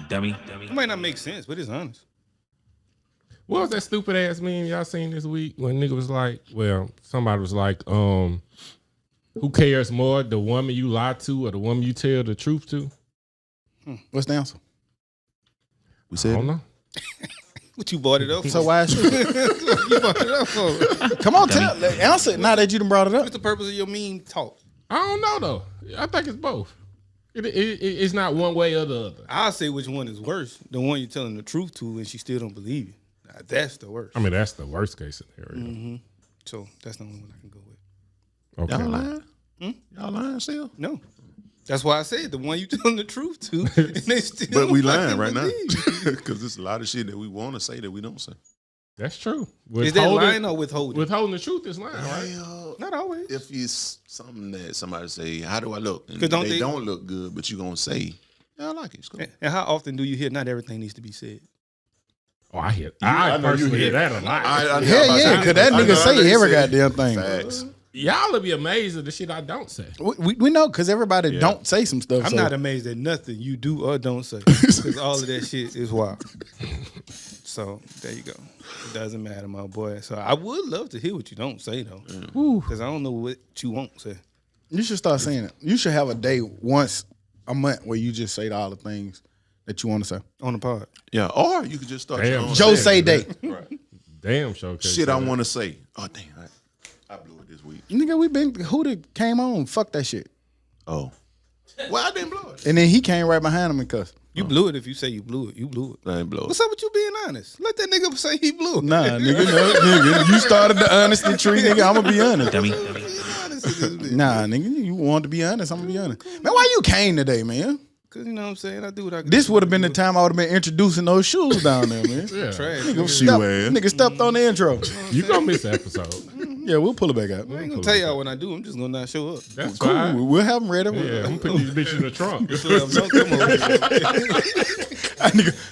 Dummy. It might not make sense, but it's honest. What was that stupid ass meme y'all seen this week when nigga was like, well, somebody was like, who cares more, the woman you lie to or the woman you tell the truth to? What's the answer? We said, I don't know. What you bought it up for? So why should you bought it up for? Come on, answer it now that you done brought it up. What's the purpose of your meme talk? I don't know though. I think it's both. It's not one way or the other. I'll say which one is worse. The one you're telling the truth to and she still don't believe you. Now, that's the worst. I mean, that's the worst case scenario. Mm-hmm. So that's the only one I can go with. Okay. Y'all lying? Y'all lying still? No. That's why I said the one you telling the truth to, and they still. But we lying fucking right now believe. because there's a lot of shit that we want to say that we don't say. That's true. Is that lying or withholding? Withholding the truth is lying, right? Well, Not always. if it's something that somebody say, "How do I look?" and 'Cause they don't look good, but you gonna say, "Yeah, I like it." It's cool. And how often do you hear not everything needs to be said? Oh, I hear. I personally hear that a lot. Hell yeah, because that nigga say every goddamn thing. Facts. Y'all will be amazed at the shit I don't say. We know because everybody don't say some stuff. I'm not amazed at nothing you do or don't say because all of that shit is wild. So there you go. It doesn't matter, my boy. So I would love to hear what you don't say though, because I don't know what you won't say. You should start saying it. You should have a day once a month where you just say all the things that you want to say on the pod. Yeah, or you could just start. Damn. Joe say day. Right. Damn showcase. Shit, I want to say. Oh damn, I blew it this week. Nigga, we been who that came on? Fuck that shit. Oh, well, I didn't blow it. And then he came right behind him and cussed. You blew it if you say you blew it. You blew it. I didn't blow it. What's up with you being honest? Let that nigga say he blew it. Nah, nigga, no, nigga. You started the honesty tree, nigga. I'm gonna be honest. Dummy. Nah, nigga, you want to be honest. I'm gonna be honest. Man, why you came today, man? Cause you know what I'm saying. I do what I can. This would have been the time I would have been introducing those shoes down there, man. Yeah. Trash. Nigga stepped on the intro. You gonna miss the episode. Yeah, we'll pull it back out. I ain't gonna tell y'all when I do. I'm just gonna not show up. That's Cool. fine. We'll have them ready. Yeah, I'm putting these bitches in the trunk. Just let 'em know, come over here.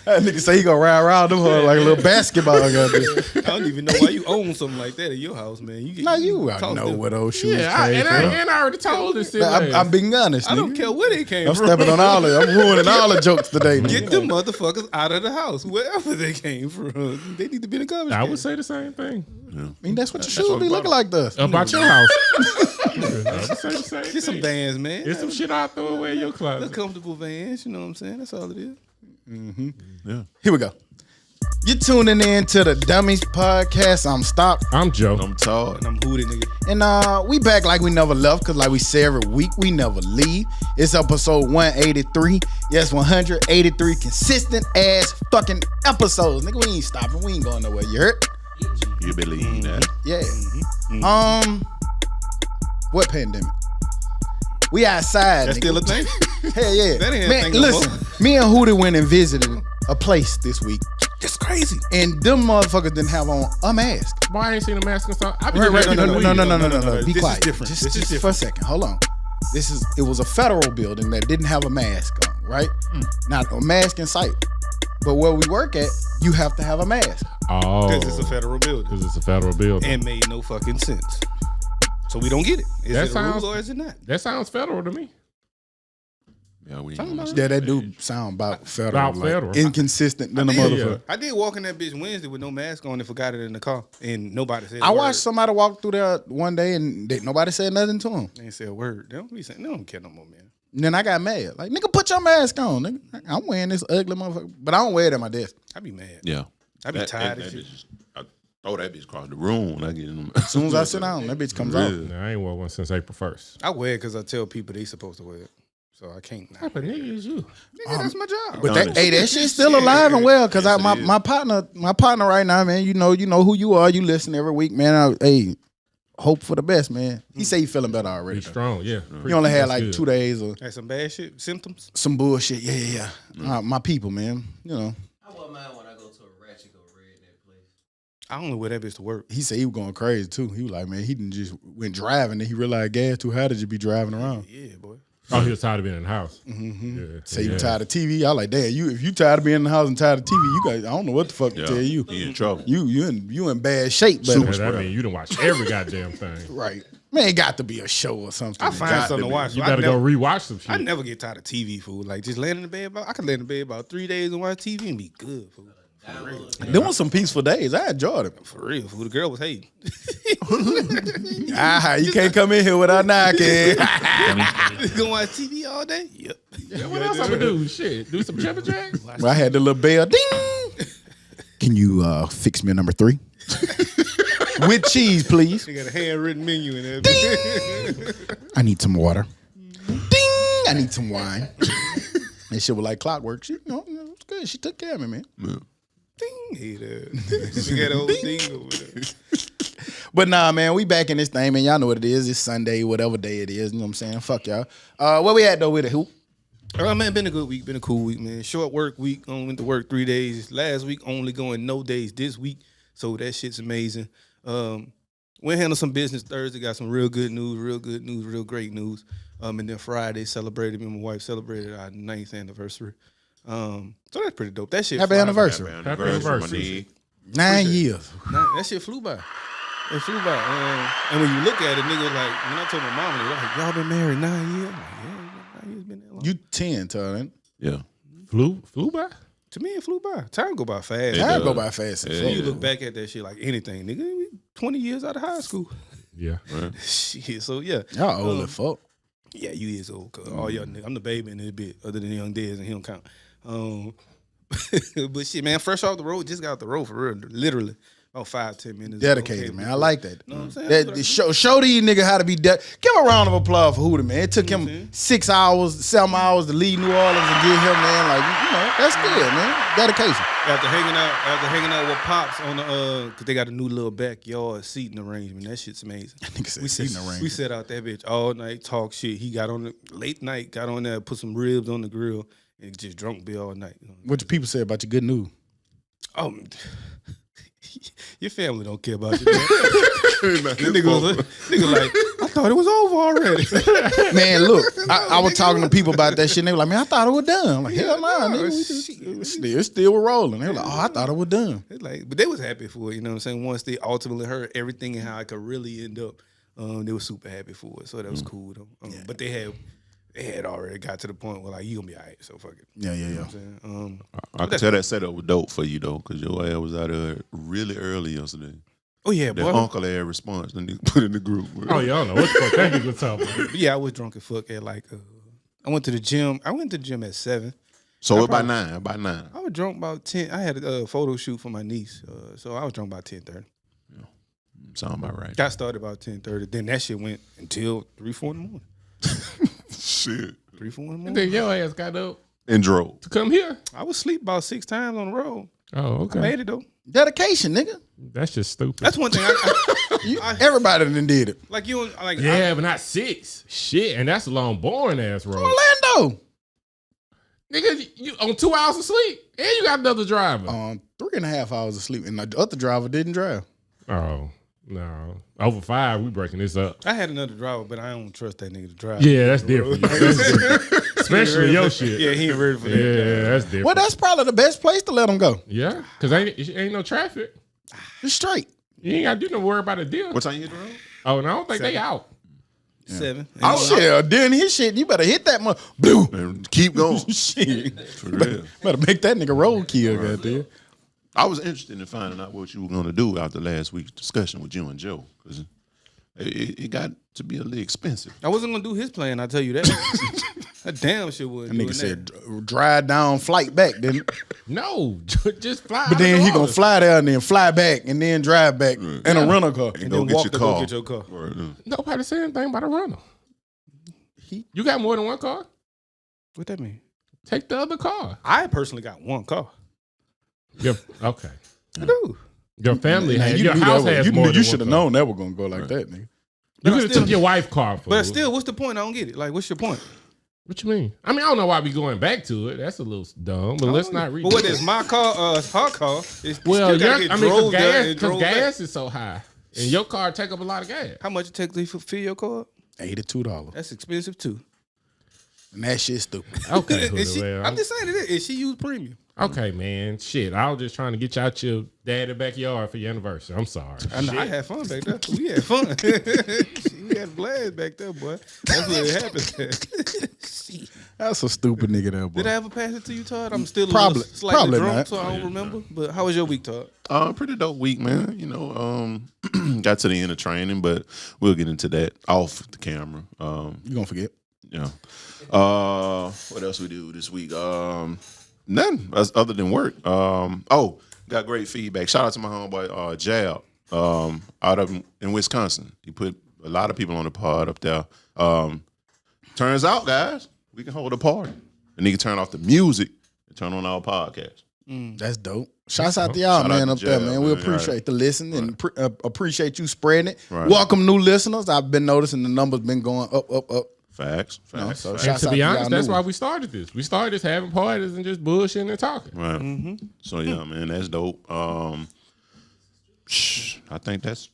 That nigga say he gonna ride around them like a little basketball. Goddamn. I don't even know why you own something like that at your house, man. You Nah, you toss know them. where those shoes Yeah, came from. and I already told this shit. I'm being honest. I don't nigga. care where they came I'm from. stepping on all of I'm ruining all the jokes today. Nigga. Get them motherfuckers out of the house, wherever they came from. They need to be in the garbage. I can. would say the same thing I mean, that's what your shoes be looking like to us. about your house. I would say the same Get some thing. Vans, man. It's some shit I throw away in your The closet. comfortable Vans, you know what I'm saying? That's all it is. Here we go. You're tuning in to the Dummies Podcast. I'm Stop. I'm Joe. I'm tall. And I'm hooted, nigga. And we back like we never left, because like we say every week, we never leave. It's episode 183. Yes, 183 consistent ass fucking episodes. Nigga, we ain't stopping. We ain't going nowhere. You heard? You believe that? Yeah. What pandemic? We outside. That's nigga. still a thing? Hell yeah. That ain't a Man, thing no listen, more. me and Hootie went and visited a place this week, That's crazy. and them motherfuckers didn't have on a mask. Boy, I ain't seen a mask and stuff. I be Right, just no. making weed. Be This is quiet. different. Just, This is just for a different. second. Hold on. It was a federal building that didn't have a mask on, right? Not a mask in sight. But where we work at, you have to have a mask. Oh, Because it's a federal building. because it's a federal building. And made no fucking sense. So we don't get it. Is That it a sounds- rule or is it not? That sounds federal to me. Yeah, we. Yeah, that do sound about federal. About federal. Inconsistent than a I did. motherfucker. I did walk in that bitch Wednesday with no mask on and forgot it in the car. And nobody said I a word. watched somebody walk through there one day and nobody said nothing to him. They ain't say a word. They don't be saying, they don't care no more, man. And then I got mad. Like, nigga, put your mask on, nigga. I'm wearing this ugly motherfucker. But I don't wear it at my desk. I be mad. Yeah. I be tired of that shit. bitch, I throw that bitch across the room when I get in them. As soon as I sit down, that bitch comes out. Nah, I ain't wore one since April 1st. I wear it because I tell people they supposed to wear it. So I can't. What type of nigga is you? Nigga, that's my job. But that shit's still alive and well, because my partner right now, man, you know who you are. You listen every week, man. Hope for the best, man. He say he feeling better already. He's strong, yeah. He only had That's like good. 2 days of Had some bad shit, symptoms. some bullshit. Yeah. My people, man. You know, I wouldn't mind when I go to a ratchet go red that place. I don't know where that bitch to work. he said he was going crazy too. He was like, man, he didn't just went driving and he realized gas too high to just be driving around. Yeah, boy. Oh, he was tired of being in the house. Mm-hmm. Yeah. Say you tired of TV. I like, damn, if you tired of being in the house and tired of TV, you guys, I don't know what the fuck to tell you. He in trouble. You in bad shape, but Yeah, that mean you done watch every goddamn thing. right. Man, it got to be a show or something. I find something to watch. You better go rewatch some shit. I never get tired of TV, fool. Like, just laying in the bed I could lay in the bed about 3 days and watch TV and be good, fool. For real. Them was some peaceful days. I enjoyed them. For real, fool. The girl was hating. You can't come in here without knocking. You gonna watch TV all day? Yep. Yeah, what else I'm gonna do? Shit, do some chipper jacks? Well, I had the little bell. Ding. Can you fix me a number 3? With cheese, please. They got a handwritten menu in there. I need some water. Ding! I need some wine. And shit was like clockwork. She, it was good. She took care of me, man. Yeah. Ding! She got a whole thing over there. But nah, man, we back in this thing, man. Y'all know what it is. It's Sunday, whatever day it is. You know what I'm saying? Fuck y'all. Where we at, though, with it? Who? Man, been a good week. Been a cool week, man. Short work week. Only went to work 3 days. Last week, only going no days this week. So that shit's amazing. We handled some business Thursday, got some real good news, real great news. And then Friday celebrated, me and my wife celebrated our 9th anniversary. So that's pretty dope. That shit Happy anniversary. Happy anniversary. 9 years. That shit flew by. It flew by. And when you look at it, nigga, like, when I told my mom, they were like, y'all been married 9 years? I'm like, yeah, 9 years been that long. You 10, Tony. Yeah. Flew by? To me, it flew by. Time go by fast. Time go by fast. So you look back at that shit like anything, nigga. We 20 years out of high school. Yeah. Shit, so yeah. Y'all old as fuck. Yeah, you is old. Cause all y'all niggas, I'm the baby in this bit, other than Young Dez, and he don't count. But shit, man, fresh off the road, just got off the road for real, literally. About 5-10 minutes. Dedicated, man. I like that. You know what I'm saying? Show these niggas how to be Give a round of applause for Hootie, man. It took him 7 hours to leave New Orleans and get here, man. Like, that's good, man. Dedication. After hanging out with Pops on the cause they got a new little backyard seating arrangement. That shit's amazing. We sat out that bitch all night, talk shit. He got on the late night, got on there, put some ribs on the grill, and just drunk beer all night. What your people say about your good news? Your family don't care about you, man. nigga like, I thought it was over already. Man, look, I was talking to people about that shit, and they were like, man, I thought it was done. I'm like, hell no, nigga. It still was rolling. They were like, I thought it was done. But they was happy for it, you know what I'm saying? Once they ultimately heard everything and how it could really end up, they were super happy for it. So that was cool, though. But they had already got to the point where, like, you gonna be all right, so fuck it. Yeah. You know what I'm saying? I could tell that setup was dope for you, though, because your ass was out there really early yesterday. Oh, yeah, That boy. uncle had response, then he put in the group. Oh, y'all know what the fuck that nigga talking about. Yeah, I was drunk as fuck at, like, I went to the gym. I went to the gym at 7. So about 9. I was drunk about 10. I had a photo shoot for my niece, so I was drunk about 10:30. Sound about right. Got started about 10:30. Then that shit went until 3-4 in the morning. Shit. 3-4 in the morning. And then your ass got up And drove. to come here. I was asleep about 6 times on the road. Oh, okay. I made it, though. Dedication, nigga. That's just stupid. That's one thing. Everybody done did it. Like you, like yeah, but not 6. Shit, and that's a long, boring ass road. Orlando. Nigga, you on 2 hours of sleep, and you got another driver. 3.5 hours of sleep, and the other driver didn't drive. Oh, no. Over 5, we breaking this up. I had another driver, but I don't trust that nigga to drive. Yeah, that's different. Especially your shit. Yeah, he ain't ready for that. Yeah, that's different. Well, that's probably the best place to let them go. Yeah, because ain't no traffic. It's straight. You ain't got to do no worry about a deal. What time you hit the road? Oh, and I don't think they out. 7. Oh, shit. Doing his shit, you better hit that one. Blue. And keep going. Shit. For real. Better make that nigga roadkill, goddamn. I was interested in finding out what you were going to do after last week's discussion with you and Joe, because it got to be a little expensive. I wasn't gonna do his plan. I tell you that. That damn shit wasn't. That nigga said drive down, flight back, didn't it? No, just fly. But then he gonna fly there and then fly back and then drive back in a rental car. And go get your car. Nobody said anything about a runner. You got more than one car? What that mean? Take the other car. I personally got one car. Okay. I do. Your family Now, has. you Your knew house that has was- more. You than should have one car. known that was gonna go like that, nigga. You could have took your wife's car. But still, what's the point? I don't get it. Like, what's your point? What you mean? I mean, I don't know why we going back to it. That's a little dumb. But let's not read. But what is my car? Her car. Well, because gas is so high, and your car take up a lot of gas. How much it take to fill your car up? $82. That's expensive too. And that shit's stupid. Okay, Is she, well, I'm just saying it is. She used premium. okay, man. Shit, I was just trying to get you out your daddy backyard for your anniversary. I'm sorry. I know, I had fun back there. We had fun. We had a blast back there, boy. That's what it happened. Shit. That's a stupid nigga there, boy. Did I ever pass it to you, Todd? I'm still Probably- slightly probably drunk, not. so I don't remember. But how was your week, Todd? Pretty dope week, man. You know, got to the end of training, but we'll get into that off the camera. You gonna forget? Yeah. What else we do this week? Nothing other than work. Got great feedback. Shout out to my homeboy Jab, out of in Wisconsin. He put a lot of people on the pod up there. Turns out, guys, we can hold a party. And nigga turn off the music and turn on our podcast. That's dope. Shouts out to y'all, Shout man, out up to there, Jab, man. We man. appreciate the listen and appreciate you spreading it. Right. Welcome new listeners. I've been noticing the numbers been going up. Facts. No, so facts. And shouts to out be to y'all honest, that's new why ones. we started this. We started this having parties and just bullshitting and talking. Right. So yeah, man, that's dope. I think that's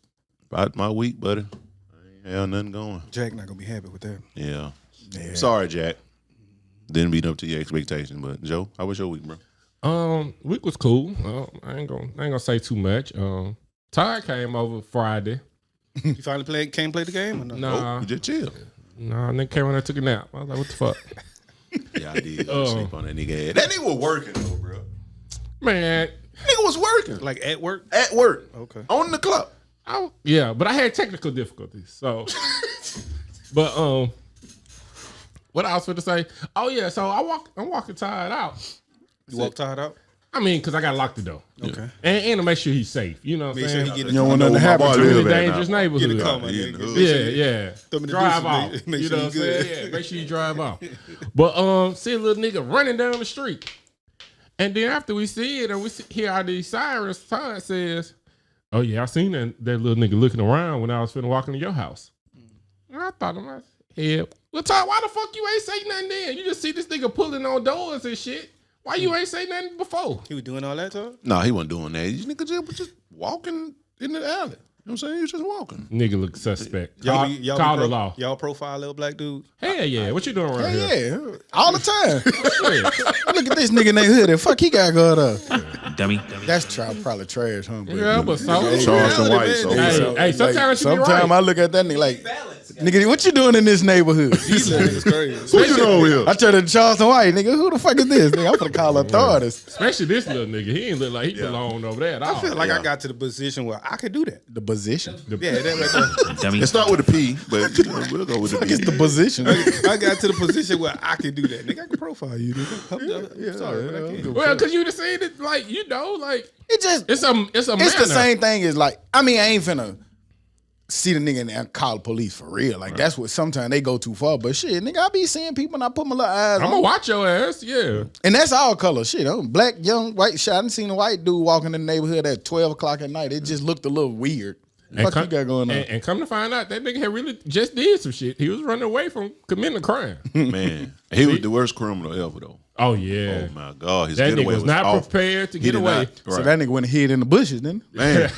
about my week, buddy. I ain't have nothing going. Jack not gonna be happy with that. Yeah. Sorry, Jack. Didn't meet up to your expectations, but Joe, how was your week, bro? Week was cool. I ain't gonna say too much. Todd came over Friday. You finally came play the game or no? Nah, We just chill. nigga came when I took a nap. I was like, what the fuck? Yeah, I did go to sleep on that nigga head. That nigga was working though, bro. Man, Nigga was working. Like at work? At work. Okay. On the clock. but I had technical difficulties. So, but what I was going to say? Oh yeah, so I'm walking Todd out. You walk Todd out? I mean, because I got to lock the door. Okay. And to make sure he's safe. You know what I'm Make sure saying? he get You don't want nothing to happen boy to in live a at dangerous now. neighborhood. Get a car, my Yeah, nigga. no. Make sure Yeah. Throw me the Drive deuces, off. nigga. Make You sure know you what I'm saying? good. Yeah, make sure you drive off. But see a little nigga running down the street. And then after we see it and we hear all these sirens, Todd says, oh yeah, I seen that little nigga looking around when I was finna walk into your house. And I thought to myself, yeah. Well, Todd, why the fuck you ain't say nothing then? You just see this nigga pulling on doors and shit. Why you ain't say nothing before? He was doing all that, Todd? No, he wasn't doing that. These niggas just was just walking in the alley. You know what I'm saying? He was just walking. Nigga look suspect. Y'all Call be the law. Y'all profile little black dude? Hell yeah. What you doing around here? Yeah, all the time. Look at this nigga in their hood. The fuck he got going up? Dummy. That's probably trash, huh? Bro? Yeah, but so. Charleston White. man. So Hey, sometimes you be right. Sometimes I look at that nigga like, nigga, what you doing in this neighborhood? These niggas crazy. who you know over here? I turned to Charleston White, nigga. Who the fuck is this? Nigga, I'm gonna call authorities. Especially this little nigga. He ain't look like he belonged over there at all. I feel like I got to the position where I could do that. The position. Yeah, that right there. Dummy. It start with a P, but you know, we'll go with the Fuck P. is the position? I got to the position where I could do that. Nigga, I can profile you, nigga. I'm sorry, but I can't. Well, because you just seen it, like, you know, like, It just it's a it's manner. the same thing as like, I mean, I ain't finna see the nigga and call the police for real. Like that's what sometimes they go too far. But shit, nigga, I be seeing people and I put my little eyes I'm on. gonna watch your ass, yeah. And that's all color shit. I'm black, young, white shit. I done seen a white dude walking in the neighborhood at 12 o'clock at night. It just looked a little weird. What you got going on? And come to find out, that nigga had really just did some shit. He was running away from committing a crime. Man, he was the worst criminal ever, though. Oh, yeah. Oh, my God. His That nigga getaway was not awful. prepared to He get did away. not. So Right. that nigga went and hid in the bushes, didn't he? Man,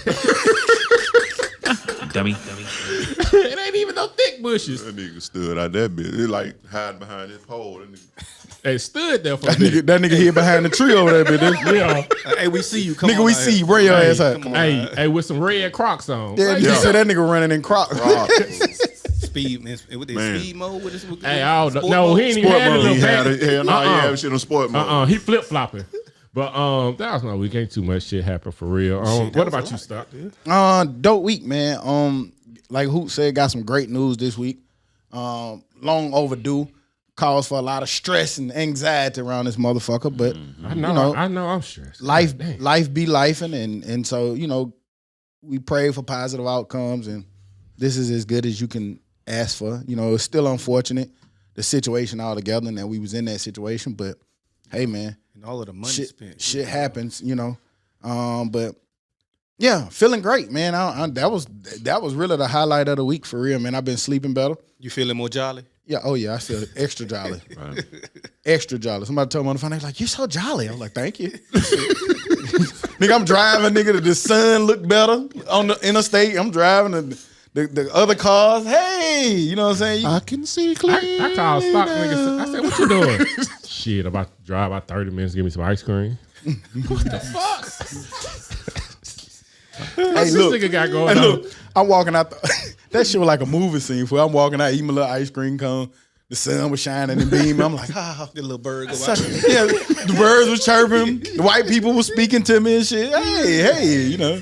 Dummy. It ain't even no thick bushes. that nigga stood out that bitch. He like hiding behind his pole. That nigga. They stood there for a That minute. nigga hid behind the tree over there, bitch. Yeah. Hey, we see you. Come Nigga, on we out see here. you. Bring your ass out. Hey, with some red Crocs on. Yeah, Like, you see that nigga running in Crocs. Speed, man. With the Man. speed mode, with this. Hey, I don't know. sport No, mode? he ain't even Sport had a mode. little He had back. it. Hell no, he had shit on sport mode. He flip flopping. But that was my week. Ain't too much shit happen for real. What about you, Stock? Dope week, man. Like Hoot said, got some great news this week. Long overdue. Cause for a lot of stress and anxiety around this motherfucker. But I know I'm stressed. life Dang. be lifing, and so we pray for positive outcomes, and this is as good as you can ask for. It's still unfortunate the situation altogether, and that we was in that situation. But hey, man, And all of the money spent. shit happens, But yeah, feeling great, man. That was really the highlight of the week for real, man. I've been sleeping better. You feeling more jolly? Yeah, oh yeah, I feel extra jolly. Extra jolly. Somebody told me on the phone, they was like, "You're so jolly." I was like, "Thank you." Nigga, I'm driving, nigga, the sun look better on the interstate. I'm driving, and the other cars, hey, you know what I'm saying? I can see clearly. I called stock niggas. I said, what you doing? Shit, about to drive about 30 minutes, give me some ice cream. What the fuck? Hey, This look, nigga got going hey, on. look, I'm walking out. That shit was like a movie scene. Where I'm walking out, eating my little ice cream cone. The sun was shining and beaming. I'm like, The little bird go So- out. yeah, the birds was chirping. The white people were speaking to me and shit. Hey, you know.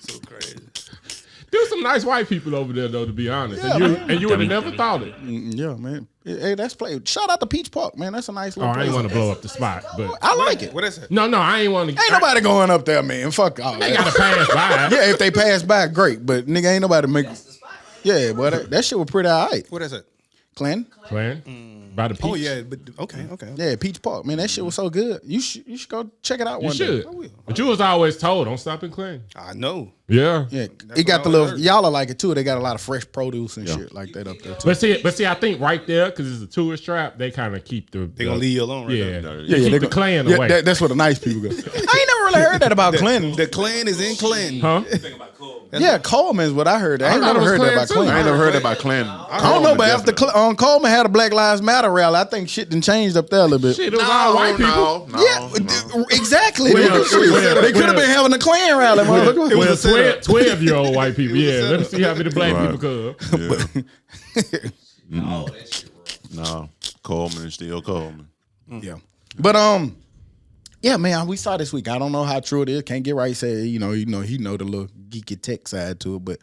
So crazy. There's some nice white people over there, though, to be honest. Yeah, And you would have never thought it. Yeah, man. Hey, that's play. Shout out to Peach Park, man. That's a nice Oh, little I place. ain't want to blow up the spot, but I like it. What is that? no, I ain't want to. Ain't nobody going up there, man. Fuck all They that. gotta pass by. Yeah, if they pass by, great. But nigga, ain't nobody make. Yeah, boy, that shit was pretty alright. What is that? Clinton. Playing by the peach. Oh yeah, but okay. Yeah, Peach Park, man. That shit was so good. You should go check it out You one should. day. But you was always told, don't stop and clean. I know. Yeah. Yeah, That's it got what the I little. heard. Y'all are like it too. They got a lot of fresh produce and shit like that up there too. But see, I think right there, because it's a tourist trap, they kind of keep the. They gonna leave you alone right Yeah. now. They keep they the go- clan Yeah, away. that's where the nice people go. I ain't never really heard that about Clinton. The clan is in Clinton. huh? Yeah, Coleman's what I heard. I ain't thought never it was heard that Clinton about too. Clinton. I ain't never heard about Clan. I don't know, but after Coleman had a Black Lives Matter rally, I think shit done changed up there a little bit. Shit, it was all white people. Yeah, exactly. Well, They could have been having a Klan rally, motherfucker. Well, a setup. 12-year-old white people. Yeah, let me see how many black Right. people come. Oh, that shit wrong. No, Coleman is still Coleman. Yeah. But yeah, man, we saw this week. I don't know how true it is. Can't get right. Say, he know the little geeky tech side to it. But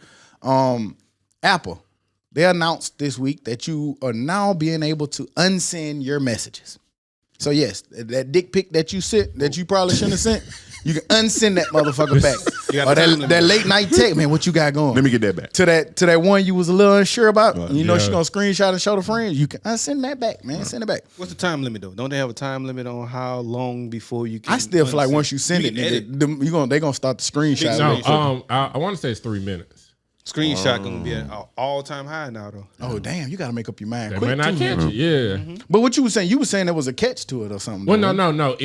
Apple, they announced this week that you are now being able to unsend your messages. So yes, that dick pic that you sent that you probably shouldn't have sent, you can unsend that motherfucker back. got Or time that limit. late night text, man, what you got going? Let me get that back. to that one you was a little unsure about. You know Yeah. she gonna screenshot and show the friends. You can unsend that back, man. Send it back. What's the time limit though? Don't they have a time limit on how long before you can? I still feel like unsend? once you send You it, can edit. they gonna start the screenshot. No, I want to say it's 3 minutes. Screenshot gonna be at an all-time high now though. Oh damn, you gotta make up your mind That quick. may not too, catch man. it. Yeah. But what you were saying there was a catch to it or something. Well, though, no.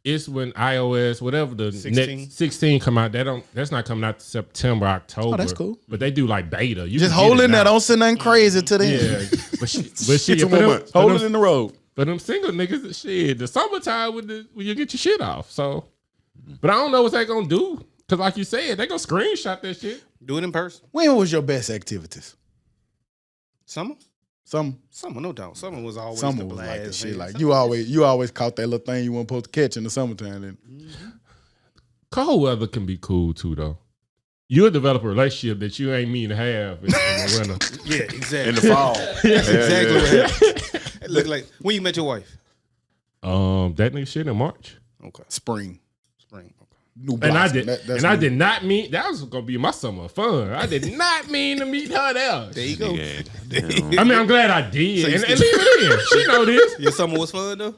It's when iOS, whatever the 16? next 16 come out. That's not coming out to September, October. Oh, that's cool. But they do like beta. You Just can get hold it in there. now. Don't send nothing crazy to them. Yeah, but shit, Two for more them, months. for Hold them- it in the road. for them single niggas, shit, the summertime when you get your shit off. So, but I don't know what they gonna do because, like you said, they gonna screenshot that shit. Do it in person. When was your best activities? Summer, no doubt. Summer was always Summer the was blast. like the shit. man. Like you always caught that little thing you weren't supposed to catch in the summertime. And Cold weather can be cool too, though. You'll develop a relationship that you ain't mean to have in the winter. Yeah, exactly. In the fall. exactly what happened. It looked like when you met your wife. That nigga shit in March. Okay, spring. spring. Okay. New And I blossom. did, That's I new. did not mean that was gonna be my summer fun. I did not mean to meet her there. There you go. I mean, I'm glad I did, So you and still- leave it in. She know this. Your summer was fun though.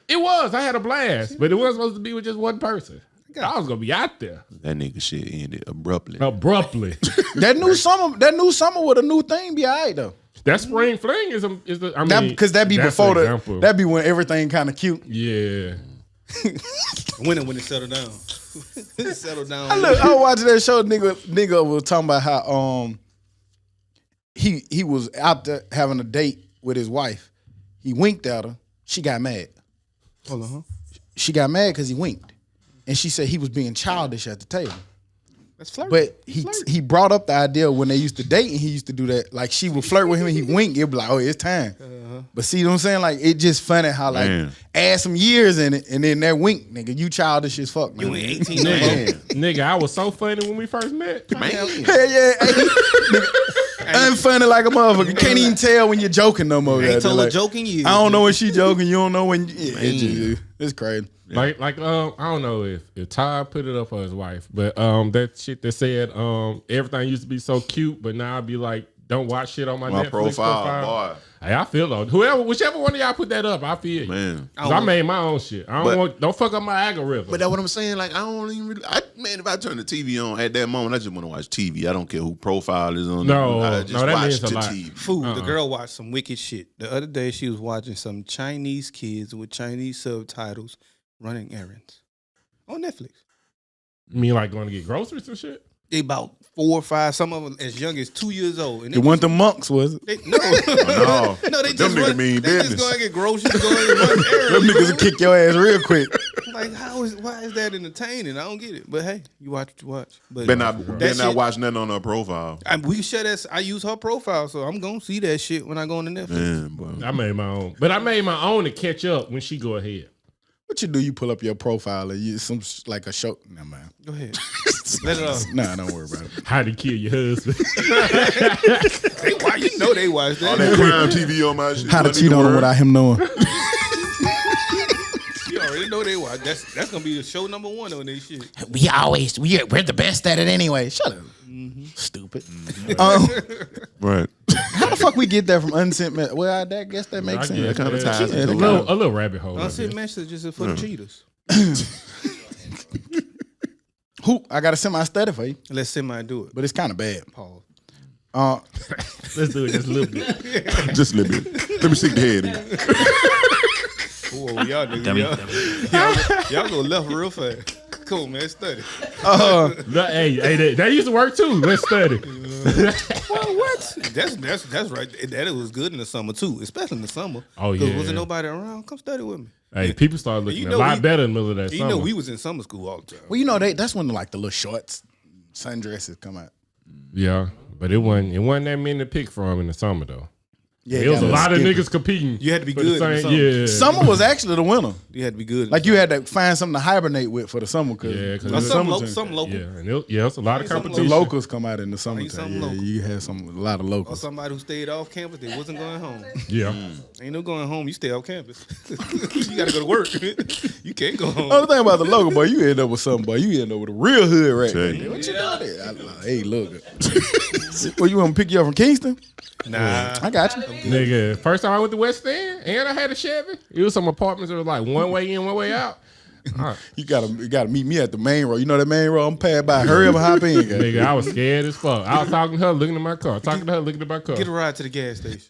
It was. I had a blast, but it wasn't supposed to be with just one person. I was gonna be out there That nigga shit ended abruptly. abruptly. That new summer with a new thing be alright though. That spring fling is the. I That mean, because that be that's before an the example. that be when everything kind of cute. Yeah. When it settled down. It settled down. I was watching that show. Nigga was talking about how he was out there having a date with his wife. He winked at her. She got mad. Hold on, huh? She got mad because he winked, and she said he was being childish at the table. That's flirty. But he brought up the idea when they used to date, and he used to do that. Like she would flirt with him, and he wink. It'd be like, oh, it's time. But see what I'm saying? Like it just funny how like Man. add some years in it, and then that wink, nigga, you childish as fuck, man. You ain't 18 Nigga, I was so funny when we first met. Man. Hell yeah, unfunny like a motherfucker. Can't even tell when you're joking no more. Ain't goddamn. told a Like, joke in years. I don't know when she joking. You don't know when. It's crazy. Like I don't know if Todd put it up for his wife, but that shit that said everything used to be so cute, but now I'd be like, don't watch shit on my My Netflix profile, boy. Hey, I feel though. Whichever one of y'all put that up, I feel you. Man. 'Cause I made my own shit. Don't fuck up my algorithm. But that's what I'm saying. Like, I don't even really. Man, if I turn the TV on at that moment, I just want to watch TV. I don't care who profile is on No, it. I no, just that watch means a the lot. TV. Food. The girl watched some wicked shit. The other day, she was watching some Chinese kids with Chinese subtitles running errands on Netflix. You mean like going to get groceries and shit? They about 4 or 5. Some of them as young as 2 years old. And It wasn't the monks, was it? no, No, they them just niggas mean they just business. go and get groceries, go and run errands. Them niggas will kick your ass real quick. Like, why is that entertaining? I don't get it. But hey, you watch what you watch. But Better not watch nothing on her profile. we can share that. I use her profile, so I'm gonna see that shit when I go on the Netflix. Man, boy. I made my own, but I made my own to catch up when she go ahead. What you do? You pull up your profile and you like a show. No man. Go ahead. Let it off. Nah, don't worry about it. How to kill your husband? You know they watch All that. that crime TV on my shit. How to cheat on him without him knowing. You already know they watch. That's gonna be the show number 1 on this shit. We're the best at it anyway. Shut up. Stupid. Right. How the fuck we get that from unsent messages? Well, I guess that makes sense. That kind of ties a into little rabbit hole. Unsent messages are for the cheaters. Who? I got a semi-study for you, Let's semi do it. but it's kind of bad. Pause. Let's do it just a little bit. Just a little bit. Let me stick the head in. Whoa, y'all niggas, y'all go left real fast. Cool, man. Study. Hey, that used to work too. Let's study. Well, what? That's right. That was good in the summer too, especially in the summer. Oh, 'Cause yeah. wasn't nobody around. Come study with me. Hey, people started looking You a know lot we- better in the middle of that You summer. know we was in summer school all the time. Well, you know that's when like the little shorts, sundresses come out. Yeah, but it wasn't that many to pick from in the summer though. Yeah, There was a gotta lot of skip it. niggas competing. You had to be for the good in the same- summer. Yeah, Summer was actually the winter. You had to be good. Like you had to find something to hibernate with for the summer. Yeah, 'cause in it the was summertime. some local. Yeah, and it's a lot of Some The competition. locals come out in the something summertime. Yeah, local. you had a lot of Or locals. somebody who stayed off campus, they wasn't going home. Yeah, Ain't no going home. You stay off campus. You got to go to work. You can't go home. Other thing about the local boy, you end up with something, boy. You end up with a real hood right Tell there. you. What you doing there? Hey, look. Well, you want to pick you up from Kingston? Nah. I got you. nigga. First time I went to West End, and I had a Chevy. It was some apartments that was like one way in, one way out. You gotta meet me at the main road. You know that main road? I'm passing by. Hurry up and hop in. guys. Nigga, I was scared as fuck. I was talking to her, looking at my car. Talking to her, looking at my car. Get a ride to the gas station.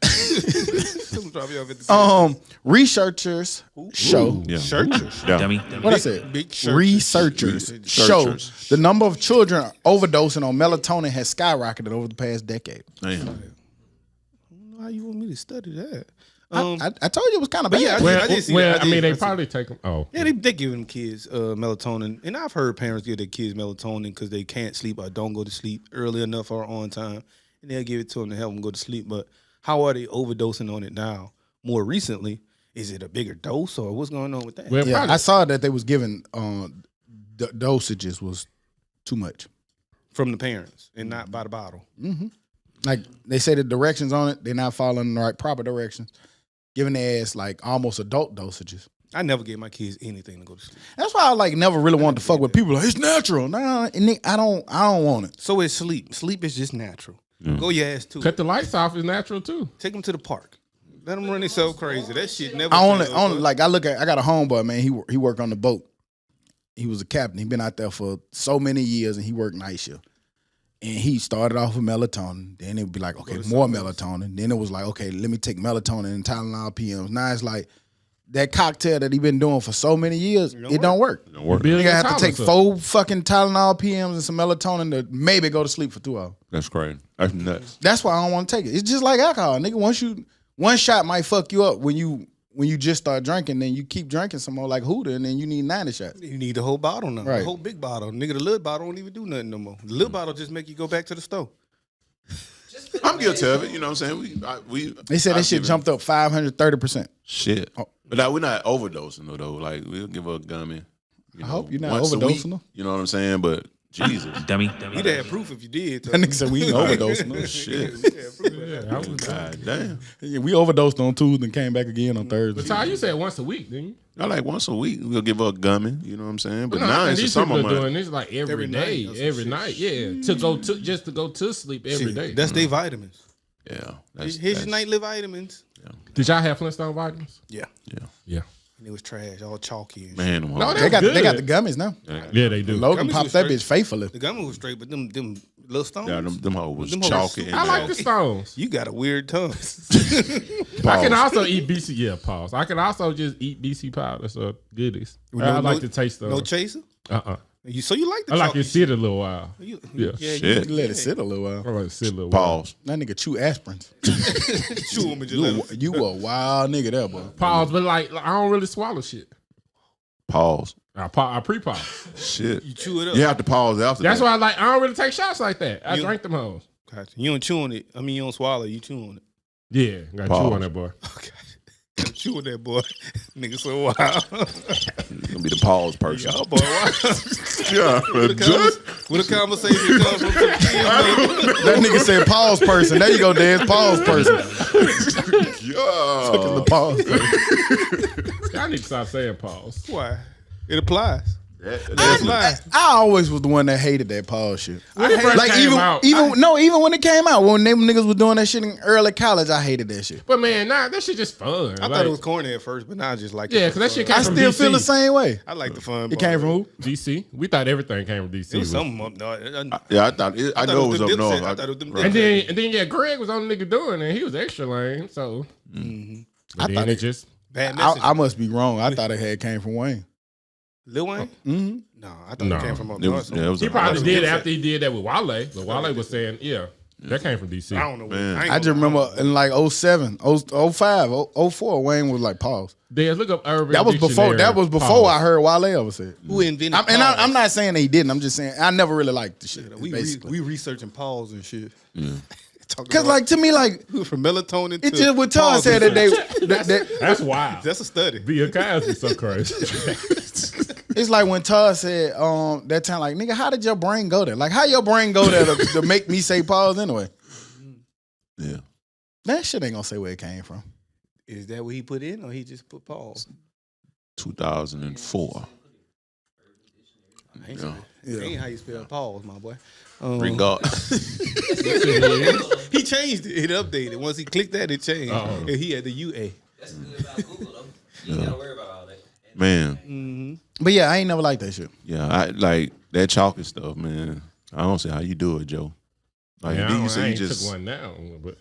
Come drop you off at the Researchers show. Yeah. Churches. Yeah. Dummy. What I said? Big churches. Researchers show Researchers. the number of children overdosing on melatonin has skyrocketed over the past decade. Damn. How you want me to study that? I told you it was kind of bad. yeah, Well, I did see that. I did. they I see probably take them. Oh, Yeah, they giving kids melatonin, and I've heard parents give their kids melatonin because they can't sleep or don't go to sleep early enough or on time, and they'll give it to them to help them go to sleep. But how are they overdosing on it now? More recently, is it a bigger dose or what's going on with that? well, Yeah, probably, I saw that they was giving the dosages was too much. From the parents and not by the bottle. Like they say the directions on it, they're not following the right proper directions, giving their ass like almost adult dosages. I never gave my kids anything to go to sleep. That's why I like never really wanted to fuck with people. Like it's natural. Nah, and I don't want it. So it's sleep. Sleep is just natural. Go your ass to cut it. the lights off is natural too. Take them to the park. Let them run themselves crazy. That shit never. I only fails, like I got a homeboy, man. He worked on the boat. He was a captain. He been out there for so many years, and he worked night shift. And he started off with melatonin. Then it would be like, okay, more melatonin. Then it was like, okay, let me take melatonin and Tylenol PMs. Now it's like that cocktail that he been doing for so many years, it don't work. Don't work. Build Nigga your have to take tolerance up. 4 fucking Tylenol PMs and some melatonin to maybe go to sleep for 2 hours. That's crazy. That's nuts. That's why I don't want to take it. It's just like alcohol, nigga. One shot might fuck you up when you just start drinking, then you keep drinking some more like Huda, and then you need 90 shots. You need the whole bottle now. Right. The whole big bottle. Nigga, the little bottle don't even do nothing no more. The little bottle just make you go back to the store. I'm guilty of it. You know what I'm saying? We They said that I've shit given- jumped up 530%. Shit. But now we're not overdosing though. Like we'll give her a gummy. You I hope you're not once a week, overdosing her. You know what I'm saying? But Jesus. Dummy. You'd have proof if you did. That nigga said we ain't overdosing. No Shit. Yeah, I was God damn. Yeah, we overdosed on Tuesday and came back again on Thursday. But Ty, you said once a week, didn't you? I like once a week we'll give her a gummy. You know what I'm saying? But No, now I think it's the these summer people are month. doing this like every Every day, night. every night. Yeah, to go to sleep every day. That's their vitamins. Yeah. Here's your nightly vitamins. Did y'all have Flintstone vitamins? Yeah. Yeah. Yeah. And it was trash, all chalky and shit. Man, them No, hoes. They got Good. the gummies now. Yeah, they do. Logan Gummies popped was that straight. bitch faithfully. The gummy was straight, but them little stones. Yeah, them hoes was Them hoes chalky. was and I like the stones. You got a weird tongue. I can also eat BC. Yeah, pause. I can also just eat BC powder. So goodies. I like the taste of. No chaser? So you like the I like chalky it sit a little while. You, Yeah. Shit. You let it sit a little while. I like it sit a little while. Pause. That nigga chew aspirins. chew 'em and just let 'em- You a wild nigga there, boy. Pause, but like I don't really swallow shit. Pause. I pre-pause. Shit. You chew it up. You have to pause after That's that. why I don't really take shots like that. I You- drink them hoes. Gotcha. You don't chew on it. I mean, you don't swallow. You chew on it. Yeah, got Pause. chew on that boy. Okay. Chew on that boy. Nigga so wild. You're gonna be the pause person. Y'all boy wild. Yeah. What a conversation comes from some kids. That nigga said pause person. There you go, Dez. Pause person. Took him to Yeah. pause person. I need to stop saying pause. Why? It applies. That's I always was the one that hated that pause shit. When it first Like came out, even when it came out, when them niggas was doing that shit in early college, I hated that shit. But man, nah, that shit just fun. I thought it was corny at first, but now I just like Yeah, it. because that shit came I from still DC. feel the same way. I like the fun. It came from who? DC. We thought everything came from DC. It was something up north. Yeah, I thought I know it was up north. I thought it was them And Dipset. then yeah, Greg was on the nigga doing it. He was extra lame. So but I then thought it it- just Bad message. I must be wrong. I thought it had came from Wayne. Lil Wayne? Mm-hmm. No, I thought No. it came from up It was, north. yeah, it was he a- probably Dipset. did after he did that with Wale. But Wale was saying, yeah, that came from DC. I don't know. Man. ain't I just gonna lie. remember in like 07, 05, 04, Wayne was like pause. Des, look up Urban That was before. That was before Pause. I heard Wale ever said. Who invented I'm pause? not saying that he didn't. I'm just saying I never really liked the shit. We Basically, researching pause and shit. because like to me, like from melatonin it to just what Todd pause said that they. research. That's wild. That's a study. Be a Cosby so crazy. It's like when Todd said that time, like nigga, how did your brain go there? Like how your brain go there to make me say pause anyway? Yeah. That shit ain't gonna say where it came from. Is that what he put in, or he just put pause? 2004. Ain't, Yeah. That ain't how you spell pause, my boy. Regard. He changed it. It updated. Once he clicked that, it changed. Uh-oh. And he had the UA. That's good about Google though. You ain't gotta worry about all that. Man. But yeah, I ain't never liked that shit. Yeah, I like that chalky stuff, man. I don't see how you do it, Joe. Like Yeah, you say I you ain't just took one now. But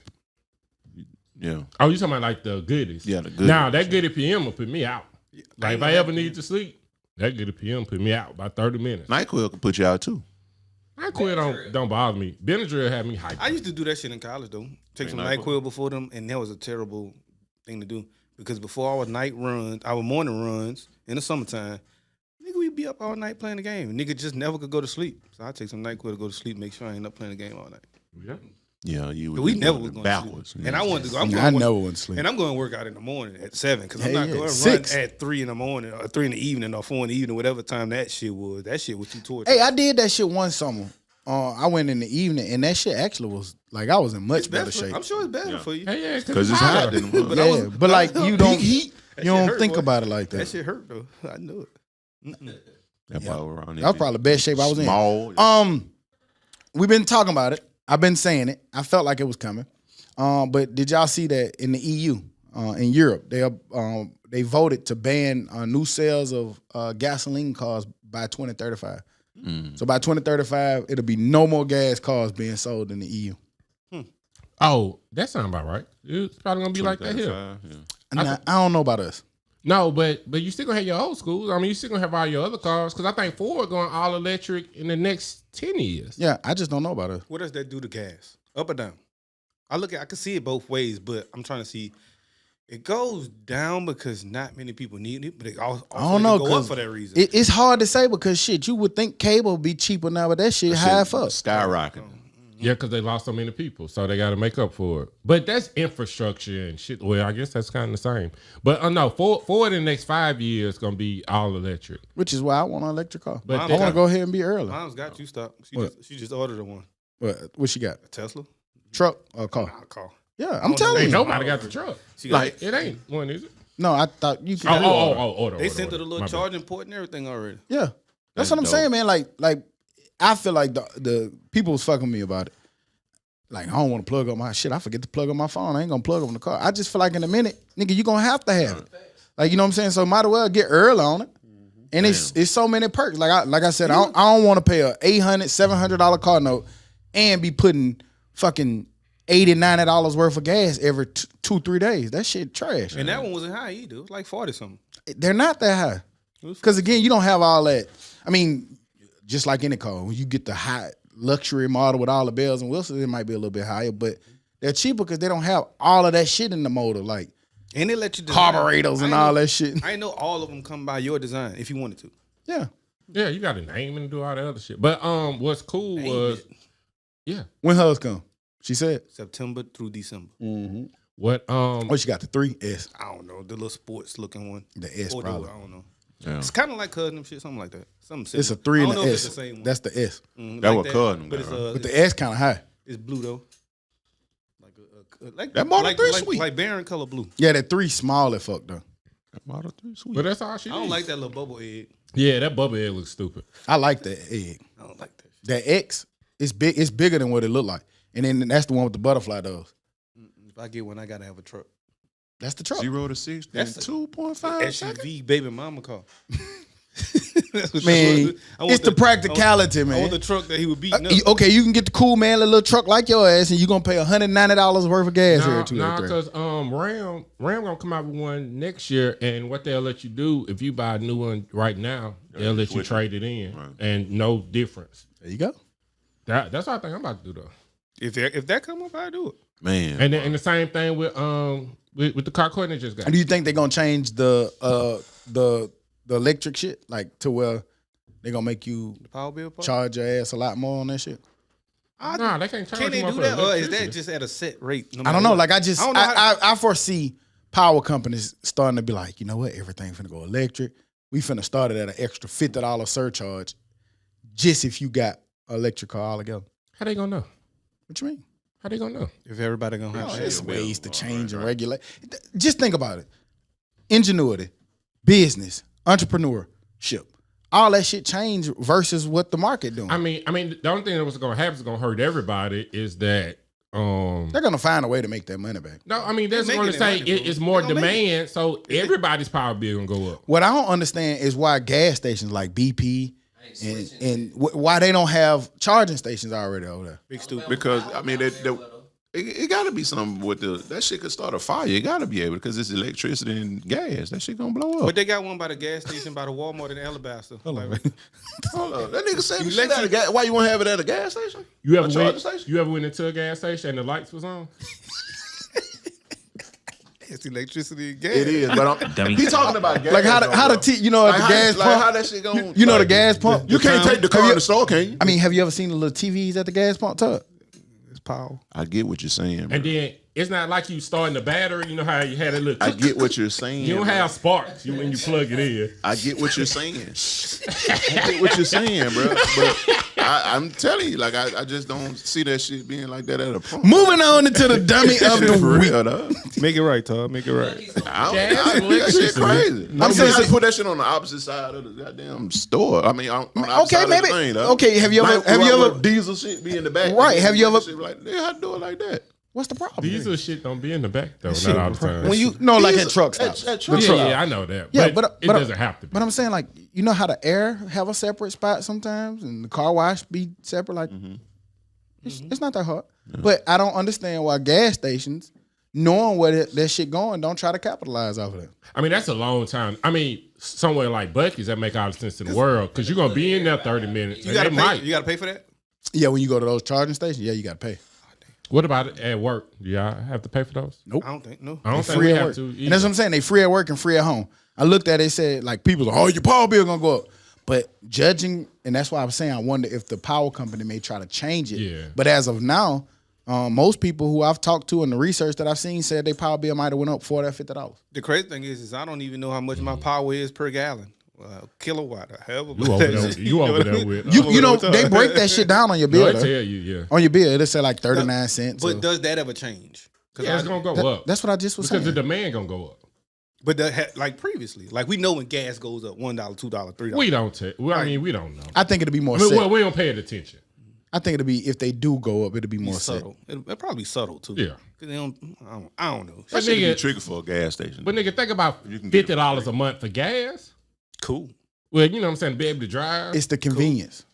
yeah. oh, you talking about like the goodies? Yeah, the goodies. Now that goodie PM will put me out. Like if I ever need to sleep, that goodie PM put me out by 30 minutes. NyQuil could put you out too. I quit don't bother me. Benadryl had me hyped. I used to do that shit in college, though. Take some NyQuil? NyQuil before them, and that was a terrible thing to do. Because before our night runs, our morning runs in the summertime, nigga, we'd be up all night playing the game. Nigga just never could go to sleep. So I take some NyQuil to go to sleep, make sure I ain't up playing the game all night. Yeah. Yeah, you. But we just never doing was it going backwards. to sleep. And I wanted to go. I'm I going to never work, went to sleep. and I'm going to work out in the morning at 7 because I'm Yeah, not yeah, going to 6. run at 3 in the morning or 3 in the evening or 4 in the evening, whatever time that shit was. That shit was too torture. Hey, I did that shit one summer. I went in the evening, and that shit actually was like I was in much better shape. I'm sure it's better for you. Hey, yeah, because it's hot. In the But I was- But like you don't That you shit don't hurt, think boy. about it like That that. shit hurt though. I knew it. that power around That was probably the best shape I was in. Small. We've been talking about it. I've been saying it. I felt like it was coming. But did y'all see that in the EU, in Europe, they voted to ban new sales of gasoline cars by 2035. So by 2035, it'll be no more gas cars being sold in the EU. Oh, that sounds about right. It's probably gonna be like that here. 35, yeah. And I don't know about us. No, but you still gonna have your old schools. I mean, you still gonna have all your other cars because I think Ford going all electric in the next 10 years. Yeah, I just don't know about us. What does that do to gas? Up or down? I can see it both ways, but I'm trying to see. It goes down because not many people need it, but it also I don't know, go up 'cause for that reason. It's hard to say because shit, you would think cable would be cheaper now, but that shit high as fuck. Skyrocketing. Yeah, because they lost so many people, so they got to make up for it. But that's infrastructure and shit. Well, I guess that's kind of the same. But no, Ford in the next 5 years gonna be all electric. Which is why I want an electric car. But I they want to got- go ahead and be early. Mom's got you stop. What? She just ordered a one. What she got? A Tesla? Truck or car? Nah, car. Yeah, I'm telling Ain't you. nobody got the truck. She got Like It ain't one, is it? No, I thought you could. Order. they sent her the My little bad. charging port and everything already. Yeah, that's That's what I'm dope. saying, man. Like I feel like the people was fucking me about it. Like I don't want to plug up my shit. I forget to plug up my phone. I ain't gonna plug up in the car. I just feel like in a minute, nigga, you gonna have to have it. Like you know what I'm saying. So might as well get early on it. And it's so many perks. Like I said, I don't want to pay a $800, $700 car note and be putting fucking $80, $90 worth of gas every 2-3 days. That shit trash. And that one wasn't high either. It was like 40 something. They're not that high. Because again, you don't have all that. I mean, just like any car, when you get the high luxury model with all the bells and whistles, it might be a little bit higher, but they're cheaper because they don't have all of that shit in the motor, like And they let you design. carburetors and all that shit. I know all of them come by your design if you wanted to. Yeah. Yeah, you got to name and do all the other shit. But what's cool Name was, it. yeah, When hers come? She said. September through December. what Oh, she got the 3S. I don't know. The little sports looking one. The S Or probably. I don't know. Yeah. It's kind of like cousin them shit, something like that. Something similar. It's a 3 and I don't an know if S. it's the same one. That's the S. That what cousin But got, it's, huh? But the S kind of high. it's blue though. Like That Model 3 like, sweet. like Baron color blue. Yeah, that 3 small as fuck though. Model 3 sweet. but that's all she I don't did. like that little bubble egg. Yeah, that bubble egg looks stupid. I like that egg. I don't like that shit. That X is big. It's bigger than what it looked like. And then that's the one with the butterfly does. If I get one, I gotta have a truck. That's the truck. 0 to 60 in That's a- 2.5 seconds. SUV baby mama car. That's what Man, I want it's the practicality, I want man. the truck that he would beat up. Okay, you can get the cool man, a little truck like your ass, and you're gonna pay $190 worth of gas here too. Nah, because Ram gonna come out with one next year, and what they'll let you do if you buy a new one right now, they'll let you switch it. trade it in, Right. and no difference. There you go. That's what I think I'm about to do though. If that come up, I do it. Man. And then, and the same thing with the car court they just got. And do you think they're gonna change the electric shit, like to where they're gonna make you The power bill part. charge your ass a lot more on that shit? Nah, they can't charge Can they you more do for that, or is electricity. that just at a set rate? No I matter don't know. what? Like I don't know I foresee power companies starting to be like, you know what, everything finna go electric. We finna start it at an extra $50 surcharge, just if you got an electric car all together. How they gonna know? What you mean? How they gonna know? if everybody gonna have There's shit. ways to change and regulate. Just think about it. Ingenuity, business, entrepreneurship. All that shit change versus what the market doing. I mean, the only thing that was gonna happen is gonna hurt everybody is that. They're gonna find a way to make that money back. No, I mean that's They're going to making say that money, bro. it's more They gonna make demand, so everybody's power bill gonna go up. What I don't understand is why gas stations like BP and why they don't have charging stations already over there. Big stupid. Because, I mean, it got to be something with that shit could start a fire. You got to be able, because it's electricity and gas. That shit going to blow up. But they got one by the gas station by the Walmart in Alabaster. Hold on. That nigga said the shit out of gas. Why you want to have it at a gas station? You A ever charging went? station? You ever went into a gas station and the lights was on? It's electricity and gas. It is, but he talking about gas. Like how the you know, at the gas pump. how that shit going? You know the gas pump. You can't take the car in the store, can you? I mean, have you ever seen the little TVs at the gas pump, Tug? It's power. I get what you're saying, bro. And then it's not like you starting the battery. You know how you had a little. I get what you're saying. You don't bro. have sparks when you plug it in. I get what you're saying. I get what you're saying, bro. But I'm telling you, like, I just don't see that shit being like that at a pump. Moving on into the dummy of the For week. real, dog. Make it right, Todd. Make it right. Gas and That shit electricity. crazy. I'm I'm saying- saying put that shit on the opposite side of the goddamn store. I mean, on the opposite Okay, side maybe. of the thing, dog. Okay, have you ever? diesel shit be in the back? Right, have you ever- Shit like, yeah, I do it like that. What's the problem? Diesel shit don't be in the back though. Not all the time. When you like at truck stops. At truck yeah, stops. yeah, I know that. Yeah, but, but it doesn't have to be. But I'm saying, like, you know how the air have a separate spot sometimes, and the car wash be separate. Like, it's not that hard. But I don't understand why gas stations, knowing where that shit going, don't try to capitalize off of that. I mean, that's a long time. I mean, somewhere like Buc-ee's, that make all the sense in the world because you're gonna be in there 30 minutes. You and gotta they pay. might. You gotta pay for that. Yeah, when you go to those charging stations, yeah, you got to pay. What about it at work? Do y'all have to pay for those? Nope. I don't think no. I don't think Free we at have work. to. And Either. that's what I'm saying. They free at work and free at home. I looked at it, said, like, people are, oh, your power bill gonna go up. But judging, and that's why I was saying, I wonder if the power company may try to change it. Yeah. But as of now, most people who I've talked to and the research that I've seen said their power bill might have went up $40 or $50. The crazy thing is I don't even know how much my power is per gallon. Kilowatt, however. You over there, you over there with. You know, they break that shit down on your bill. They'll though. tell you, yeah. On your bill, it'll say like 39 cents. But or- does that ever change? Yeah, it's gonna go up. That's what I just was because the saying. demand gonna go up. But like previously, like we know when gas goes up $1, $2, $3. We don't tell. Well, I mean, we don't know. I think it'll be more I mean, set. well, we don't pay it attention. I think it'll be, if they do go up, it'll be more set. subtle. It'll probably subtle too. Yeah. 'Cause they don't. I don't know. But That shit be nigga, tricky for a gas station. but nigga, think about You can get it $50 a month for gas. Cool. Well, you know what I'm saying, to be able to drive. It's the convenience,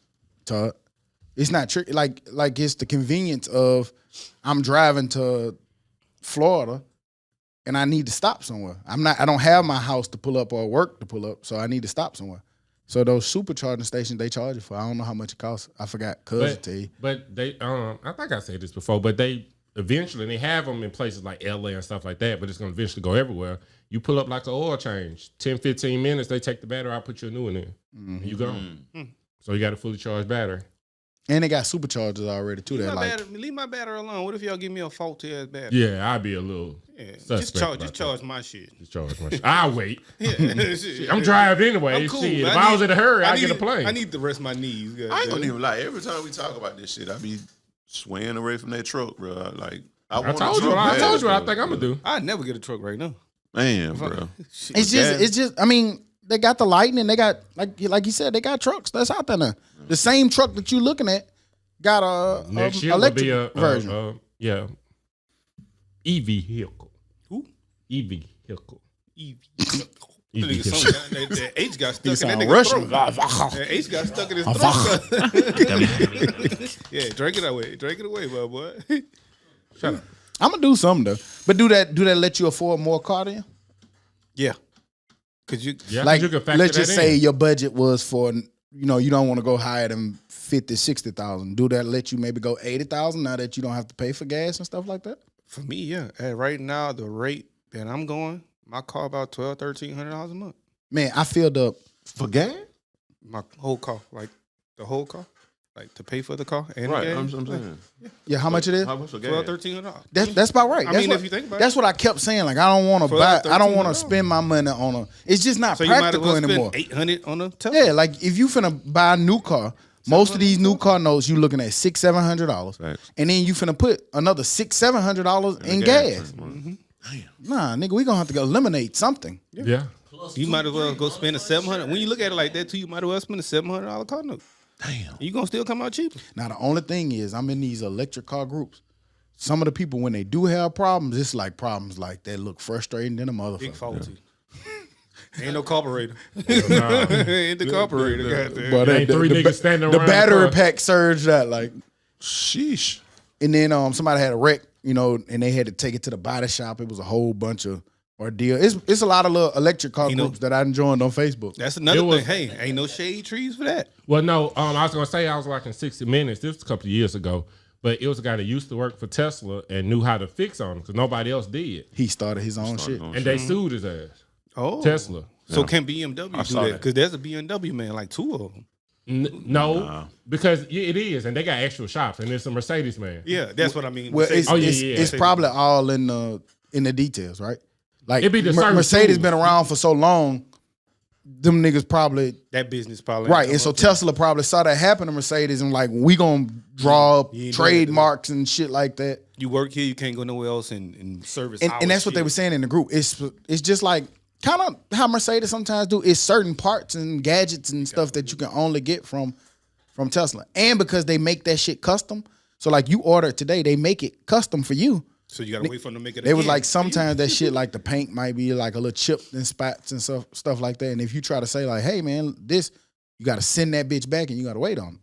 Todd. It's not tricky. Like it's the convenience of I'm driving to Florida and I need to stop somewhere. I don't have my house to pull up or work to pull up, so I need to stop somewhere. So those supercharging stations they charge you for, I don't know how much it costs. I forgot. Cuz tell you. But they, I think I said this before, but they eventually they have them in places like LA and stuff like that. But it's gonna eventually go everywhere. You pull up like an oil change, 10, 15 minutes. They take the battery out, put you a new one in. And you gone. So you got a fully charged battery. And they got superchargers already too. Leave my battery alone. What if y'all give me a faulty ass battery? Yeah, I'd be a little suspect. Just charge my shit. Just charge my shit. I'll wait. Shit. I'm driving anyway. I'm cool. Shit. If I was in a hurry, I'd get a plane. I need to rest my knees. I ain't gonna even lie. Every time we talk about this shit, I be swaying away from that truck, bro. Like I told you what I think I'm gonna do. I'd never get a truck right now. Man, bro. It's just. I mean, they got the Lightning. They got like you said, they got trucks that's out there now. The same truck that you looking at got a next year electric will be version. EV vehicle. Who? EV vehicle. EV. EV That H got stuck in that nigga Russian. throat. That H got stuck in his throat. Yeah, drink it away. Drink it away, my boy. Shut up. I'm gonna do something though. But do that let you afford more car then? Yeah. Cause you Like you can factor let's that just in. say your budget was for you don't want to go higher than 50, 60,000. Do that let you maybe go 80,000 now that you don't have to pay for gas and stuff like that? for me, yeah. Right now, the rate that I'm going, my car about $1,200-$1,300 a month. Man, I filled up For gas? My whole car, like the whole car, like to pay for the car and Right, the I'm gas. saying. Yeah, how much it is? How much for gas? $1,200-$1,300. That's about right. I That's mean, what- if you think about that's it. what I kept saying. Like, I don't want to For buy. I don't want to $1,300. spend my money on a. It's just not So you might as practical well spend anymore. $800 on a Tesla. Yeah, like if you finna buy a new car, most of these new car notes you looking at $600-$700, Right. and then you finna put another $600-$700 in gas. Nah, nigga, we gonna have to go eliminate something. Yeah. You might as well go spend a $700. When you look at it like that too, you might as well spend a $700 car note. Damn. You gonna still come out cheaper. Now the only thing is, I'm in these electric car groups. Some of the people, when they do have problems, it's like problems like that look frustrating than a Big motherfucker. faulty. Ain't no carburetor. Nah. Ain't the carburetor. Goddamn. But Ain't three niggas standing the around battery the car. pack surged out like, Sheesh. and then somebody had a wreck, and they had to take it to the body shop. It was a whole bunch of ordeal. It's a lot of little electric car groups that I joined on Facebook. That's another It was- thing. Hey, ain't no shade trees for that. Well, no, I was gonna say I was like in 60 Minutes. This was a couple of years ago, but it was a guy that used to work for Tesla and knew how to fix on them because nobody else did, He started his own shit. and they sued his ass. Oh, Tesla. So can BMW do saw that? that. Because there's a BMW man, like two of them. No, because it is, and they got actual shops, and it's a Mercedes man. Yeah, that's what I mean. Well, it's, Oh, yeah, it's, yeah. it's probably all in the details, right? Like It be the certain Mercedes tools. been around for so long, them niggas probably that business probably right. And so Tesla probably saw that happen to Mercedes and like, we gonna draw up You ain't trademarks and shit like that. you work here, you can't go nowhere else and service. And that's what they were saying in the group. It's just like kind of how Mercedes sometimes do. It's certain parts and gadgets and stuff that you can only get from Tesla, and because they make that shit custom. So like you order it today, they make it custom for you. So you gotta wait for them to make it. They was again. like sometimes that shit like the paint might be like a little chipped and spots and stuff like that. And if you try to say like, hey man, this you got to send that bitch back and you got to wait on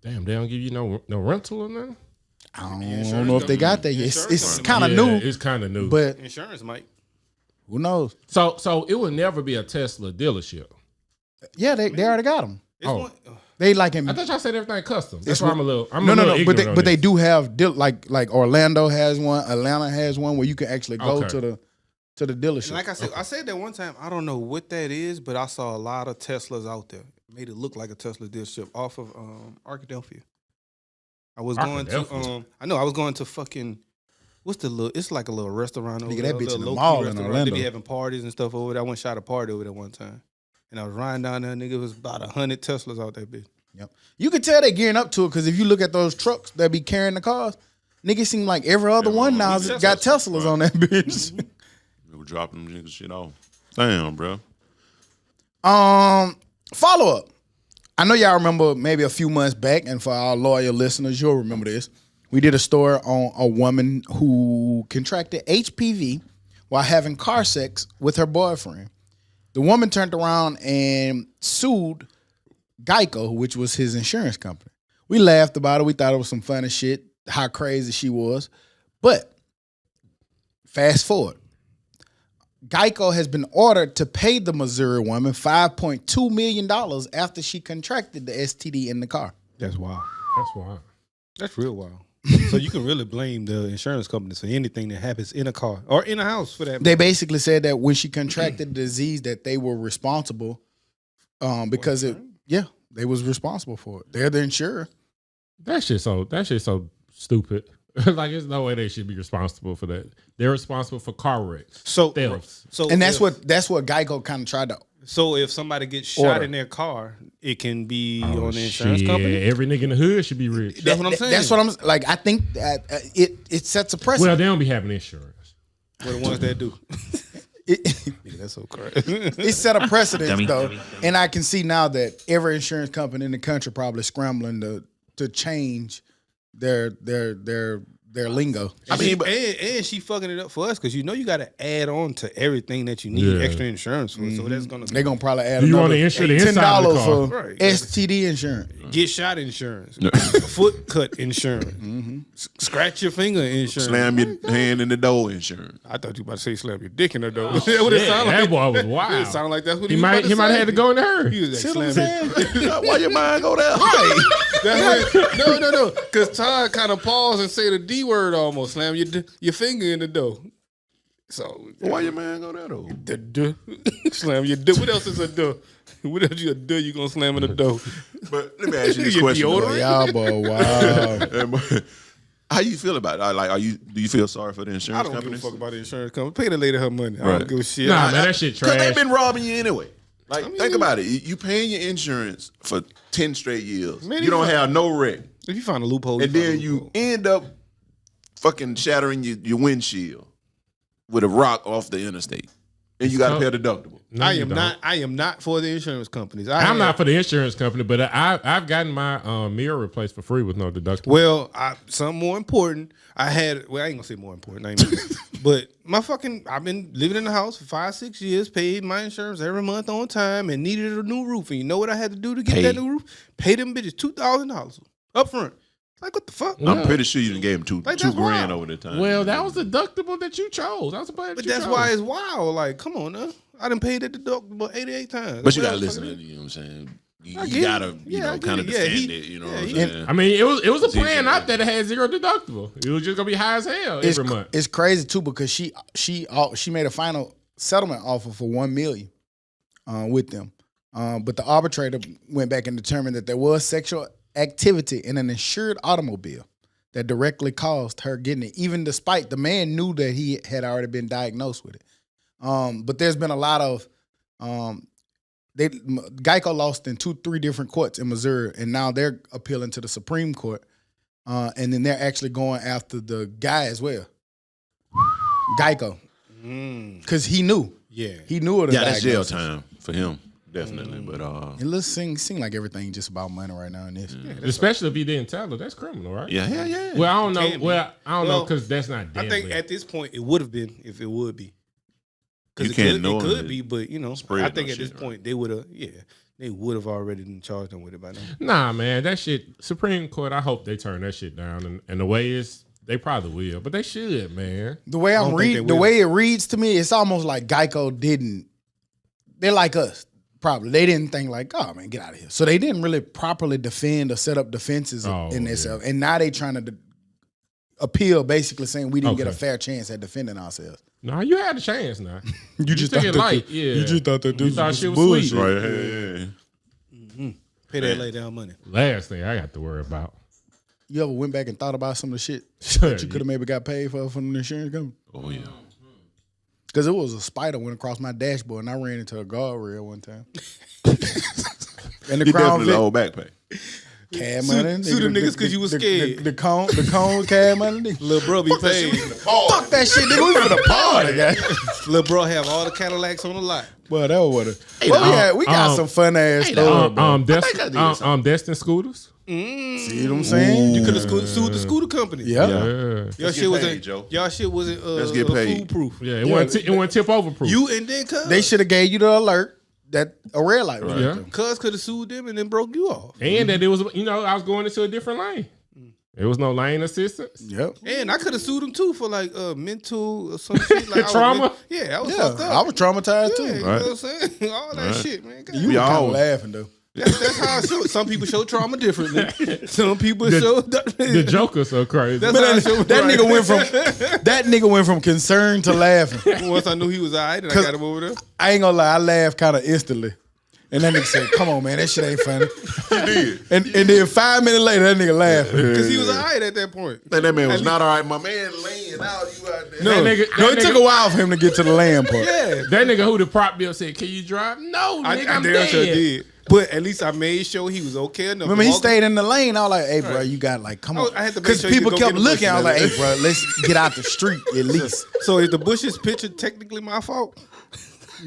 it. Damn, they don't give you no rental or nothing. I don't know if they got that yet. It's kind of Yeah, new, It's kind of new, but insurance, Mike. who knows? so it will never be a Tesla dealership. Yeah, they already got them. It's Oh. one, They like in I thought y'all said everything custom. That's It's why what- I'm a little. no, ignorant but on they this. do have like Orlando has one, Atlanta has one where you can actually go Okay. to the dealership. and like I said that one time. I don't know what that is, but I saw a lot of Teslas out there. Made it look like a Tesla dealership off of Arkadelphia. I was going to Arkadelphia? I know I was going to fucking what's the little? It's like a little restaurant over Nigga, there. that a bitch in little the low-key mall in restaurant. Orlando. They be having parties and stuff over there. I went and shot a party over there one time, and I was riding down there. Nigga, it was about 100 Teslas out there, bitch. Yep. You can tell they gearing up to it because if you look at those trucks that be carrying the cars, niggas seem like every other one now Teslas. got Teslas on that bitch. They were dropping them niggas shit off. Damn, bro. Follow up. I know y'all remember maybe a few months back, and for our loyal listeners, you'll remember this. We did a story on a woman who contracted HPV while having car sex with her boyfriend. The woman turned around and sued Geico, which was his insurance company. We laughed about it. We thought it was some funny shit, how crazy she was. But fast forward. Geico has been ordered to pay the Missouri woman $5.2 million after she contracted the STD in the car. That's wild. That's wild. That's real wild. So you can really blame the insurance companies for anything that happens in a car or in a house for that. They basically said that when she contracted the disease, that they were responsible because they was responsible for it. They're the insurer. That shit so stupid. Like, there's no way they should be responsible for that. They're responsible for car wrecks, thefts. And that's what Geico kind of tried to. So if somebody gets shot in their car, it can be on the insurance company. Every nigga in the hood should be rich. That's what I'm saying. That's what I'm like. I think that it sets a precedent. Well, they don't be having insurance. We're the ones that do. That's so crazy. It set a precedent though, and I can see now that every insurance company in the country probably scrambling to change their lingo. I mean, and she fucking it up for us because you got to add on to everything that you need extra insurance for. So that's they're gonna probably add. Do you want to insure the inside of the car? For STD insurance, get shot insurance, foot cut insurance, scratch your finger insurance, Slam your hand in the door insurance. I thought you about to say slam your dick in the door. That's what it sounded like. That boy was wild. It sounded like that's what he might have had to go in her. He was like, slam Why your mind go there? No. Because Todd kind of paused and say the D word almost. Slam your finger in the door. So Why your mind go there though? The duh. Slam your door. What else is a duh? What else you gonna slam in the door? But let me ask you this Your question. deodorant? y'all boy, wow. How you feel about it? Like, do you feel sorry for the I insurance don't companies? give a fuck about the insurance company. Pay the lady her money. I Right. don't give a shit. Nah, man, that shit trash. Because they've been robbing you anyway. Like, think about it. You paying your insurance for 10 straight years. Man, you don't have no wreck. If you find a loophole, And then you end up fucking shattering your windshield with a rock off the interstate. And you got to pay a deductible. No, I am not for the insurance companies. I'm not for the insurance company, but I've gotten my mirror replaced for free with no deductible. Well, something more important. I ain't gonna say more important, but I've been living in the house for 5-6 years, paid my insurance every month on time, and needed a new roof. And you know what I had to do to get that new roof? Pay them bitches $2,000 up front. Like, what the fuck? I'm pretty sure you done gave him two grand over the time. Well, that was the deductible that you chose. That was the plan. But that's why it's wild. Like, come on now. I done paid that deductible 88 times. But you got to listen to it, you know what I'm saying? You got to, kind of defend it, you know what I'm saying? I mean, it was a plan out there that had zero deductible. It was just gonna be high as hell every month. It's crazy too because she made a final settlement offer for $1 million with them, but the arbitrator went back and determined that there was sexual activity in an insured automobile that directly caused her getting it, even despite the man knew that he had already been diagnosed with it. But there's been a lot of Geico lost in 2-3 different courts in Missouri, and now they're appealing to the Supreme Court, and then they're actually going after the guy as well, Geico, because he knew, he knew it. Yeah, that's jail time for him, definitely. But it looks seem like everything just about money right now in this, especially if he didn't tell her. That's criminal, right? Yeah. Well, I don't know. I don't know because that's not deadly. I think at this point it would have been if it would be. You Because can't it know could be, but I think at this shit, point they would have already charged them with it by now. Nah, man, that shit. Supreme Court. I hope they turn that shit down, and the way they probably will, but they should, man. The way I'm reading, the way it reads to me, it's almost like Geico didn't. They're like us, probably. They didn't think like, oh man, get out of here. So they didn't really properly defend or set up defenses in themselves, and now they trying to appeal, basically saying we didn't get a fair chance at defending ourselves. No, you had a chance now. You just took thought it that light. You just thought that this was shit was bullshit. sweet. right, Pay that lay down money. Last thing I got to worry about. You ever went back and thought about some of the shit Sure, that you could have maybe got paid for from the insurance company? Oh yeah. Because it was a spider went across my dashboard and I ran into a guardrail one time. And the You crown definitely Vic, owe back pay. cab money. Sue the niggas because you was scared. The cone cab money. Little bro be paid. Fuck that shit, nigga. We for the party, guy. Little bro have all the Cadillacs on the lot. Well, that was what it. We got some fun ass stuff. Destin Scooters. See what I'm saying? You could have sued the scooter company. Yeah. Y'all shit wasn't. Y'all shit wasn't. Let's get paid. Foolproof. Yeah, it wasn't tip over proof. You and then cuz They should have gave you the alert that a red light was Yeah. right there. Cuz could have sued them and then broke you off. And that it was, I was going into a different lane. There was no lane assistance. Yep. And I could have sued him too for like mental or some shit. Like Trauma? I was Yeah, fucked up. I was traumatized Yeah, too. you know what I'm saying? All that shit, man. God. You were kind of laughing though. That's how I show. Some people show trauma differently. Some people show. The Joker's so crazy. That's how I show That right. nigga went from concern to laughing. Once I knew he was alright, and I got him over there. I ain't gonna lie, I laughed kind of instantly. And that nigga said, "Come on, man, that shit ain't funny." He did. And then 5 minutes later, that nigga laughing. Because he was alright at that point. And that man was not all right. My man laying out. You out there. No, it took a while for him to get to the land part. Yeah. That nigga who the prop bill said, "Can you drive?" No, nigga, I'm damn dead. sure did. But at least I made sure he was okay enough. Remember, he stayed in the lane. I was like, "Hey, bro, you got like, come on." I had to make Because sure you people could go kept get the looking. I was like, bushes. "Hey, bro, let's get out the street at least." So is the Bush's picture technically my fault?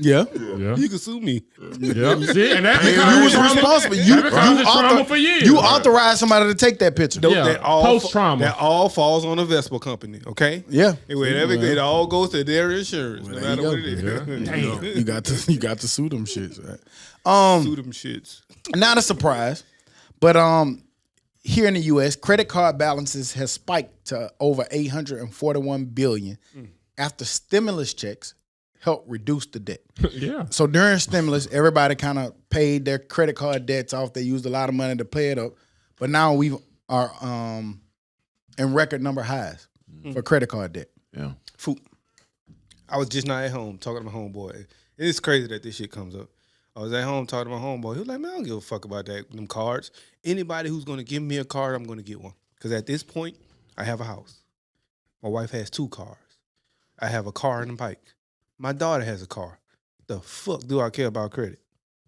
Yeah. Yeah. You can sue me. Yeah. See, and that You was responsible. You trauma for years. You authorized somebody to take that picture. Yeah. That all Post-trauma. That all falls on the Vespa company. Okay. Yeah. And whatever it all goes to their insurance, no matter you what go. it is. Damn. You got to sue them shits. Right? Sue them shits. Not a surprise, but here in the U.S., credit card balances has spiked to over $841 billion after stimulus checks helped reduce the debt. Yeah. So during stimulus, everybody kind of paid their credit card debts off. They used a lot of money to pay it up, but now we are in record number highs for credit card debt. Yeah. Food. I was just not at home talking to my homeboy. It's crazy that this shit comes up. I was at home talking to my homeboy. He was like, "Man, I don't give a fuck about them cards. Anybody who's going to give me a card, I'm going to get one. Because at this point, I have a house. My wife has 2 cars. I have a car and a bike. My daughter has a car. The fuck do I care about credit?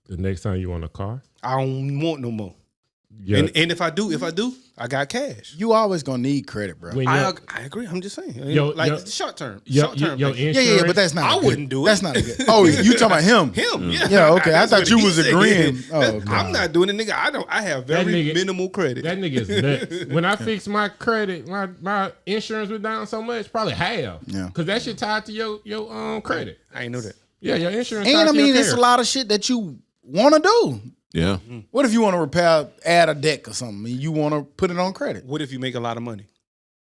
The next time you want a car, I don't want no more. yeah. And if I do, I got cash. You always gonna need credit, bro. When I agree. I'm just saying. Yo, short term. your Short term. insurance. Yeah, but that's not. I a good- wouldn't do it. That's not a good. Oh, you talking about him? Him, yeah. Yeah, okay. I That's thought what you he was said. agreeing. Oh, I'm not doing it, nigga. I have very minimal credit. That nigga is nuts. When I fixed my credit, my insurance was down so much, probably half. Yeah. Because that shit tied to your credit. I ain't know that. Yeah, your insurance. And tied I to your mean, it's a care. lot of shit that you want to do. Yeah. What if you want to repair, add a deck or something, and you want to put it on credit? What if you make a lot of money?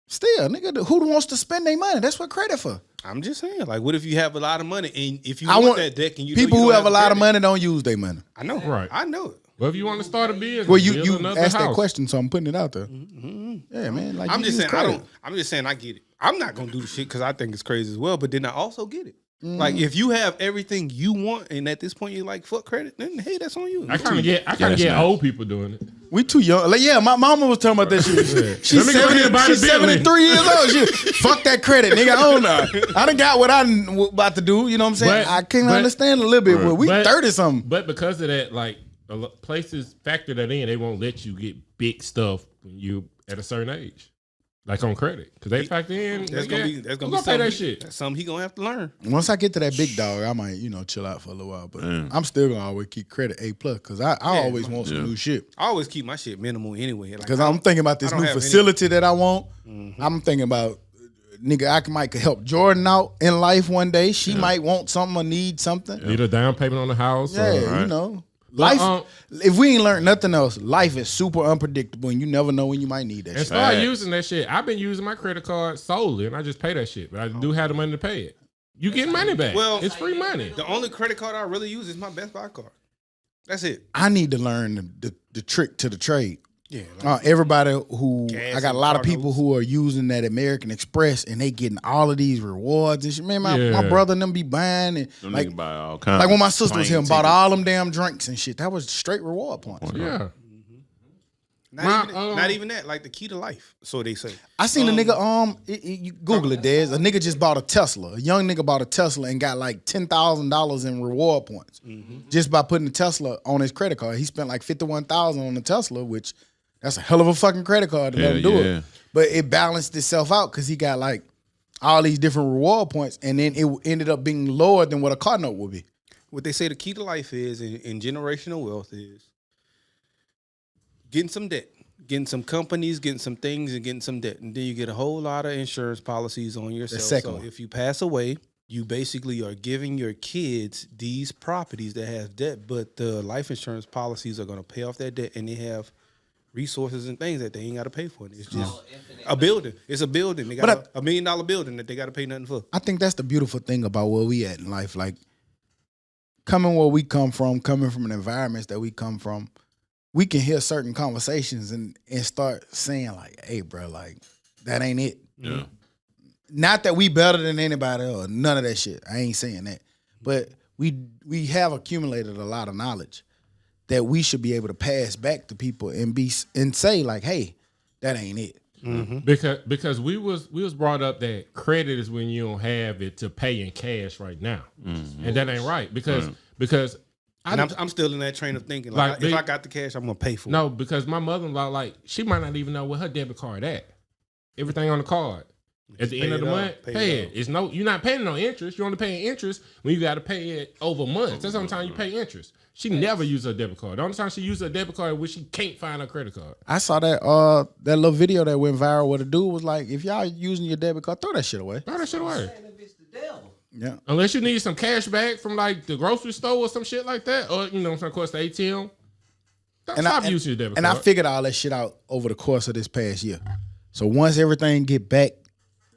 Still, nigga, who wants to spend their money? That's what credit for. I'm just saying, like, what if you have a lot of money and if you I want want that deck and you people know you who don't have a lot of credit? money don't use their money. I know, Right. I know it. Well, if you want to start a business, Well, build you another asked that house. question, so I'm putting it out there. Yeah, man. Like I'm you just use saying, I credit. don't. I'm just saying, I get it. I'm not gonna do the shit because I think it's crazy as well. But then I also get it. Mm. Like if you have everything you want, and at this point you're like fuck credit, then hey, that's on you. I kind of get that's nice. old people doing it. We too young. Like, yeah, my mama was talking about that shit. She's Let me go ahead and buy the Bentley. 73 years old. She, fuck that credit, nigga. I don't know. I done got what I'm about to do. You know what I'm saying? But- I can but- understand a little bit, but we But- 30 something. But because of that, like places factor that in, they won't let you get big stuff when you at a certain age, like on credit, because they factor in. That's gonna be who pay pay that shit. That's something he gonna have to learn. Once I get to that big dog, I might, chill out for a little while. But I'm still gonna always keep credit A+ because I always want some new shit. I always keep my shit minimal anyway. Because I'm thinking about this I don't new have any- facility that I want. I'm thinking about, nigga, I might could help Jordan out in life one day. She might want something or need something. Need a down payment on the house. Yeah, life. If we ain't learned nothing else, life is super unpredictable, and you never know when you might need that And shit. start using that shit. I've been using my credit card solely, and I just pay that shit. But I do have the money to pay it. You get money back. Well, it's free money. The only credit card I really use is my Best Buy card. That's it. I need to learn the trick to the trade. Yeah. Everybody who Gas I got a and lot of car people notes. who are using that American Express and they getting all of these rewards and shit. Man, my Yeah. brother and them be buying and Them like niggas buy all kinds. like when my sister was here and plane bought tickets. all them damn drinks and shit. That was straight reward points. Yeah. Not even that. Like the key to life. So they say. I seen a nigga, you Google it, Dez. A nigga just bought a Tesla. A young nigga bought a Tesla and got like $10,000 in reward points just by putting the Tesla on his credit card. He spent like $51,000 on the Tesla, which that's a hell of a fucking credit card to let him do it. But it balanced itself out because he got like all these different reward points, and then it ended up being lower than what a car note would be. What they say the key to life is in generational wealth is getting some debt, getting some companies, getting some things, and getting some debt. And then you get a whole lot of insurance policies on yourself. second So one. if you pass away, you basically are giving your kids these properties that have debt, but the life insurance policies are going to pay off that debt, and they have resources and things that they ain't got to pay for. It's just all infinite a building. It's a building. They got But $1 million building that they got to pay nothing for. I think that's the beautiful thing about where we at in life. Like, coming where we come from, coming from an environments that we come from, we can hear certain conversations and start saying like, hey, bro, like, that ain't it. Yeah. Not that we better than anybody or none of that shit. I ain't saying that. But we have accumulated a lot of knowledge that we should be able to pass back to people and say like, hey, that ain't it. Mm-hmm. Because we was brought up that credit is when you don't have it to pay in cash right now, and that ain't right because I'm still in that train of thinking. Like, if I got the cash, I'm gonna pay for it. No, because my mother-in-law, like, she might not even know where her debit card at. Everything on the card. At the end of the month, pay it. It's you're not paying no interest. You're only paying interest when you got to pay it over months. That's the only time you pay interest. She never used her debit card. The only time she used her debit card is when she can't find her credit card. I saw that little video that went viral where the dude was like, if y'all using your debit card, throw that shit away. Throw that shit away. Yeah. Unless you need some cash back from like the grocery store or some shit like that, or of course the ATM. Stop using your debit card. And I figured all that shit out over the course of this past year. So once everything get back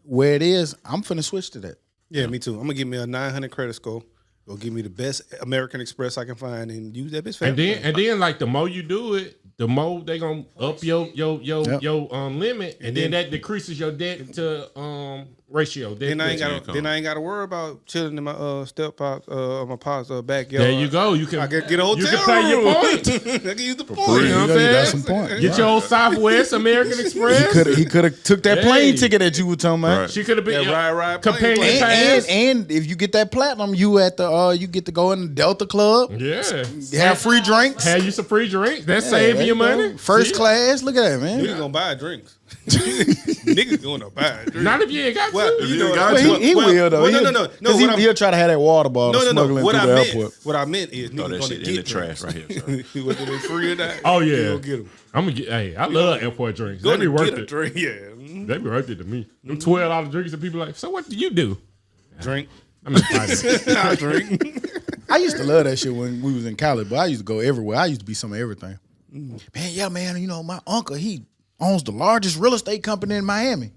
where it is, I'm finna switch to that. Yeah, me too. I'm gonna give me a 900 credit score. Go give me the best American Express I can find and use that bitch for everything. And then like the more you do it, the more they gonna up your limit, and then that decreases your debt to ratio. Then I ain't gotta worry about chilling in my my pop's backyard. There you go. You can I can get a hotel. You can play your points. I can use the points. You know what I'm saying? That's some point. Get your old Southwest American Express. He could have took that plane ticket that you were talking about. Right. She could have been ride companion plane. pass. And if you get that platinum, you at the you get to go in the Delta Club. Yeah. Have free drinks. Have you some free drinks. That's saving your money. First class. Look at that, man. Niggas gonna buy drinks. Niggas gonna buy drinks. Not if you ain't got Well, to. you know, He will though. No. Because he'll try to have that water bottle smuggling through the airport. What I meant is Throw niggas that gonna shit get in the trash drinks. right here. Sorry. Whether they free or not. Oh yeah. You gonna get them. I'm gonna get. Hey, I love airport drinks. Go They be to worth get a it. drink. Yeah. Mm-hmm. They be worth it to me. Them $12 drinks and people like. So what do you do? Drink. I'm excited. I drink. I used to love that shit when we was in college, but I used to go everywhere. I used to be some of everything. Man, you know, my uncle, he owns the largest real estate company in Miami.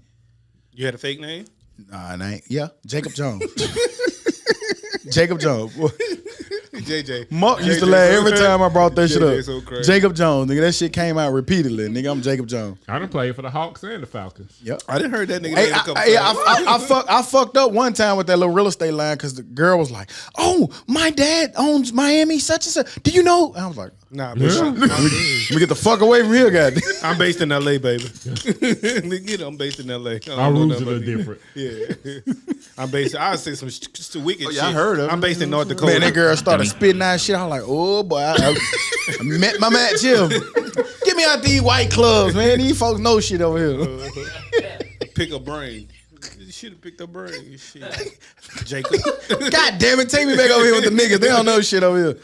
You had a fake name? Nah, it ain't. Yeah, Jacob Jones. Jacob Jones. JJ. Mark used to laugh every time I brought that shit JJ up. so crazy. Jacob Jones, nigga, that shit came out repeatedly. Nigga, I'm Jacob Jones. I done played for the Hawks and the Falcons. Yep. I didn't heard that nigga Hey, name a couple times. I fucked up one time with that little real estate line because the girl was like, "Oh, my dad owns Miami, such and such. Do you know?" I was like, Nah, Yeah. bitch. "Let me get the fuck away from here, goddamn." I'm based in LA, baby. Nigga, I'm based in LA. Our rules are a little different. Yeah. I'm based. I would say some wicked shit. I heard of I'm it. based in North Dakota. Man, that girl started spitting out shit. I was like, "Oh boy, I met my match here. Get me out these white clubs, man. These folks know shit over here." Pick a brain. You should have picked a brain. Shit. Jacob. God damn it, take me back over here with the niggas. They don't know shit over here.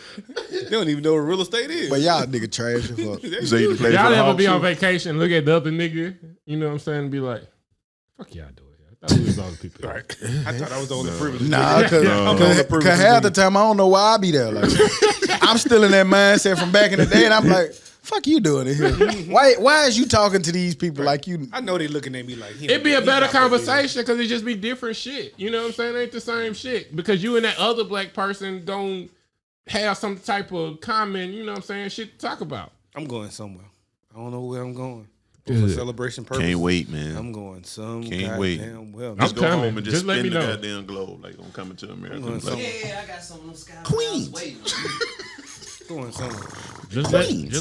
They don't even know what real estate is. But y'all nigga trash as fuck. So you play Y'all for the ever Hawks be on too? vacation and look at the other nigga, you know what I'm saying, and be like, fuck y'all doing here. I thought we was all the people. Right. I thought I was the only privileged. Nah, cause half the time I don't know why I be there. Like, I'm still in that mindset from back in the day, and I'm like, "Fuck you doing it here? Why is you talking to these people like you?" I know they looking at me like It'd be a better conversation because it just be different shit. You know what I'm saying? It ain't the same shit. Because you and that other black person don't have some type of common, you know what I'm saying, shit to talk about. I'm going somewhere. I don't know where I'm going. But for celebration purposes. Can't wait, man. I'm going some Can't wait. goddamn well. Just go coming. home and just Just let spin me the know. goddamn globe like I'm coming to America. going somewhere. Yeah, I got some of them sky Queens. waiting. Going somewhere. Just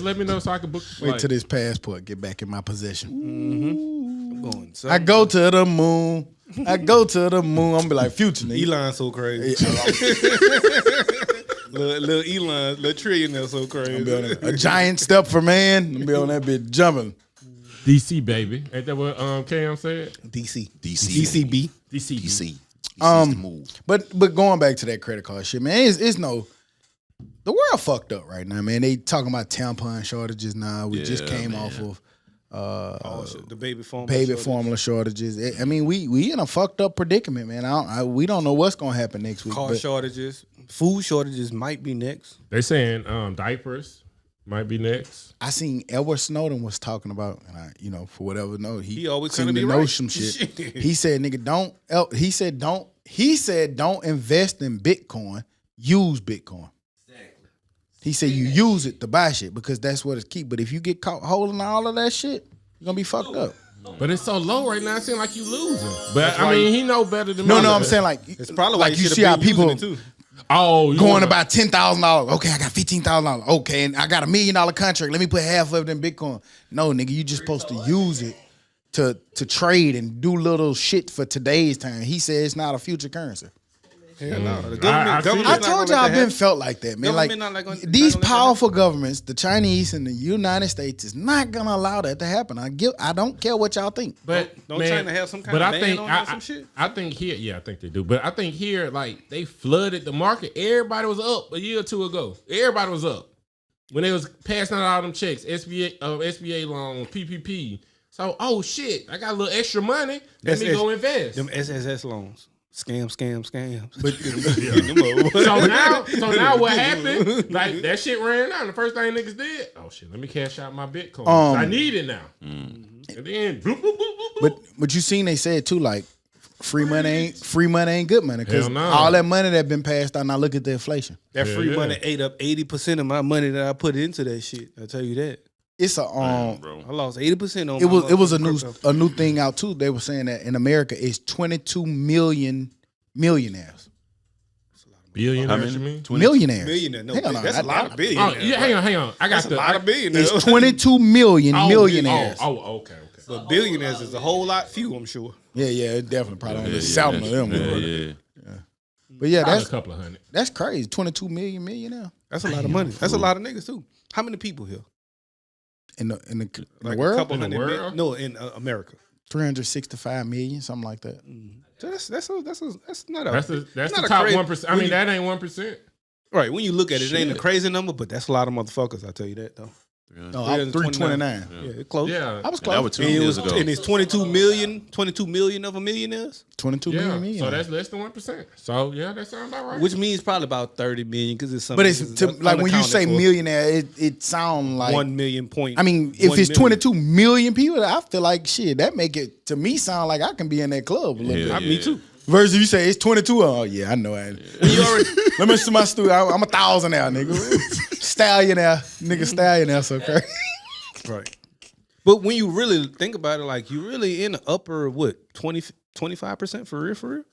let me know so I can book the Wait flight. till this passport get back in my possession. I'm going somewhere. I go to the moon. I go to the moon. I'm gonna be like Future, nigga. Elon so crazy. little Elon, little trillionaire so crazy. A giant step for man. I'm gonna be on that bitch jumping. DC, baby. Ain't that what KM said? DC. DCB. DC. DC. DC's the move. But going back to that credit card shit, man, it's no. The world fucked up right now, man. They talking about tampon shortages now. We just came off of The baby formula. formula shortages. I mean, we in a fucked up predicament, man. We don't know what's gonna happen next week. Car but shortages. Food shortages might be next. They saying diapers Might be next. I seen Edward Snowden was talking about, and I, for whatever note, He always seemed kinda to be know right. some shit. He said, "Nigga, don't." He said, "Don't invest in Bitcoin. Use Bitcoin." Exactly. He said, "You use it to buy shit because that's what it's key. But if you get caught holding all of that shit, you're gonna be fucked up." But it's so low right now. It seems like you losing. But I mean, he know better than me. No, I'm saying like It's probably why like you you should see have how been using people it too. Oh, going to buy $10,000. Okay, I got $15,000. Okay, and I got $1 million contract. Let me put half of it in Bitcoin. No, nigga, you just supposed to use it to trade and do little shit for today's time. He said it's not a future currency. Hell no. The I government, feel government's it. I not told gonna y'all let I've that been happen. felt like that, man. Government Like not gonna these let that powerful governments, the Chinese and the United States, is not gonna allow that to happen. I don't care what y'all think. But Don't man, China have some kind but of I ban think on that, some shit? I think here, yeah, I think they do. But I think here, like they flooded the market. Everybody was up a year or two ago. Everybody was up when they was passing out all them checks, SBA loans, PPP. So, oh shit, I got a little extra money. Let me go invest. Them SSS loans. Scams. But So now what happened? Like that shit ran out. The first thing niggas did, oh shit, let me cash out my Bitcoin. I need it now. And then bloop, bloop, bloop, bloop. but you seen they said too, like free money ain't good money because Hell no. all that money that been passed out. Now look at the inflation. That free Yeah. money ate up 80% of my money that I put into that shit. I tell you that. It's a I lost 80% on It was a motherfucking new thing out too. They were saying that in America it's 22 million millionaires. Billionaires, you mean? Millionaires. millionaire. No, Hell no, that's a lot of Oh, billionaires. yeah, hang on. I got That's a lot of billionaires. It's 22 million millionaires. Okay. But billionaires is a whole lot few, I'm sure. Yeah, it definitely probably only 7 of them. Yeah. But yeah, Probably that's a couple of hundred. that's crazy. 22 million millionaire That's a lot of money. That's a lot of niggas too. How many people here? in the Like world. a couple In the hundred. world? No, in America. 365 million, something like that. So that's not a. That's not the a top crazy- 1%. I mean, that ain't 1%. Right. When you look at it, it ain't a Shit. crazy number, but that's a lot of motherfuckers. I tell you that though. No, I'm 329. Yeah, it's close. Yeah. I was That close. was 2 And, years ago. and it's 22 million of a millionaires, 22 Yeah. million. So that's less than 1%. So yeah, that sounds about right. which means probably about 30 million because it's something. But it's like when you say millionaire, it sounds like 1 million point. I mean, if 1 it's million. 22 million people, I feel like shit. That make it to me sound like I can be in that club a little Yeah. bit. Me too. Versus you say it's 22. Oh yeah, I know. You already, let me see my studio. I'm 1,000 now, nigga. Stallion now, nigga. Stallion now. So crazy. Right. But when you really think about it, like you really in the upper 25% for real?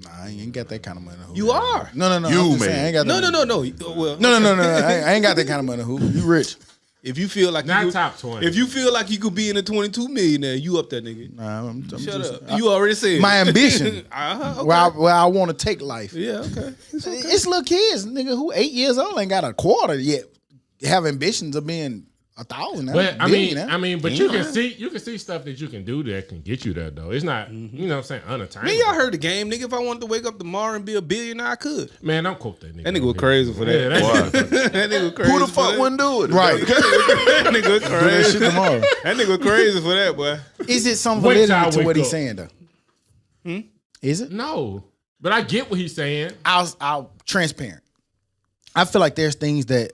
Nah, I ain't got that kind of money. You are. No. You, I'm just saying, man. I ain't got No. that. Well, No. I ain't got that kind of money. Who? You rich? if you feel like Not you could, top 20. if you feel like you could be in the 22 millionaire, you up there, nigga. Nah, I'm Shut just, up. You already said my ambition. Okay. Where I want to take life. Yeah. Okay. It's little kids, nigga, who 8 years old ain't got a quarter yet. Have ambitions of being 1,000. But but you can see stuff that you can do that can get you there though. It's not, you know what I'm saying, unattainable. Man, y'all heard the game, nigga. If I wanted to wake up tomorrow and be a billionaire, I could. Man, don't quote that nigga. That nigga was crazy for that. Yeah, that That nigga was crazy. Who the for fuck that. wouldn't do it? Right. That nigga was Do that crazy. shit tomorrow. That nigga was crazy for that, boy. Is it some Wait till validity I to wake what he's up. saying though? Is it? No. But I get what he's saying. I'll transparent. I feel like there's things that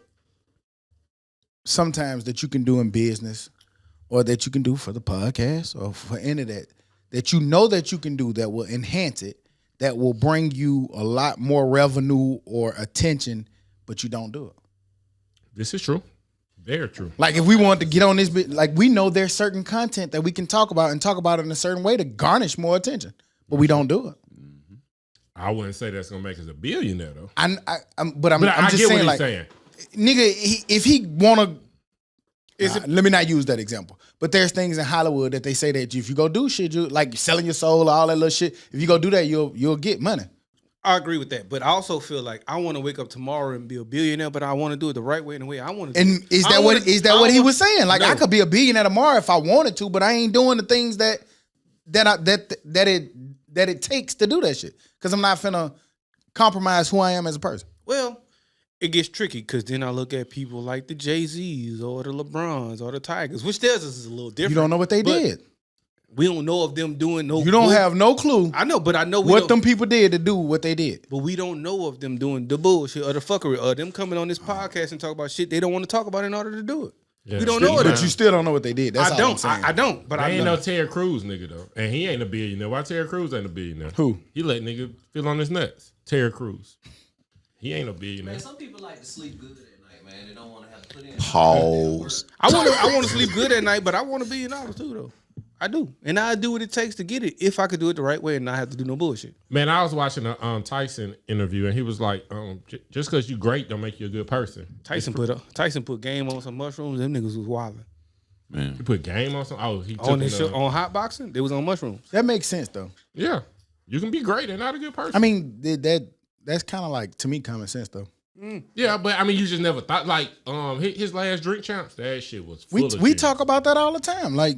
sometimes that you can do in business or that you can do for the podcast or for any of that you know that you can do that will enhance it, that will bring you a lot more revenue or attention, but you don't do it. This is true. Very true. Like if we want to get on this bit, like we know there's certain content that we can talk about and talk about it in a certain way to garnish more attention, but we don't do it. I wouldn't say that's gonna make us a billionaire though. But I'm I just get saying, what he's like, saying. nigga, if he wanna, let me not use that example. But there's things in Hollywood that they say that if you go do shit, you like selling your soul, all that little shit. If you go do that, you'll get money. I agree with that, but I also feel like I want to wake up tomorrow and be a billionaire, but I want to do it the right way and the way I want to. And is that what he was saying? Like I could be a billionaire tomorrow if I wanted to, but I ain't doing the things that it takes to do that shit. Because I'm not finna compromise who I am as a person. Well, it gets tricky because then I look at people like the Jay-Z's or the LeBrons or the Tigers, which theirs is a little different. You don't know what they but- did. We don't know of them doing no. You don't have no clue I know, but I know we what don't, them people did to do what they did. But we don't know of them doing the bullshit or the fuckery or them coming on this podcast and talk about shit they don't want to talk about in order to do it. Yeah. We don't know But that. you still don't know what they did. That's I all don't. I'm saying. I don't. But I I ain't know. no Terry Crews nigga though, and he ain't a billionaire. Why Terry Crews ain't a billionaire? Who? He let nigga feel on his nuts. Terry Crews. He ain't a billionaire. Man, some people like to sleep good at night, man. They don't want to have to put in. Pause. I want to sleep good at night, but I want $1 billion too, though. I do, and I do what it takes to get it. If I could do it the right way and not have to do no bullshit. Man, I was watching a Tyson interview, and he was like, just because you great don't make you a good person. Tyson put game on some mushrooms. Them niggas was wilding. Man. He put game on some. Oh, he took On his show, on hot boxing, they was on mushrooms. That makes sense though. Yeah, you can be great and not a good person. I mean, that's kind of like to me common sense though. yeah, but I mean, you just never thought like his last drink champs. That shit was full of We shit. talk about that all the time. Like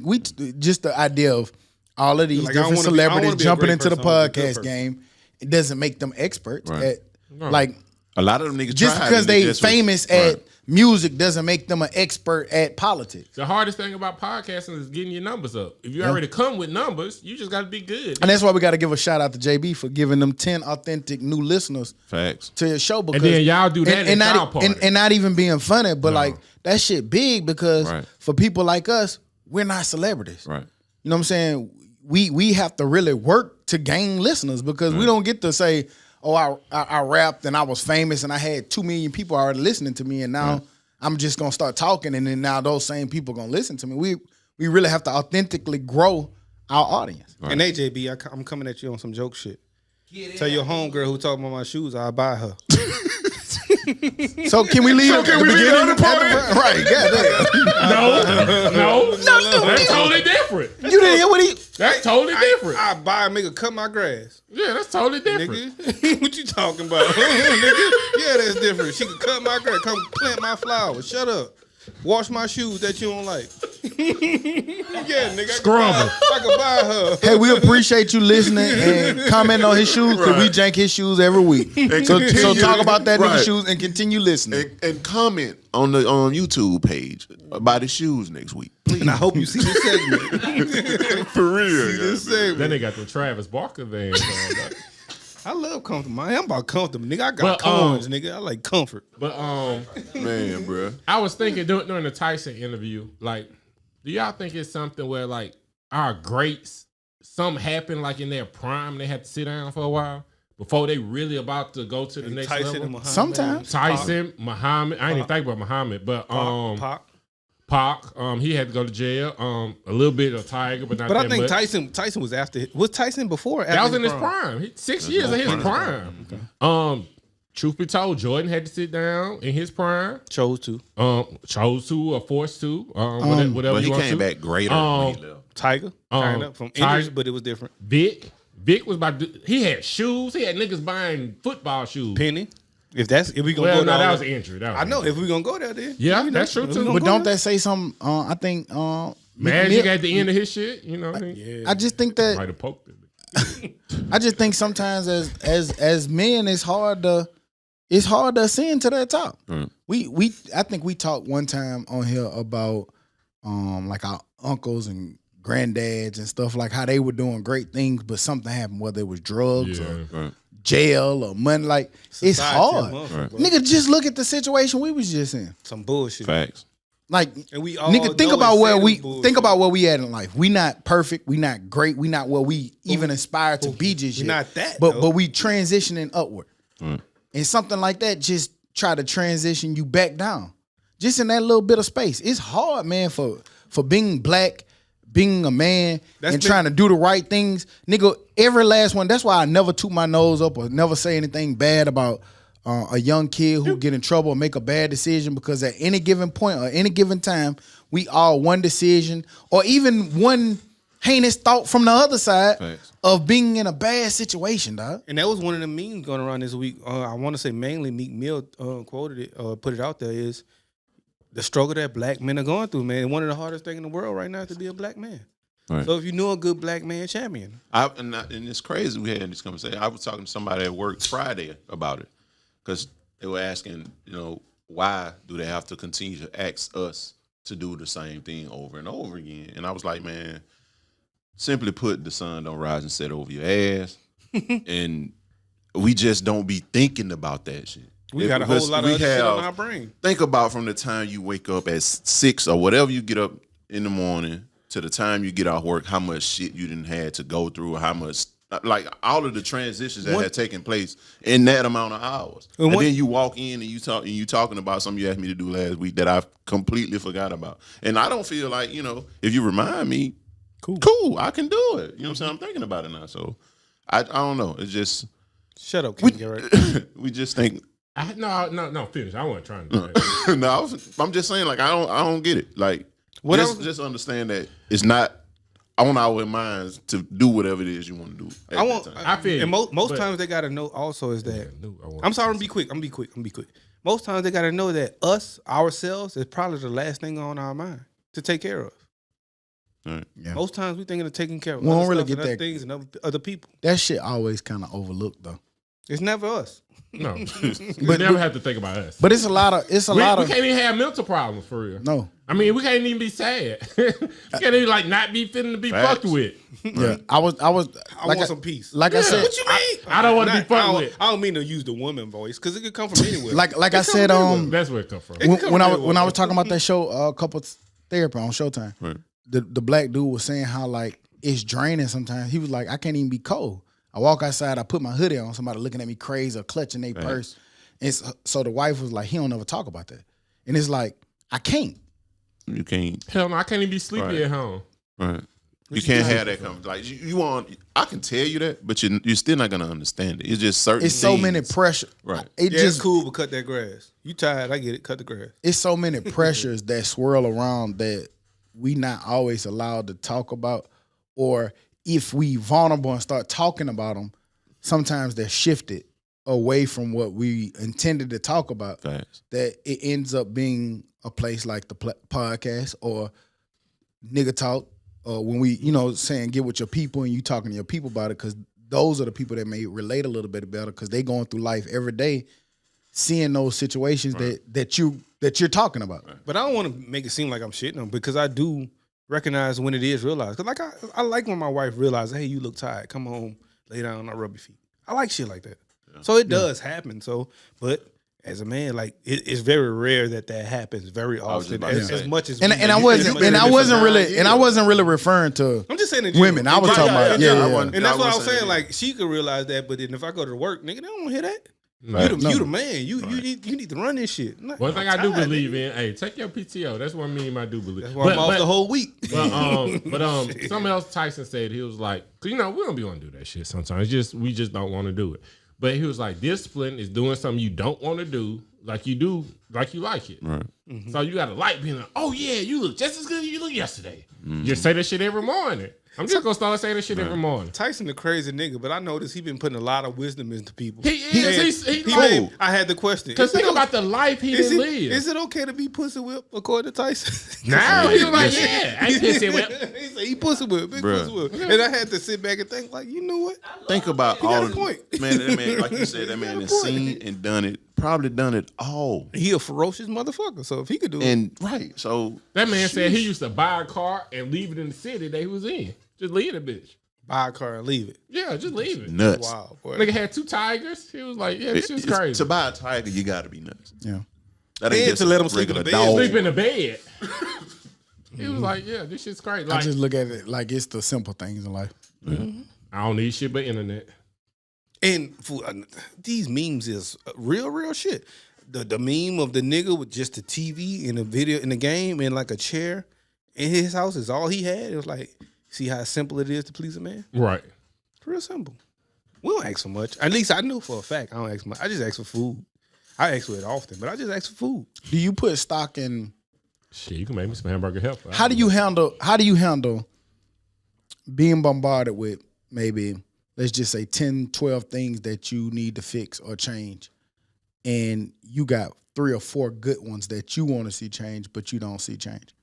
just the idea of all of these Like, I don't different wanna be- I don't celebrities wanna be a jumping great into the person, I wanna be a good podcast person. game. It doesn't make them experts Right. at No. like A lot of them niggas just tried because and they just was- famous right. at music doesn't make them an expert at politics. The hardest thing about podcasting is getting your numbers up. If you already come with numbers, you just got to be good. And that's why we got to give a shout out to JB for giving them 10 authentic new listeners Facts. to your show. Because, then y'all do that and at y'all not, party. and not even being funny, but No. like that shit big because Right. for people like us, we're not celebrities. Right. You know what I'm saying? We have to really work to gain listeners because we don't get to say, oh, I rapped and I was famous and I had 2 million people already listening to me and now I'm just gonna start talking and then now those same people gonna listen to me. We really have to authentically grow our audience. And AJB, I'm coming at you on some joke shit. Tell your homegirl who talking about my shoes, I'll buy her. So can we leave? can we leave the other part? Right? Yeah. No, that's totally different. You didn't hear what he? That's totally different. I buy a nigga cut my grass. Yeah, that's totally different. Nigga, what you talking about? Nigga? Yeah, that's different. She can cut my grass, come plant my flowers. Shut up. Wash my shoes that you don't like. Yeah, nigga. I can buy her. Hey, we appreciate you listening and comment on his shoes because we jank his shoes every week. So talk about that nigga shoes and continue listening. And comment on the YouTube page about the shoes next week. And I hope you see this segment. For real. This segment. Then they got the Travis Barker vans on. I love comfortable. I'm about comfortable, nigga. I got But, corns, nigga. I like comfort. But Man, bro. I was thinking during the Tyson interview, like, do y'all think it's something where like our greats, something happened like in their prime, they had to sit down for a while before they really about to go to the next Tyson level? and Muhammad. Sometimes. Tyson, Muhammad. I didn't even think about Muhammad, but Pac. he had to go to jail. A little bit of Tiger, but not But that I think much. Tyson was after. Was Tyson before? Or after That was in his prime. 6 years of his prime. Truth be told, Jordan had to sit down in his prime. Chose to. Chose to or forced to. Whatever But he you want came to. back greater when he left. Tiger. Kind of from Tiger. injuries, but it was different. Vic was about to, he had shoes. He had niggas buying football shoes. Penny. If we gonna Well, go no, down that was there. an injury. I know. If we gonna go there, then Yeah, you know, that's true, if we too. gonna But go don't there. that say something? I think Magic at the end of his shit, you know. I just think that Might have poked it. I just think sometimes as men, it's hard to ascend to that top. I think we talked one time on here about like our uncles and granddads and stuff, like how they were doing great things, but something happened, whether it was drugs or jail or money. Like it's Society, hard. motherfucker, bro. Nigga, just look at the situation we was just in. Some bullshit. Facts. Like, And we all nigga, think know about and where say we them bullshit. think about where we at in life. We not perfect. We not great. We not where we even aspire to be just We yet. not that, But though. we transitioning upward, and something like that just try to transition you back down, just in that little bit of space. It's hard, man, for being black, being a man, and trying to do the right things, nigga. Every last one. That's why I never toot my nose up or never say anything bad about a young kid who get in trouble or make a bad decision, because at any given point or any given time, we all one decision or even one heinous thought from the other side of being in a bad situation, dog. And that was one of the memes going around this week. I want to say mainly Meek Mill quoted it, put it out there, is the struggle that black men are going through, man. One of the hardest things in the world right now is to be a black man. Right. So if you know a good black man, champion. And it's crazy we had this conversation. I was talking to somebody at work Friday about it, because they were asking, why do they have to continue to ask us to do the same thing over and over again? And I was like, man, simply put, the sun don't rise and set over your ass. And we just don't be thinking about that shit. We got a whole lot of other shit on our brain. Think about from the time you wake up at 6 or whatever you get up in the morning to the time you get off work, how much shit you didn't had to go through, how much, like all of the transitions that had taken place in that amount of hours. And then you walk in and you talking about something you asked me to do last week that I completely forgot about. And I don't feel like, if you remind me, cool, I can do it. You know what I'm saying? I'm thinking about it now. So I don't know. It's just shut up, King Garrett. We just think. No, finish. I wasn't trying to do that. No, I'm just saying, like, I don't get it. Like, just understand that it's not on our minds to do whatever it is you want to do. I feel, and most times they gotta know also is that. I'm sorry, I'm gonna be quick. I'm gonna be quick. Most times they gotta know that ourselves, is probably the last thing on our mind to take care of. Right. Yeah. Most times we thinking of taking care of. We don't really get that things and other people. That shit always kind of overlooked though. It's never us. No, we never have to think about us. But it's a lot of. We can't even have mental problems for real. No, I mean we can't even be sad. We can't even like not be feeling to be fucked with. Yeah, I was. I want some peace. Like I said, what you mean? I don't want to be fucked with. I don't mean to use the woman voice because it could come from anywhere. like I said, that's where it come from. When I was talking about that show, couples therapy on Showtime, right. the black dude was saying how like it's draining sometimes. He was like, I can't even be cold. I walk outside, I put my hoodie on, somebody looking at me crazy or clutching their purse. And so the wife was like, he don't ever talk about that. And it's like, I can't. You can't. Hell no, I can't even be sleepy at home. Right. You can't have that conversation. Like you want. I can tell you that, but you're still not gonna understand it. It's just certain. It's so many pressure. Right. It's cool, but cut that grass. You tired? I get it. Cut the grass. It's so many pressures that swirl around that we not always allowed to talk about, or if we vulnerable and start talking about them, sometimes they're shifted away from what we intended to talk about. Facts. That it ends up being a place like the podcast or nigga talk, or when we, saying get with your people and you talking to your people about it, because those are the people that may relate a little bit better because they going through life every day, seeing those situations that you're talking about. Right. But I don't want to make it seem like I'm shitting them because I do recognize when it is realized. Because like I like when my wife realizes, hey, you look tired. Come home, lay down, I'll rub your feet. I like shit like that. Yeah. So it does happen. So, but as a man, like it's very rare that happens very often. As much as I wasn't really referring to. I'm just saying women. I was talking about and that's what I was saying. Like she could realize that, but then if I go to work, nigga, they don't hear that. Right. You the man. You need to run this shit. One thing I do believe in, hey, take your PTO. That's what me and I do believe. That's why I'm off the whole week. But something else Tyson said, he was like, cause we don't be want to do that shit sometimes. We just don't want to do it. But he was like, discipline is doing something you don't want to do, like you do, like you like it. Right. Mm-hmm. So you got to like being like, oh yeah, you look just as good as you look yesterday. Mm-hmm. Just say that shit every morning. I'm just gonna start saying that shit every morning. Tyson the crazy nigga, but I noticed he been putting a lot of wisdom into people. I had the question. Because think about the life he didn't live. Is it okay to be pussy whipped according to Tyson? Now he was like, yeah, I ain't pussy whipped. He said he pussy whipped, big pussy whipped. And I had to sit back and think, like, you know what? Think about all the point. Man, that man, like you said, that man has seen and done it. Probably done it all. He a ferocious motherfucker, so if he could do it. So that man said he used to buy a car and leave it in the city that he was in. Just leave the bitch. Buy a car and leave it. Yeah, just leave it. Nuts. Wow, boy. Nigga had 2 tigers. He was like, yeah, this shit's crazy. To buy a tiger, you gotta be nuts. Yeah. That ain't just to let him sleep in the bed. Sleep in the bed. He was like, yeah, this shit's crazy. Like, I just look at it like it's the simple things in life. Mm-hmm. I don't need shit but internet. And these memes is real shit. The meme of the nigga with just the TV and a video in the game and like a chair in his house is all he had. It was like, see how simple it is to please a man? Right. It's real simple. We don't ask for much. At least I know for a fact I don't ask much. I just ask for food. I ask for it often, but I just ask for food. Do you put stock in? Shit, you can make me some hamburger helper. How do you handle being bombarded with maybe, let's just say 10, 12 things that you need to fix or change, and you got 3 or 4 good ones that you want to see change, but you don't see change?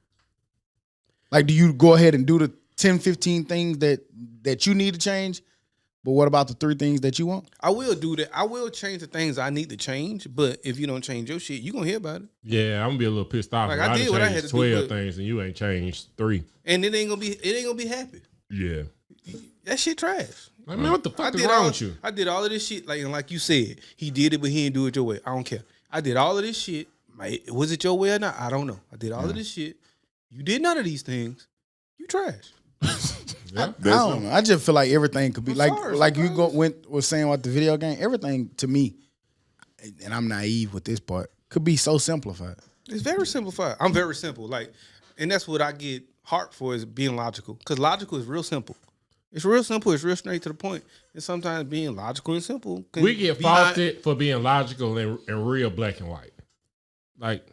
Like, do you go ahead and do the 10, 15 things that you need to change, but what about the 3 things that you want? I will do that. I will change the things I need to change, but if you don't change your shit, you gonna hear about it. Yeah, I'm gonna be a little pissed off. Like I did what I had to 12 do, 12 things and you ain't changed 3. And it ain't gonna be happy. Yeah. That shit trash. Like, man, what the fuck is wrong with you? I did all of this shit, like you said, he did it, but he didn't do it your way. I don't care. I did all of this shit. Was it your way or not? I don't know. I did all of this shit. You did none of these things. You trash. Yeah. I don't know. I just feel like everything could be like you was saying about the video game. Everything to me, and I'm naive with this part, could be so simplified. It's very simplified. I'm very simple. And that's what I get heart for is being logical. Because logical is real simple. It's real simple. It's real straight to the point. And sometimes being logical and simple. We get faulted for being logical and real black and white. Like,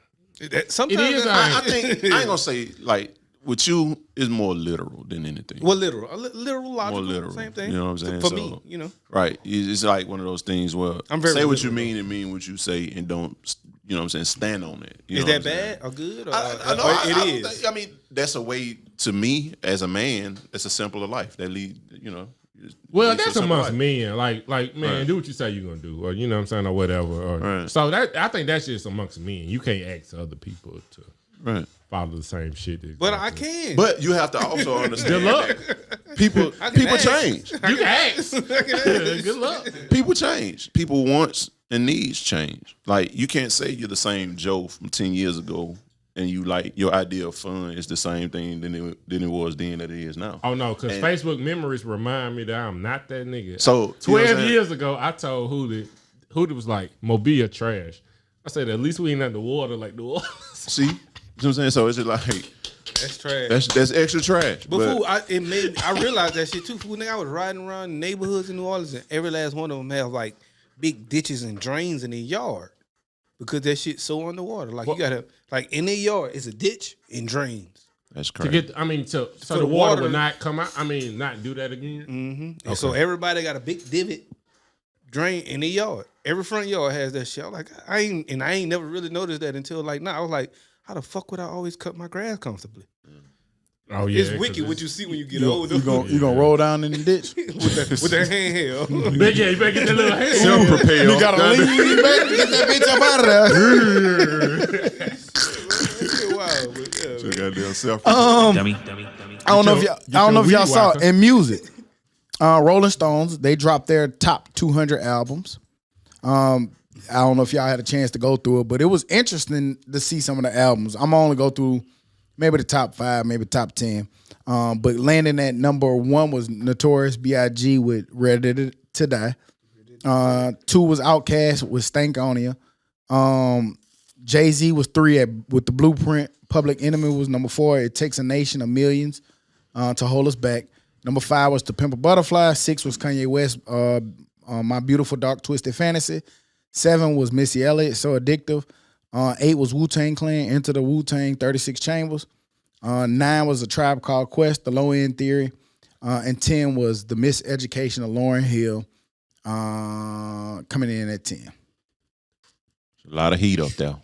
sometimes it is. I think I ain't gonna say like with you is more literal than anything. Well, literal, literal, logical, More literal. same thing. You know what I'm saying? For me, you know, right? It's like one of those things where I'm very say what you literal, mean and mean what you say, and don't. You know what I'm saying? Stand on it. You is know that what I'm saying? bad or good? Or, I don't think, I mean, that's a way to me as a man. It's a simpler life that lead. You know. well, leads to that's a simpler amongst life. men. Like, man, Right. do what you say you're gonna do, or you know what I'm saying, or whatever. Or, Right. So I think that's just amongst men. You can't ask other people to Right. follow the same shit. That But you I do. can. But you have to also understand Good luck. that people I can ask. change. You can ask. Good luck. People change. People wants and needs change. Like you can't say you're the same Joe from 10 years ago and you like your idea of fun is the same thing than it was then that it is now. Oh no, because And- Facebook memories remind me that I'm not that nigga. So, you know what I'm 12 saying? years ago, I told Hootie was like, Mobile trash. I said, at least we ain't underwater like the water. See? You know what I'm saying? So it's just like that's trash. that's extra trash. But fool, I realized that shit too. Fool, nigga, I was riding around neighborhoods in New Orleans, and every last one of them have like big ditches and drains in their yard because that shit's so underwater. Like you gotta in their yard, it's a ditch and drains. That's to crazy. get, I mean, so For the the water water- would not come out. I mean, not do that again. Mm-hmm. And so everybody got a big divot drain in their yard. Every front yard has that shit. I'm like, I ain't never really noticed that until like now. I was like, how the fuck would I always cut my grass comfortably? Oh yeah, It's wicked what you see when you get older. You gonna roll down in the ditch. with that handheld. you better get that little hand. Self-propelled. You gotta lean back to get that bitch up out of there. Wow, but, yeah, So goddamn self. Dummy. I don't know if y'all weed saw whacker. in music. Rolling Stones, they dropped their top 200 albums. I don't know if y'all had a chance to go through it, but it was interesting to see some of the albums. I'm gonna only go through maybe the top 5, maybe top 10. But landing at number 1 was Notorious B.I.G. with Ready to Die. 2 was Outkast with Stank On Ya. Jay-Z was 3 with The Blueprint. Public Enemy was number 4. It Takes a Nation of Millions to Hold Us Back. Number 5 was To Pimp a Butterfly. 6 was Kanye West, My Beautiful Dark Twisted Fantasy. 7 was Missy Elliott, So Addictive. 8 was Wu-Tang Clan, Enter the Wu-Tang, 36 Chambers. 9 was A Tribe Called Quest, The Low End Theory. And 10 was The Miseducation of Lauryn Hill, coming in at 10. A lot of heat up there.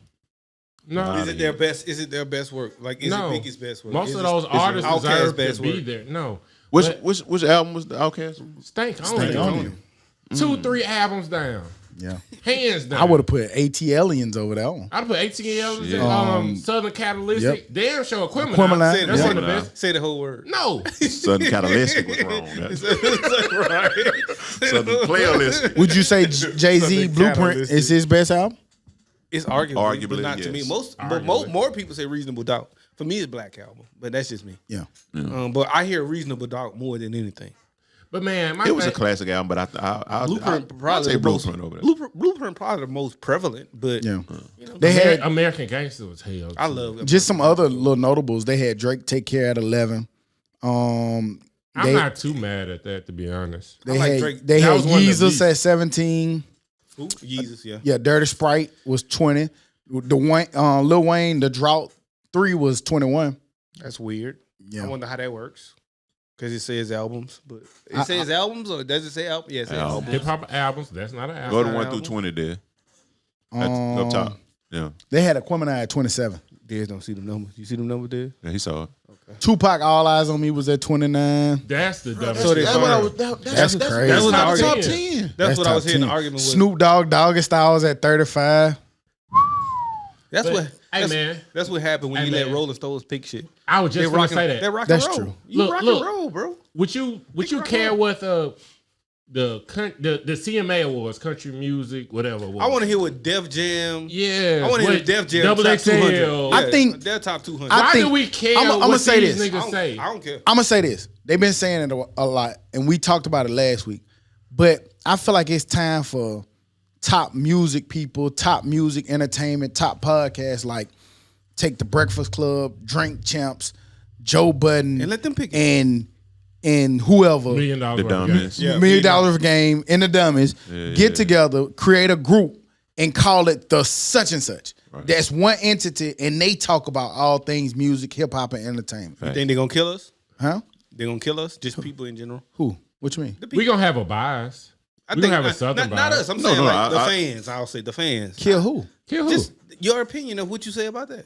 No, Is it their best? Is it their best work? Like, is No. it Biggie's best work? most Is of it- those is it artists Outkast's deserve best to be work? there. No, Which But album was the Outkast? Stank on Stank You. On You. 2-3 albums down, Yeah. hands down. I would have put AT Aliens over that one. I'd put ATL in Southern Catalytic. Damn sure Aquemini. Aquemini, Say, That's say, one of the best. say the whole word. No, Southern Catalytic was wrong. Right. Southern Playlist. Would you say Jay-Z Southern Blueprint Catalytic. is his best album? It's arguably, but Arguably, not to me. yes. More people say Reasonable Doubt. For me, it's Black Album, but that's just me. Yeah. But I hear Reasonable Doubt more than anything. but man, It was a classic album, but I'll Blueprint probably take the most, Blueprint over there. Blueprint probably the most prevalent, but Yeah. you know, They had American Gangster was hell. I love just some other little notables. They had Drake Take Care at 11. I'm they- not too mad at that, to be honest. They I like had Drake. they That had was one of the Yeezus beats. at 17. Ooh, Jesus, yeah. Yeah, Dirty Sprite was 20. The Wayne, Lil Wayne, The Drought 3 was 21. That's weird. Yeah. I wonder how that works. Because it says albums, but it says albums or does it say album? Yeah, it says albums. Hip hop albums, that's not an Go album. to 1 through 20 there. Up top. Yeah. They had Aquemini at 27. Dez don't see them numbers. You see them numbers there? Yeah, he saw it. Tupac, All Eyes on Me was at 29. That's the dumbest. So they shit. That's what I was- That's crazy. That was top the argument. 10. That's what I top was hearing the 10. argument with. Snoop Dogg, Doggy Style was at 35. That's But, what. hey, That's, man. That's what happened when Hey, you let man. Rolling Stones pick shit. I was just gonna say that. They rock That's and roll. true. You Look, rock look. and roll, bro. Would you care what the CMA Awards, country music, whatever. I want to hear what Def Jam. Yeah, I want to hear what Def Jam Double top XL. 200. I think- their top 200. I Why think- do we care I'ma what say these this. niggas say? I don't care. I'm gonna say this. They've been saying it a lot, and we talked about it last week. But I feel like it's time for top music people, top music entertainment, top podcasts like Take the Breakfast Club, Drink Champs, Joe Budden, And let them pick it. and whoever. $1 million. The dumbest. Yeah. $1 million game in the Dummies, get together, create a group, and call it the such and such. Right. That's one entity, and they talk about all things music, hip hop, and entertainment. You think they're gonna kill us? Huh? They're gonna kill us? Just people in general? Who? What you mean? We gonna have a bias. We gonna have a southern not bias. us. I'm No, saying no, like the I- fans. I'll say the fans. Kill who? Kill who? Just your opinion of what you say about that.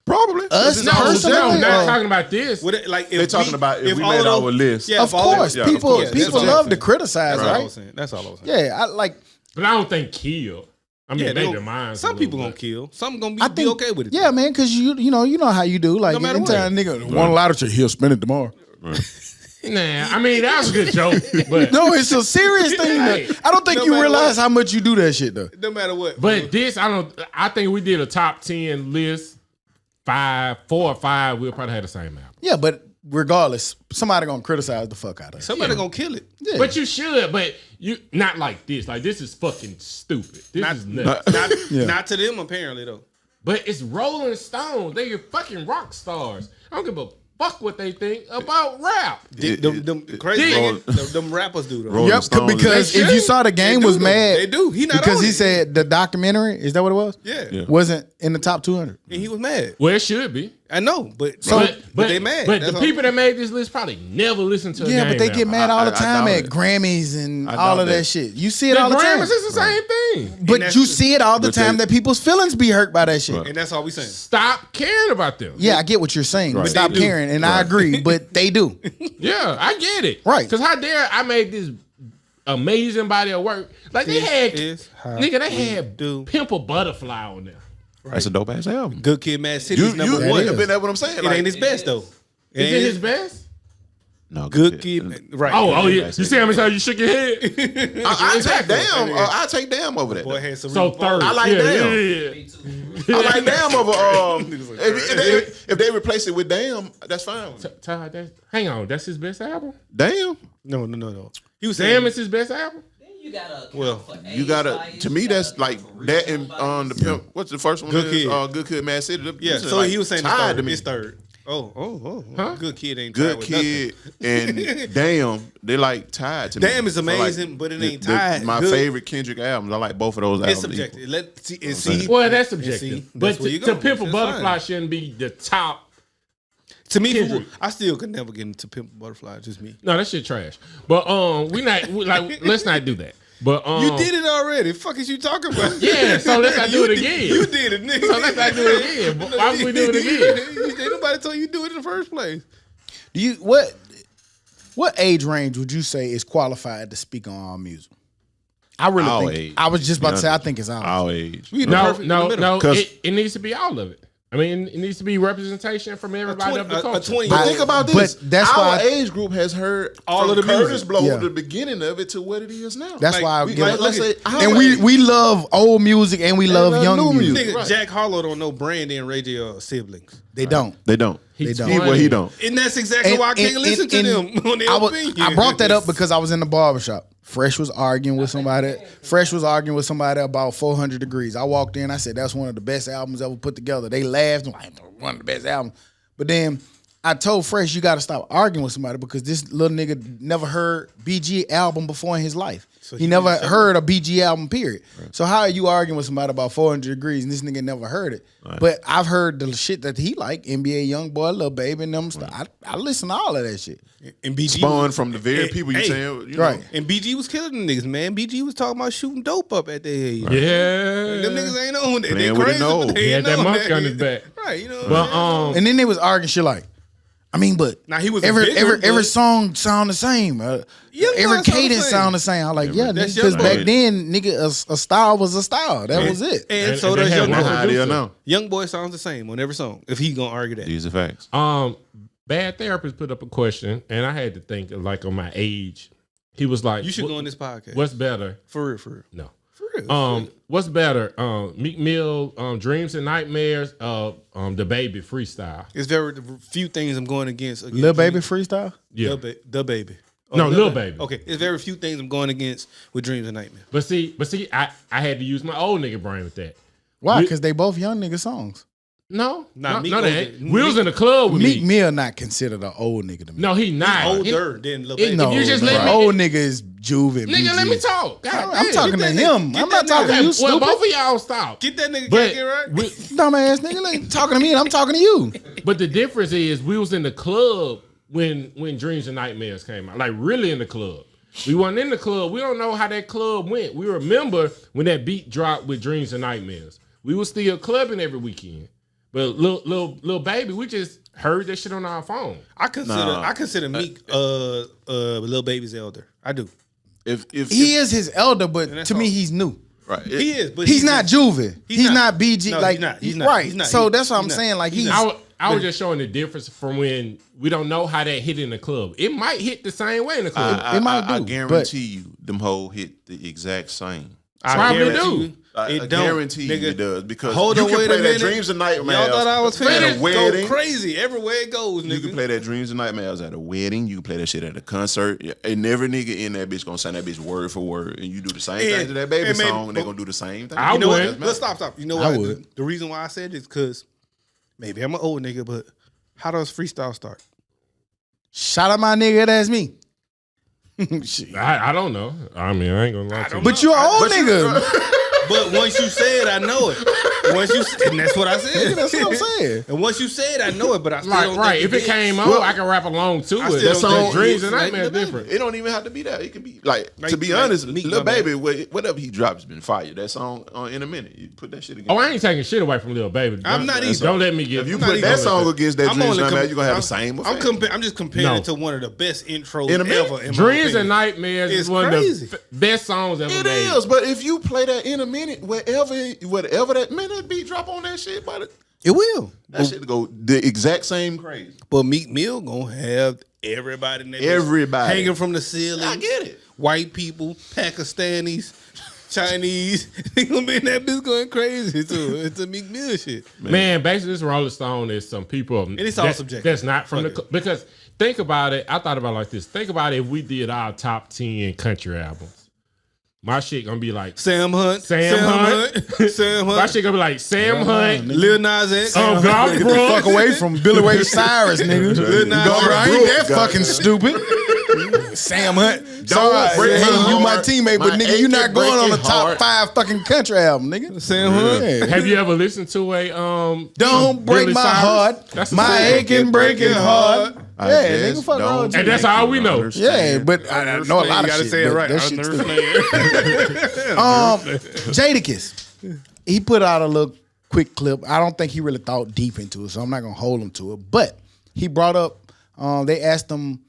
Probably. Us no, personally? no, not or- talking about this. What it, like if They're talking about if we all made of our those- list. Yeah, Of if all of course, those- yeah, people of course. people That's love all to criticize, That's all I right? was saying. That's all I was saying. Yeah, I like. But I don't think kill. I mean, Yeah, maybe they mine. some people gonna kill. Some gonna I be think okay with it. Yeah, man, because you know how you do. Like No matter anytime nigga want a ladder, he'll spend it tomorrow. Nah, I mean that was a good joke, but No, it's a serious thing. Hey, I don't think no you matter realize what. how much you do that shit though. No matter what. But this, I think we did a top 10 list. 4 or 5, we'll probably have the same album. Yeah, but regardless, somebody gonna criticize the fuck out of it. somebody gonna kill it. Yeah. But you should, but you not like this. Like this is fucking stupid. This is nuts. Not to them apparently though. But it's Rolling Stones. They are fucking rock stars. I don't give a fuck what they think about rap. Them crazy Dig niggas, them rappers do though. Rolling Yep, Stones. because They if you should. saw the game They was do, though. mad. They do. He not because on he it. said the documentary, is that what it was? Yeah. Wasn't in the top 200. And he was mad. Well, it should be. I know, but But they mad. But That's the all. people that made this list probably never listened to a Yeah, game but they get album. mad all the I time doubt at it. Grammys and I all doubt of that that. shit. You see it The all the time. Grammys is the same thing. But that's you the- see it all the But time they- that people's feelings be hurt by that shit. Right. And that's all we saying. Stop caring about them. Yeah, I get what you're saying. Right. Stop They do. caring, and I agree, but they do. Yeah, I get it. Right. Because how dare I made this amazing body of work. Like they This had, is how nigga, they we had do. Pimp a Butterfly on there. That's a dope ass album. Good Kid, Mad City's You, number you, one. is. but that's what I'm saying. It like, ain't his best though. Is it his best? No, Good Kid, right? Oh yeah. That's You it. see how many times you shook your head? I Exactly. take damn. I take damn over that. Boy had some. So third. I like yeah, Damn. yeah. Me too. I like damn over. like, If they replace it with damn, that's fine. Todd, hang on, that's his best album? Damn. No. He was saying Damn, it's his best album? Then you gotta account Well, for You age gotta. bias, To me, you that's gotta like account for that regional and bias. the pimp. What's the first one? Good is? Kid. Good Kid, Mad City. Yeah, It's so like he was saying tied third. to me. It's third. Oh. Huh? Good Kid ain't Good tied with Kid and Damn, they like tied to Damn me. is amazing, but it ain't the- tied. My Good. favorite Kendrick albums. I like both of those nothing. It's albums. subjective. Let's see. And see. Well, that's and see, subjective. that's But where you to go. Pimp a It's Butterfly fine. shouldn't be the top. To me, Kendrick. I still could never get into Pimp a Butterfly. Just me. No, that shit trash. But let's not do that. But You did it already. Fuck is you talking about? Yeah, so let's not do You it did- again. You did it, nigga. So let's not do it again. But why would we do it again? Ain't nobody told you to do it in the first place. Do you what age range would you say is qualified to speak on all music? I really All think age. I was just about to say I honest. think it's all. All age. We in the No, perfect- in the middle. 'Cause- it needs to be all of it. I mean, it needs to be representation from everybody of the culture. 20. But think about this. But that's Our why- age group has heard All from of the Curtis music. Blow, Yeah. the beginning of it to what it is now. That's Like, why I we- give like, it. let's look say at- our And age. we love old music and we love love young new music. music. Nigga, Right. Jack Harlow don't know Brandy and Ray J are siblings. They don't. They don't. He's don't. He, well, he don't. And that's exactly why I can't listen to them on their opinion. I brought that up because I was in the barbershop. Fresh was arguing with somebody. Fresh was arguing with somebody about 400 Degrees. I walked in. I said, that's one of the best albums ever put together. They laughed. I'm like, one of the best albums. But then I told Fresh, you got to stop arguing with somebody because this little nigga never heard BG album before in his life. So he he never didn't say heard a BG album, period. So how are you arguing with somebody about 400 Degrees and this nigga never heard it? But I've heard the shit that he like, NBA Youngboy, Lil Baby, and them stuff. I listen to all of that shit. And BG Spawned was- from the very and- people you hey, saying. You right. Know. And BG was killing the niggas, man. BG was talking about shooting dope up at their age. Yeah. Them niggas ain't on that. They Playing with crazy, the nose. but they He had ain't that on monkey on his back. Right, you know what But I'm saying? And then they was arguing shit like, I mean, but Now he was every song sound the same. Every cadence sound the same. I'm like, because back then, nigga, a style was a style. That was it. And so does Young Boy. Young Boy sounds the same on every song. If he gonna argue that, These are facts. Bad Therapist put up a question, and I had to think like on my age. He was like, you should go on this podcast. What's better? For real. No. For real. What's better? Meek Mill, Dreams and Nightmares, the Baby freestyle. It's very few things I'm going against. Lil Baby freestyle? Yeah. The Baby. No, Lil Baby. Okay, it's very few things I'm going against with Dreams and Nightmares. But see, I had to use my old nigga brain with that. Why? Because they both young nigga songs. No, Nah, no, they ain't. We was in the club with Meek Meek. Mill not considered an old nigga to me. No, he not. He's older than Lil Baby. No, If you just let bro. me- old nigga is Juve and Nigga, BG. let me talk. God I'm damn. talking to that him. nigga- I'm get not that talking to nigga. you, Well, stupid. both of y'all stop. Get that nigga But, back here, right? Dumbass nigga, ain't talking to me and I'm talking to you. but the difference is we was in the club when Dreams and Nightmares came out. Like really in the club. We wasn't in the club. We don't know how that club went. We remember when that beat dropped with Dreams and Nightmares. We was still clubbing every weekend. But little Baby, we just heard that shit on our phone. I consider Meek Lil Baby's elder. I do. If He is his elder, but that's to me, all. he's new. right, He is, but He's not Juve. He's not BG. No, like he's not. He's not. right. He's not. So that's what He's I'm not. saying. Like He's he's. not. I was just showing the difference from when we don't know how that hit in the club. It might hit the same way in the club. It might I do, guarantee you, them whole hit the exact same. Probably guarantee do. you, I It don't, guarantee you nigga. it does because Hold you on, can wait a play that minute. Dreams and Nightmares. Y'all thought I was at finna a wedding. go crazy everywhere it goes, You can nigga. play that Dreams and Nightmares at a wedding. You can play that shit at a concert. And every nigga in that bitch gonna sing that bitch word for word. And you do the same thing to that Baby and maybe- song, and they gonna do the same thing. I You know would. what? Let's stop. You know I what? would. The reason why I said it is because maybe I'm an old nigga, but how does freestyle start? Shout out my nigga. That's me. Shit. I don't know. I mean, I ain't gonna lie to you. But you an old nigga. But once you say it, I know it. And that's what I said. That's what I'm saying. And once you say it, I know it. But I still Like, don't right, think if it came on, I can rap along to I it. still That don't song, think Dreams it's and like Nightmares, the Baby. different. It don't even have to be that. It can be like to be like honest, Meek, Lil my Baby, whatever he drops been fire. That song in a minute. You put that shit again. Oh, I ain't taking shit away from Lil Baby. I'm not either. Don't let me get. If you not put even that with song that. against that I'm Dreams and only Nightmares, com- you're gonna have the I'm- same effect. I'm just comparing No. it to one of the best intros In a minute. ever. In my Dreams opinion. and Nightmares It's is one crazy. of the best songs ever It made. is, but if you play that in a minute, whatever that minute beat drop on that shit, but It will. that shit go the exact same crazy. But Meek Mill gonna have everybody in that bitch Everybody. hanging from the ceiling. I get it. White people, Pakistanis, Chinese. They gonna be in that bitch going crazy too. It's a Meek Mill shit. Man, basically, this Rolling Stone is some people. And it's all subjective. That's not from Fuck the it. because think about it. I thought about it like this. Think about it if we did our top 10 country albums. My shit gonna be like Sam Hunt. Sam Hunt. Sam my Hunt. shit gonna be like Sam Hunt. Lil Nas X. Golf Get the fuck Brooks. away from Billy Ray Cyrus, nigga. Lil Nas Go, X. I ain't that fucking stupid. Sam Hunt. Don't break my you my heart. teammate, but My nigga, you not aching, going on the breaking top heart. 5 fucking country album, nigga. Sam Hunt. Yeah. Have you ever listened to a Don't break Billy my Cyrus? heart. That's a My song. aching, breaking heart. I Yeah, just nigga, fuck don't wrong with you. And that's all we know. Yeah, but I know a lot of You gotta shit. say it but right. that I'm shit's nervous stupid. Jadakiss, he put out a little quick clip. I don't think he really thought deep into it, so I'm not gonna hold him to it. But he brought up, they asked him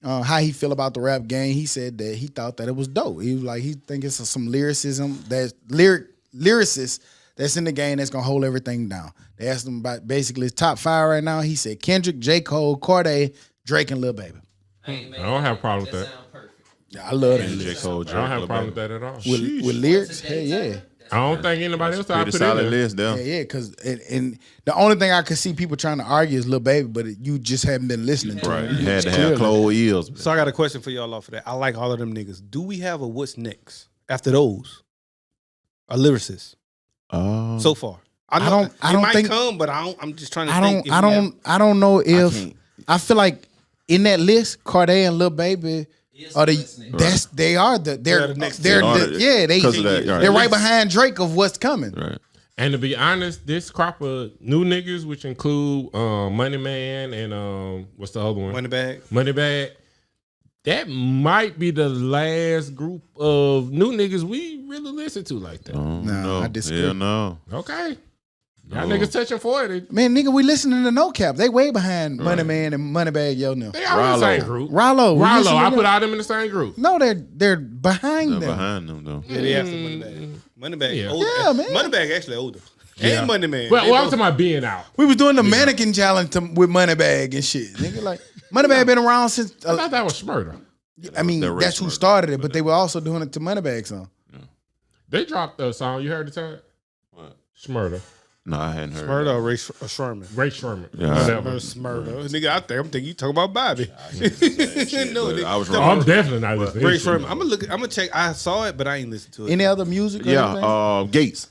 how he feel about the rap game. He said that he thought that it was dope. He was like, he think it's some lyricism, that's lyricists that's in the game that's gonna hold everything down. They asked him about basically his top 5 right now. He said Kendrick, J. Cole, Cordae, Drake, and Lil Baby. I don't have a problem with that. Sound perfect. Yeah, I love that. J. Cole, I don't have a problem with that at all. With lyrics, hell yeah. I don't think anybody else I Pretty put in solid there. list there. Yeah, because and the only thing I could see people trying to argue is Lil Baby, but you just haven't been listening to Right. it. You had to have closed ears. So I got a question for y'all off of that. I like all of them niggas. Do we have a what's next after those? A lyricist so far. I know I it don't might think- come, but I'm just trying to I think. don't I don't know if I feel like in that list, Cordae and Lil Baby are the they're the next they're two. they Because of that, right. they're right behind Drake of what's coming. Right. And to be honest, this crop of new niggas, which include Money Man and what's the other one? Moneybag. That might be the last group of new niggas we really listen to like that. No, I disagree. Hell no. Okay. Y'all niggas touching 40. Man, nigga, we listening to No Cap. They way behind Money Man and Moneybag Yo now. They all in the same group. Rollo, I put all them in the same group. No, they're behind They're them. behind them though. Yeah, they have some Moneybag. Moneybag, Yeah. older. Yeah, man. Moneybag actually older. Yeah. And Money Man. Well, They I'm both- talking about being out. We was doing the mannequin challenge with Moneybag and shit. Nigga, like Moneybag been around since. I thought that was Smurder. I mean, They're that's who Smurder. started it, but they were also doing it to Moneybag song. They dropped a song. You heard the time? What? Smurder. No, I hadn't heard. Murder or Ray Sherman. Ray Sherman. Yeah. Whatever. Murder. Nigga out there, I'm thinking you talking about Bobby. Shit, No, but nigga. I was Oh, wrong. I'm definitely not listening to Ray this shit. Sherman. I'm gonna check. I saw it, but I ain't listened to it. Any other music? Or anything? Yeah, Gates.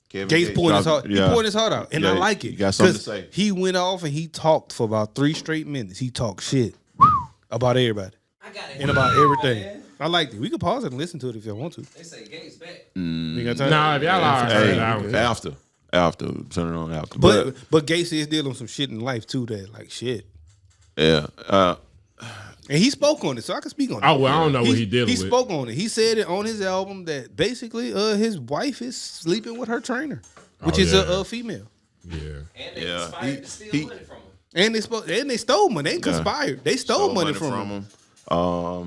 Kevin Gates pouring his heart. dropped- He poured his heart out, and I Yeah, like it. he got something to 'Cause say. He went off and he talked for about 3 straight minutes. He talked shit about everybody I got it. and about everything. I liked it. We could pause it and listen to it if y'all want to. They say Gates back. You got time? Nah, if y'all are Hey, out. after, turn it on after. But Gates is dealing with some shit in life too that like shit, yeah, and he spoke on it, so I can speak on it. Oh, well, I don't know what he dealing He with. spoke on it. He said it on his album that basically his wife is sleeping with her trainer, which is yeah. a female. Yeah. And they Yeah. conspired to steal He- money from him. And they stole money. They conspired. They stole money from him.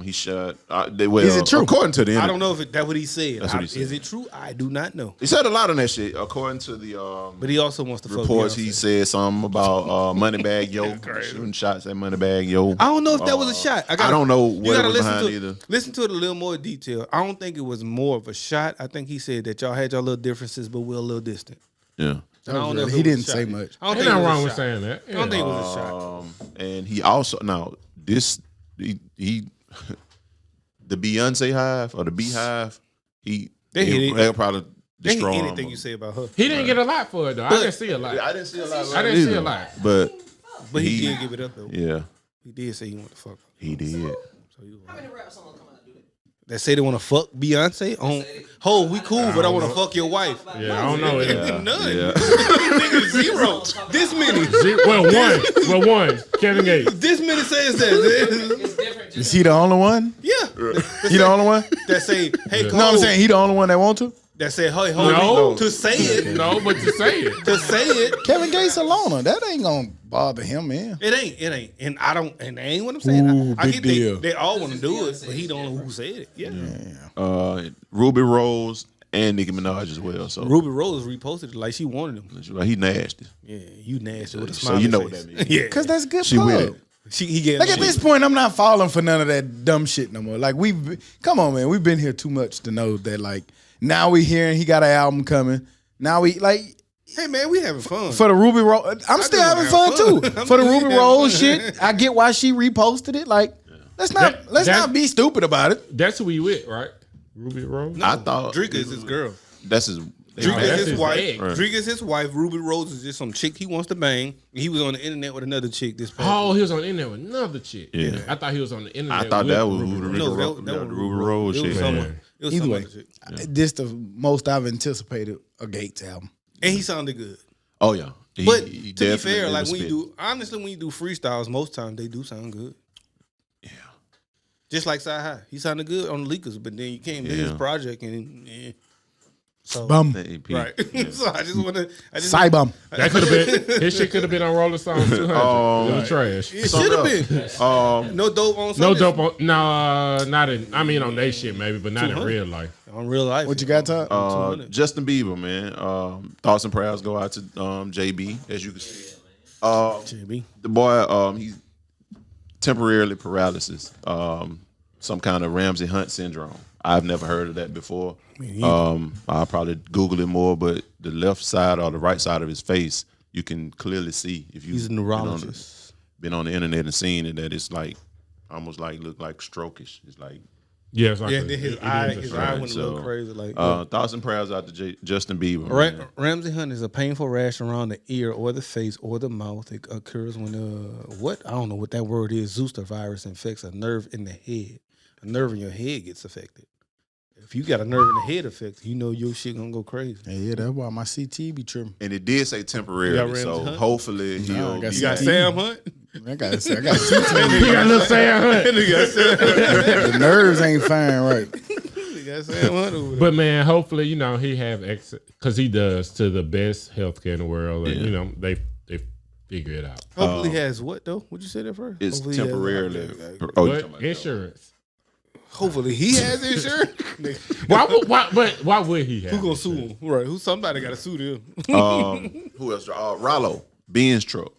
He shot. Is it true? According to the I don't know if that's what he said. That's what he said. Is it true? I do not know. He said a lot of that shit. According to the But he also wants to fuck reports, Beyonce. he said something about Moneybag Yo shooting shots at Moneybag Yo. I don't know if that was a shot. I don't know you what gotta was listen behind to either. Listen to it a little more detail. I don't think it was more of a shot. I think he said that y'all had your little differences, but we're a little distant. Yeah. And I don't know if He it was a didn't shot. say much. I don't Ain't think it nothing was wrong a with shot. saying that. I don't think it was a shot. And he also he the Beyonce hive or the Beehive, They hit it. they'll probably They hate destroy him. anything you say about her. He didn't get a lot for it, though. I didn't see a lot. I didn't see a lot. I didn't see a lot. But But he He- did give it up though. yeah, He did say he wanted to fuck her. he did. So he was How right. many rap songs come out and do that? That say they want to fuck Beyonce on. Oh, we cool, but I want to fuck your wife. Yeah, I don't know. None. Yeah. Nigga, zero. This many. Well, one. Kevin Gates. This many says that. It's different. Is Just he the only one? Yeah. He the only one? That say, hey, Cole. No, I'm saying he the only one that want to. That say, hey, hold No. to say it. No, but to say it. To say it. Kevin Gates a loner. That ain't gonna bother him, man. It ain't. And I don't, and that ain't what I'm saying. Ooh, I big get deal. they all want to do it, but he the only one who said it. Yeah. Ruby Rose and Nicki Minaj as well. So Ruby Rose reposted it like she wanted him. he nasty. Yeah, you nasty with a So smiley you know what face. that means. Yeah. Cause that's good She with pub. it. He gave Like at this point, I'm not falling for none of that dumb shit no more. Like come on, man, we've been here too much to know that. Like now we hearing he got an album coming. Now we like Hey man, we having fun. for the Ruby Rose. I'm still just having wanna fun have too. fun. For the I'm Ruby having Rose fun. shit, I get why she reposted it. Like let's That- not be stupid about it. That's who we with, right? Ruby Rose? I thought Drake is his girl. that's his. Drake that's is his his wife. ex. Drake is his wife. Ruby Rose is just some chick he wants to bang. He was on the internet with another chick this past Oh, he was on the internet with another chick. Yeah. I thought he was on the internet I thought with that was Ruby Ruby Rose. No, Rose. that was Ruby Rose It was shit. someone. It was Either some way, other chick. this the most I've anticipated a Gates album. And he sounded good. Oh yeah. But He to be definitely fair, like was when you spitting. do, honestly, when you do freestyles, most times they do sound good. Yeah. Just like Sci High, he sounded good on the Leakers, but then you came to his Yeah. project and so Bum. That EP. right. Yeah. So I just want to. Cybum. That could have been, his shit could have been on Rolling Stone 200. It was trash. It should have been. No dope on No Sundays. dope on, no, not in, I mean on they shit maybe, but not in 200. real life. on real life. What you got, Todd? 200. Justin Bieber, man. Thoughts and prayers go out to JB, as you can see. JB. The boy, he's temporarily paralysis. Some kind of Ramsey Hunt syndrome. I've never heard of that before. I'll probably Google it more, but the left side or the right side of his face, you can clearly see if you He's a neurologist. been on the internet and seen it, that it's like almost like look like strokish. It's like Yeah, it's like Yeah, a- then his it eye is a went a trash. little So, crazy. Like thoughts and prayers out to Justin Bieber. man. Ramsey Hunt is a painful rash around the ear or the face or the mouth. It occurs when what I don't know what that word is. Zoster virus infects a nerve in the head. A nerve in your head gets affected. If you got a nerve in the head affected, you know your shit gonna go crazy. Yeah, that's why my CT be tripping. And it did say You got temporarily, Ramsey so Hunt? hopefully he'll I got be You got back. Sam Hunt. I got two You got a little Sam Hunt. You got Sam Hunt. The nerves ain't fine right. got Sam Hunt over there. But man, hopefully, he have access because he does to the best healthcare in the world, and they figure it out. Hopefully, he has what though? Would you say that first? It's Hopefully temporarily. What? Insurance. Hopefully, he has insurance. Why would he have? Who gonna sue him? Right? Somebody got to sue them? Who else? Rollo, Ben's truck.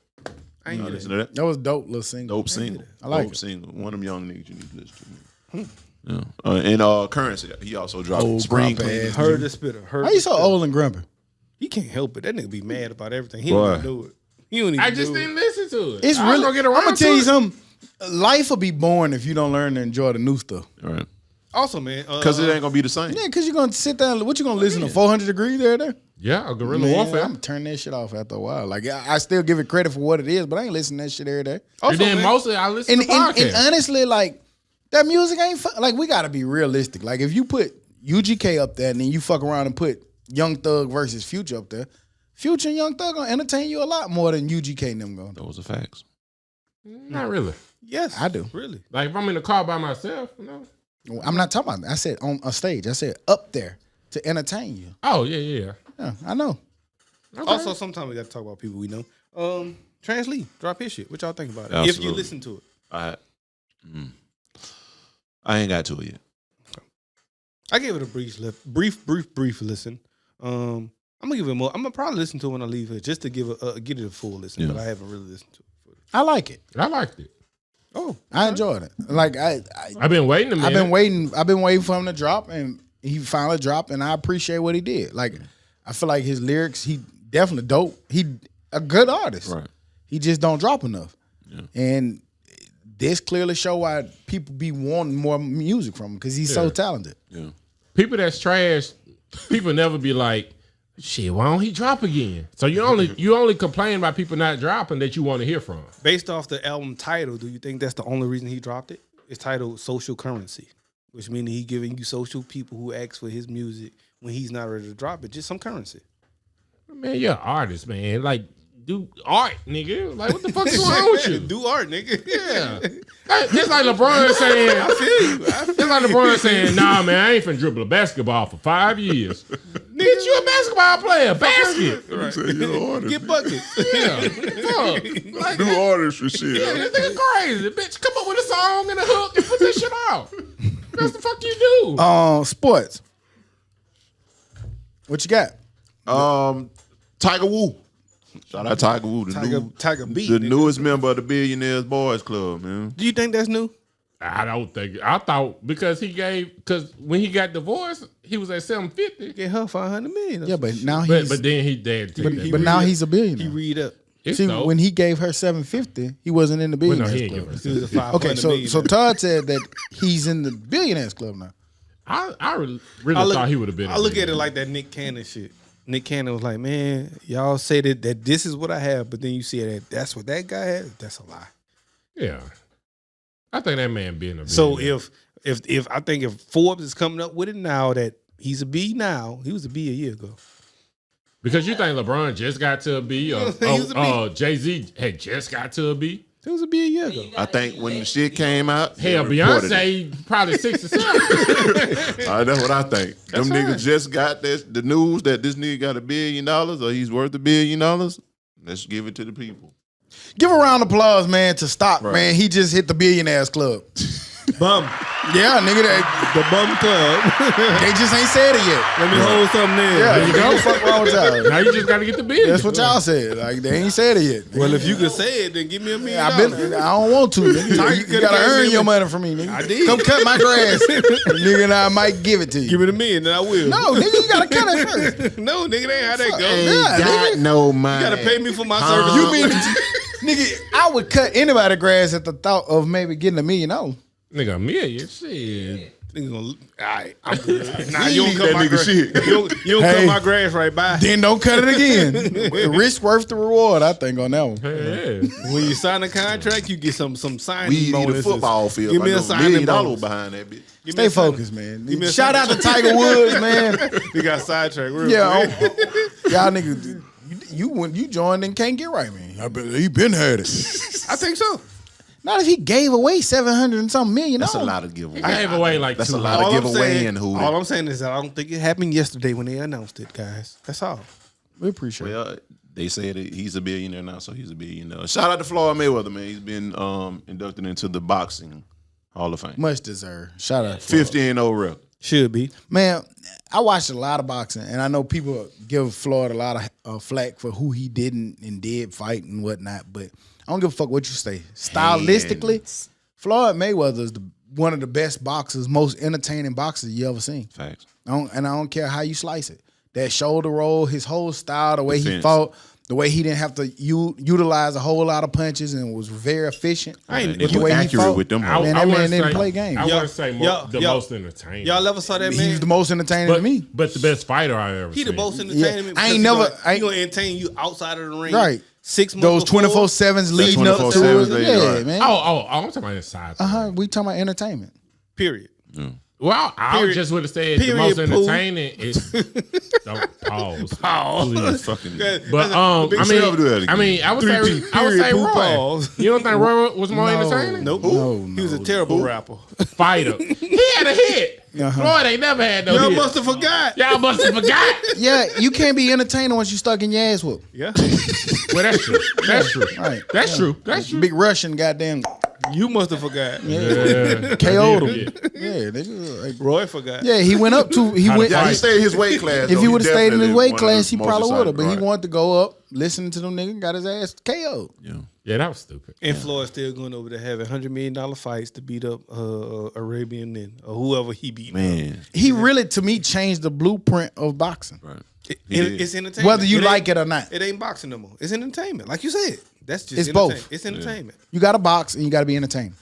I ain't Listen to that. That was dope, little single. Dope single. I like Dope it. single. One of them young niggas you need to listen to. Yeah. And Currency, he also dropped Old Spring grump Clean. ass. Heard the spitter. Why you so old and grumpy? He can't help it. That nigga be mad about everything. He Why? don't even do it. He don't even I just do didn't it. listen to it. It's I was really. gonna get I'm around gonna to tell you it. something. Life will be boring if you don't learn to enjoy the new stuff. All right. Also, man, Because it ain't gonna be the same. Yeah, because you're gonna sit down. What you gonna listen to? 400 Degrees there? Yeah, a guerrilla Man, warfare. I'm gonna turn that shit off after a while. Like I still give it credit for what it is, but I ain't listening to that shit every day. Also, And then man, mostly I listen to podcasts. And honestly, like that music ain't like we gotta be realistic. Like if you put UGK up there and then you fuck around and put Young Thug versus Future up there, Future and Young Thug gonna entertain you a lot more than UGK and them gonna. Those are facts. Not really. yes, I do. Really. Like if I'm in the car by myself, I'm not talking about that. I said on a stage. I said up there to entertain you. Oh yeah. Yeah, I know. Okay. Also, sometimes we got to talk about people we know. Trans Lee, drop his shit. What y'all think about it? Absolutely. If you listen to it. I ain't got to it yet. I gave it a brief listen. I'm gonna give it more. I'm gonna probably listen to it when I leave here just to get it a full listen. Yeah. But I haven't really listened to it. I like it. I liked it. Oh, I enjoyed it. Like I've been waiting a minute. I've been waiting for him to drop, and he finally dropped, and I appreciate what he did. Like I feel like his lyrics, he definitely dope. He a good artist. Right. He just don't drop enough. Yeah. And this clearly show why people be wanting more music from him because he's so Yeah. talented. Yeah. People that's trash, people never be like, shit, why don't he drop again? So you only complain about people not dropping that you want to hear from. based off the album title, do you think that's the only reason he dropped it? It's titled Social Currency, which means he giving you social people who ask for his music when he's not ready to drop it, just some currency. Man, you're an artist, man. Like, do art, nigga. Like, what the fuck is going on with you? Do art, nigga. Yeah. It's like LeBron saying, I feel you. it's like LeBron saying, nah, man, I ain't finna dribble a basketball for 5 years. Bitch, you a basketball player. Basket. Right. Get buckets. Yeah. Fuck. Like, New artists for shit. yeah, this nigga crazy. Bitch, come up with a song and a hook and put this shit out. That's the fuck you do. Sports. What you got? Tiger Woo. Shout out Tiger Woo, Tiger beat, the nigga. newest member of the Billionaires Boys Club, man. Do you think that's new? I don't think. I thought because when he got divorced, he was at 750. Get her $500 million. Yeah, but now he's But then he dead. but now he's a he billionaire. read up. See, when he gave her $750, he wasn't in the no, billionaires he ain't club. give He was a $500 Okay, million. so Todd said that he's in the billionaires club now. I really thought he would have been. I look at it like that Nick Cannon shit. Nick Cannon was like, man, y'all say that this is what I have, but then you see that that's what that guy had. That's a lie. Yeah, I think that man being a. So billionaire. if I think if Forbes is coming up with it now that he's a B now, he was a B a year ago. because you think LeBron just got to a B, or He was a B. Jay-Z had just got to a B. He was a B a year ago. I think when the shit came out, Hell, they reported it. Beyonce probably 6 or 7. That's what I think. Them fine. niggas just got the news that this nigga got $1 billion or he's worth $1 billion. Let's give it to the people. Give a round of applause, man, to Stock, Right. man. He just hit the billionaires club. Bum. Yeah, nigga, The bum club. they just ain't said it yet. Let me hold something there. Yeah, There you go. What the fuck wrong with y'all? Now you just got to get the bill. That's what y'all said. Like they ain't said it yet. Well, if you could say it, then give me $1 million. I don't want to. Nigga. Tiger You coulda gotta gave earn me your a- money from me, nigga. I did. Come cut my grass, nigga, and I might give it to you. Give me $1 million, then I will. No, nigga, you gotta cut it first. No, nigga, that ain't how that Fuck. go. Yeah, nigga. no money. You gotta pay me for my service. You mean, nigga? I would cut anybody's grass at the thought of maybe getting $1 million. Nigga, $1 million, shit. Nigga gonna, all right, I'm good. Nah, You you need don't cut that my nigga grass. shit. You don't Hey. cut my grass right by. Then don't cut it again. Risk worth the reward, I think, on that one. Yeah. When you sign a contract, you get some signing We need a bonuses. football field. Give me a $1 signing million bonus. behind that bitch. Give me Stay a signing- focused, man. Give me a Shout out to signing- Tiger Woods, man. We got sidetracked. Real Yeah, quick. y'all niggas, you when you joined and can't get right, man. He been had it. I think so. Not if he gave away 700 and something million. That's a No. lot of giveaway. He gave away like That's a 200. lot of All I'm giveaway saying- in who. All I'm saying is that I don't think it happened yesterday when they announced it, guys. That's all. We appreciate it. Well, they said that he's a billionaire now, so he's a billionaire. Shout out to Floyd Mayweather, man. He's been inducted into the boxing Hall of Fame. Much deserved. Shout out. 50-0 record. Should be. Man, I watched a lot of boxing, and I know people give Floyd a lot of flack for who he didn't and did fight and whatnot, but I don't give a fuck what you say. Stylistically, Floyd Mayweather is one of the best boxers, most entertaining boxers you ever seen. Facts. I don't care how you slice it. That shoulder roll, his whole style, the way he Defense. fought, the way he didn't have to utilize a whole lot of punches and was very efficient. And with he the was way he accurate fought. with them. Man, that wouldn't man didn't say- play games. I wouldn't say y'all- most entertaining. Y'all ever saw that He man? was the most entertaining to me. But the best fighter I ever He seen. the most entertaining. Yeah. because I ain't he never- gonna- He gonna entertain you outside of the ring. Right. 6 months Those before. 24/7s leading up to 24/7s, it. they- Yeah, right. man. I'm talking about inside. We talking about entertainment. Period. Well, I Period. just would have said the Period, most Pooh. entertaining is don't pause. Please. Fucking. But Big Shell do that again. I would say Period, Pooh, Roy. pause. You don't think Roy was more entertaining? Nope. No, He was a terrible rapper. Fighter. He had a hit. Floyd ain't never had no Y'all hit. must have forgot. Y'all must have forgot. Yeah, you can't be entertaining once you stuck in your ass whoop. Yeah. Well, that's true. That's true. Right. That's true. That's true. Big Russian goddamn You must have forgot. Yeah. KO'd him. Yeah. Yeah, nigga, like, Roy forgot. yeah, he went up to he went. Yeah, he stayed in his weight class. If though. he would have stayed in his definitely weight one of class, the he most probably would have. exciting, But he right. wanted to go up, listening to them niggas, got his ass KO'd. Yeah, that was stupid. And Floyd still going over there having $100 million fights to beat up Arabian men or whoever he beat. Man, He really, to me, changed the blueprint of boxing. right. It's entertainment. Whether you ain't- like it or not. It ain't boxing no more. It's entertainment. Like you said. That's just It's entertainment. both. It's entertainment. You got to box and you got to be entertained.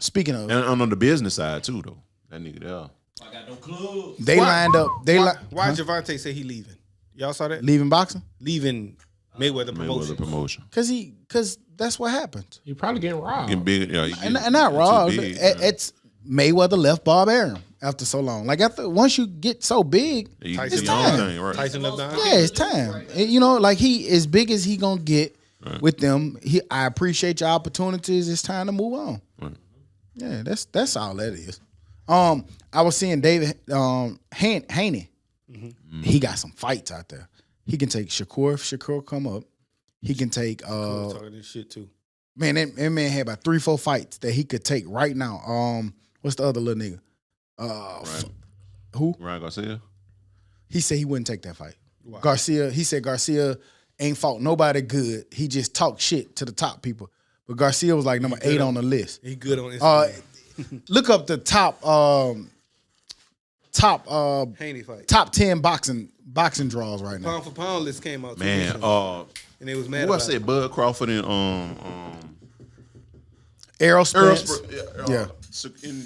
Speaking of, And on the business side too, though. That nigga there. I got no clubs. they lined up. They Why Javante say he leaving? Y'all saw that? leaving boxing Leaving Mayweather Mayweather promotion. promotion. because that's what happened. You probably getting robbed. Getting big, yeah, And not Rob. Big, It's Mayweather left Bob Arum after so long. Like once you get so big, you Tyson get it's your own time. thing, right? Tyson left down. yeah, it's time. And, you know, like he as big as he gonna get with them. I appreciate your opportunities. It's time to move on. Right. Yeah, that's all that is. I was seeing David Haney. He got some fights out there. He can take Shakur if Shakur come up. He can take Talking this shit too. man, that man had about 3-4 fights that he could take right now. What's the other little nigga? Who? Ryan Garcia. He said he wouldn't take that fight. Wow. Garcia, he said Garcia ain't fought nobody good. He just talked shit to the top people. But Garcia was like number 8 on the list. He good on Instagram. Look up the top Haney fight. top 10 boxing draws right now. Pound for pound list came out. Man, and they was mad who I about said it. Bud Crawford and Errol Earl Spence. yeah.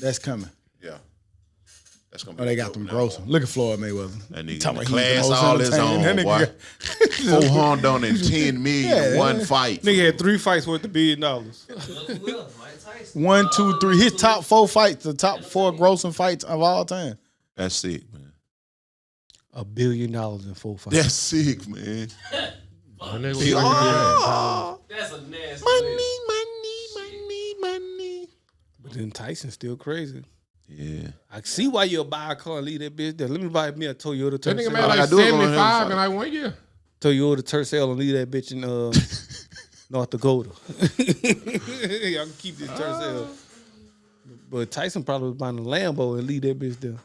That's coming. Yeah. That's gonna be Oh, they dope got them now. gross ones. Look at Floyd Mayweather. That nigga Talking in about the he's the class most all his entertaining. own, That boy. nigga- 400 and 10 million, one fight. Nigga had 3 fights worth $1 billion. Mike Tyson. 1, 2, 3. His top 4 fights, the top 4 grossing fights of all time. That's sick, man. $1 billion in 4 fights. That's sick, man. My nigga was like, That's a nasty Money. But then Tyson's still crazy. Yeah. I see why you'll buy a car and leave that bitch there. Let me buy me a Toyota that nigga Tercel. made I like do it on him, 75 son. in like 1 year. Toyota Tercel and leave that bitch in North Dakota. Y'all can keep this Tercel. But Tyson probably was buying a Lambo and leave that bitch there.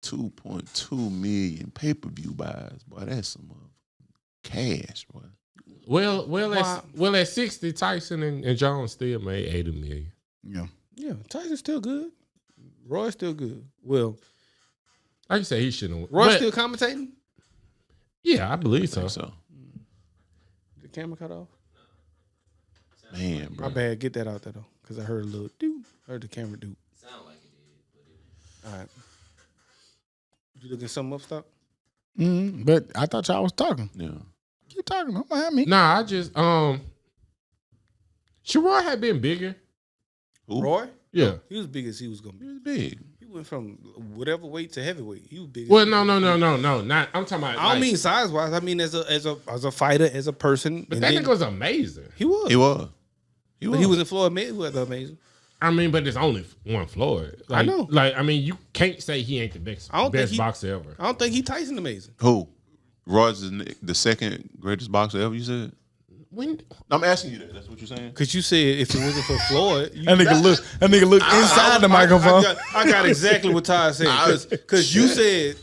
2.2 million pay-per-view buys. Boy, that's some cash, boy. Well, at 60, Tyson and Jones still made 80 million. Yeah. Yeah, Tyson's still good. Roy's still good. Well, Like you say, he shouldn't. Roy's but- still commentating? Yeah, I believe so. So, The camera cut off? man, My bro. bad. Get that out there, though. Because I heard a little doo. Heard the camera do. Sound like it did, All right. You looking something up, Stock? But I thought y'all was talking. Yeah. Keep talking. Don't mind me. Nah, I just Sherrod had been bigger. Who? Roy? Yeah. He was big as he was going to be. He was big. He went from whatever weight to heavyweight. He was big. Well, no. Not. I'm talking about. I don't mean size wise. I mean as a fighter, as a person. But and that then- nigga was amazing. He was. He was. But he was in Floyd Mayweather amazing. I mean, but there's only one Floyd. Like, I know. Like, I mean, you can't say he ain't the best boxer ever. I don't think he Tyson amazing. Who? Roy's the second greatest boxer ever, you said? When I'm asking you that. That's what you're saying? Because you said if it wasn't for Floyd, That nigga look inside the microphone. I got exactly what Ty said. Because you said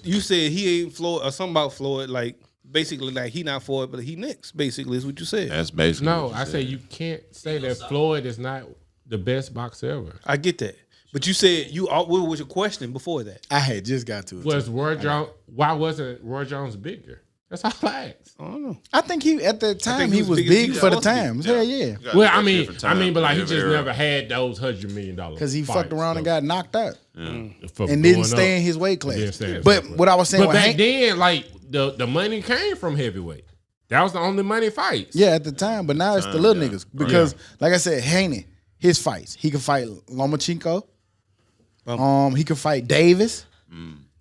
he ain't Floyd or something about Floyd, like basically like he not Floyd, but he next. Basically, is what you said. That's basically. No, I say you can't say that Floyd is not the best boxer ever. I get that, but you said what was your question before that? I had just got to it. Was Roy Jones? Why wasn't Roy Jones bigger? That's all I asked. I don't know. I think he at the time he he was was big as big he for the was supposed to times. be. Hell yeah. Well, I mean, but like he just never had those $100 million. Because he fucked around and got knocked out and and didn't stay in his weight class. But what I was saying, but with back then, like the money came from heavyweight. That was the only money fights. yeah, at the time, but now it's the little niggas. Because, like I said, Haney, his fights, he can fight Lomachenko. He can fight Davis,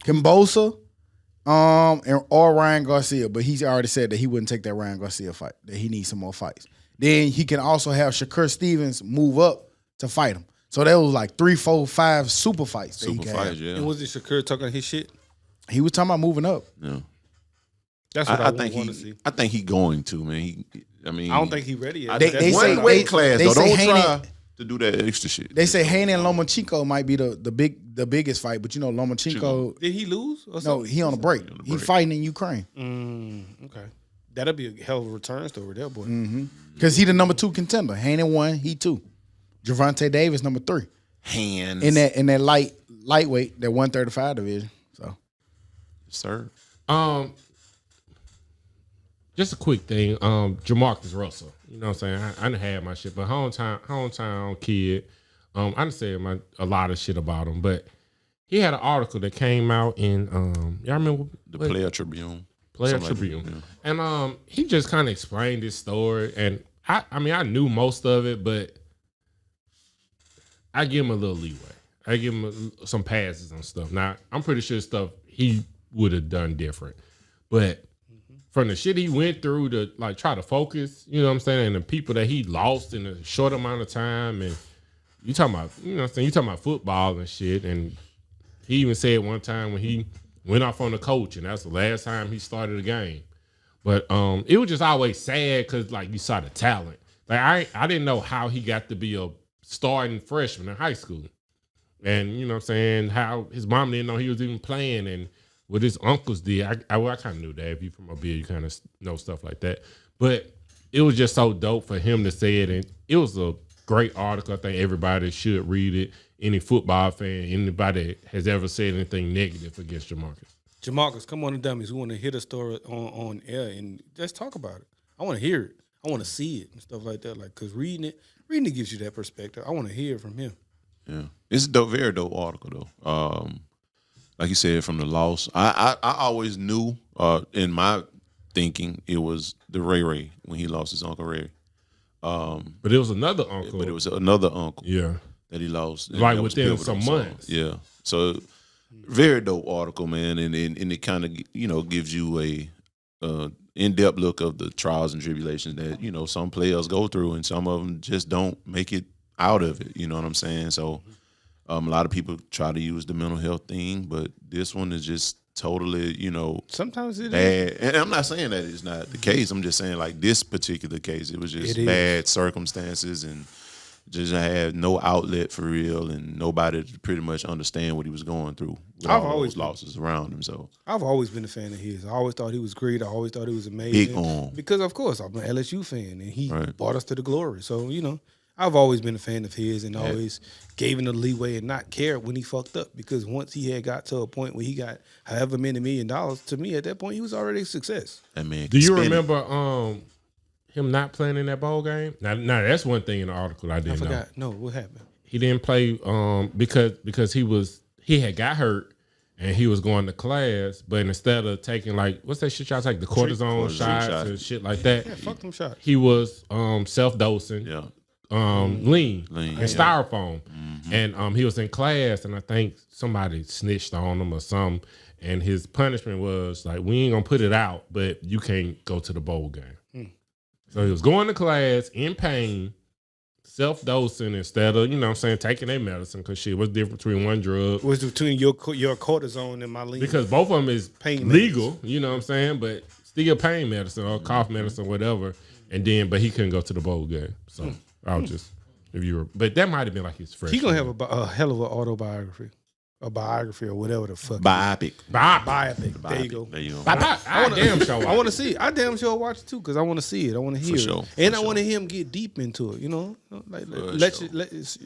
Kimbosa, or Ryan Garcia. But he's already said that he wouldn't take that Ryan Garcia fight. That he needs some more fights. Then he can also have Shakur Stevens move up to fight him. So that was like 3, 4, 5 super fights. That he Super could fights, have. yeah. And was it Shakur talking his shit? He was talking about moving up. Yeah. That's what I want think to see. I think he going to, man. I I don't think he ready yet. They one say- weight class they though. say Don't Haney- try to do that extra shit. They say Haney and Lomachenko might be the biggest fight, but you know Lomachenko. Did he lose? Or No, something? he on a break. He fighting in Ukraine Okay, that'll be a hell of a return story there, boy. because he the number 2 contender. Haney 1, he 2. Gervonta Davis number 3 Hands. in that lightweight, that 135 division. So sir. Just a quick thing. Jamarcus Russell. You know what I'm saying? I done had my shit, but hometown kid. I done said a lot of shit about him, but he had an article that came out in y'all remember The Player Tribune. Player Something like Tribune. that, yeah. And he just kind of explained his story, and I mean I knew most of it, but I give him a little leeway. I give him some passes on stuff. Now I'm pretty sure stuff he would have done different, but from the shit he went through to like try to focus, you know what I'm saying, and the people that he lost in a short amount of time, and you talking about, you know what I'm saying, you talking about football and shit, and he even said one time when he went off on the coach, and that's the last time he started a game. But it was just always sad because like you saw the talent. Like I didn't know how he got to be a starting freshman in high school, and you know what I'm saying, how his mom didn't know he was even playing, and what his uncles did. I kind of knew that. If you from Mobile, you kind of know stuff like that. But it was just so dope for him to say it, and it was a great article. I think everybody should read it. Any football fan, anybody that has ever said anything negative against Jamarcus. Jamarcus, come on to Dummies. We want to hear the story on air and let's talk about it. I want to hear it. I want to see it and stuff like that. Like, cause reading it gives you that perspective. I want to hear it from him. Yeah, it's a very dope article though. Like you said, from the loss, I always knew in my thinking it was the Ray when he lost his uncle Ray. But it was another uncle. But it was another uncle Yeah. that he lost. Like that was within pivotal. some So, months. yeah. So very dope article, man, and it kind of gives you a in-depth look of the trials and tribulations that some players go through, and some of them just don't make it out of it. You know what I'm saying? So. A lot of people try to use the mental health thing, but this one is just totally, Sometimes it bad. is. And I'm not saying that it's not the case. I'm just saying like this particular case, it was just It is. bad circumstances and just had no outlet for real and nobody to pretty much understand what he was going through with I've all always those losses around him. So I've always been a fan of his. I always thought he was great. I always thought he was amazing. Big on. Because of course I'm an LSU fan and he Right. brought us to the glory. So, I've always been a fan of his and always gave him the leeway and not cared when he fucked up, because once he had got to a point where he got however many $1 million, to me at that point he was already a success. that man. Do you spin it. remember him not playing in that bowl game? Now that's one thing in the article I didn't I know. forgot. No, what happened? He didn't play because he had got hurt and he was going to class, but instead of taking like what's that shit y'all take, the cortisone shots shot. and shit like that, Yeah, fuck them shots. he was self-dosing. Yeah. Lean Lean, and yeah. styrofoam, and he was in class, and I think somebody snitched on him or something, and his punishment was like, we ain't gonna put it out, but you can't go to the bowl game. So he was going to class in pain, self-dosing instead of, taking their medicine. Because shit, what's different between one drug? What's between your cortisone and my lean? Because both of them is Pain legal, but still pain medicine or cough medicine, whatever. And then, but he couldn't go to the bowl game. So I'll just, but that might have been like his fresh. He gonna have a hell of an autobiography. A biography or whatever the fuck. Biopic. Biopic. There you go. I damn sure. I want to see it. I damn sure watch it too because I want to see it. I want to hear sure. it, and I want to hear him get deep into it.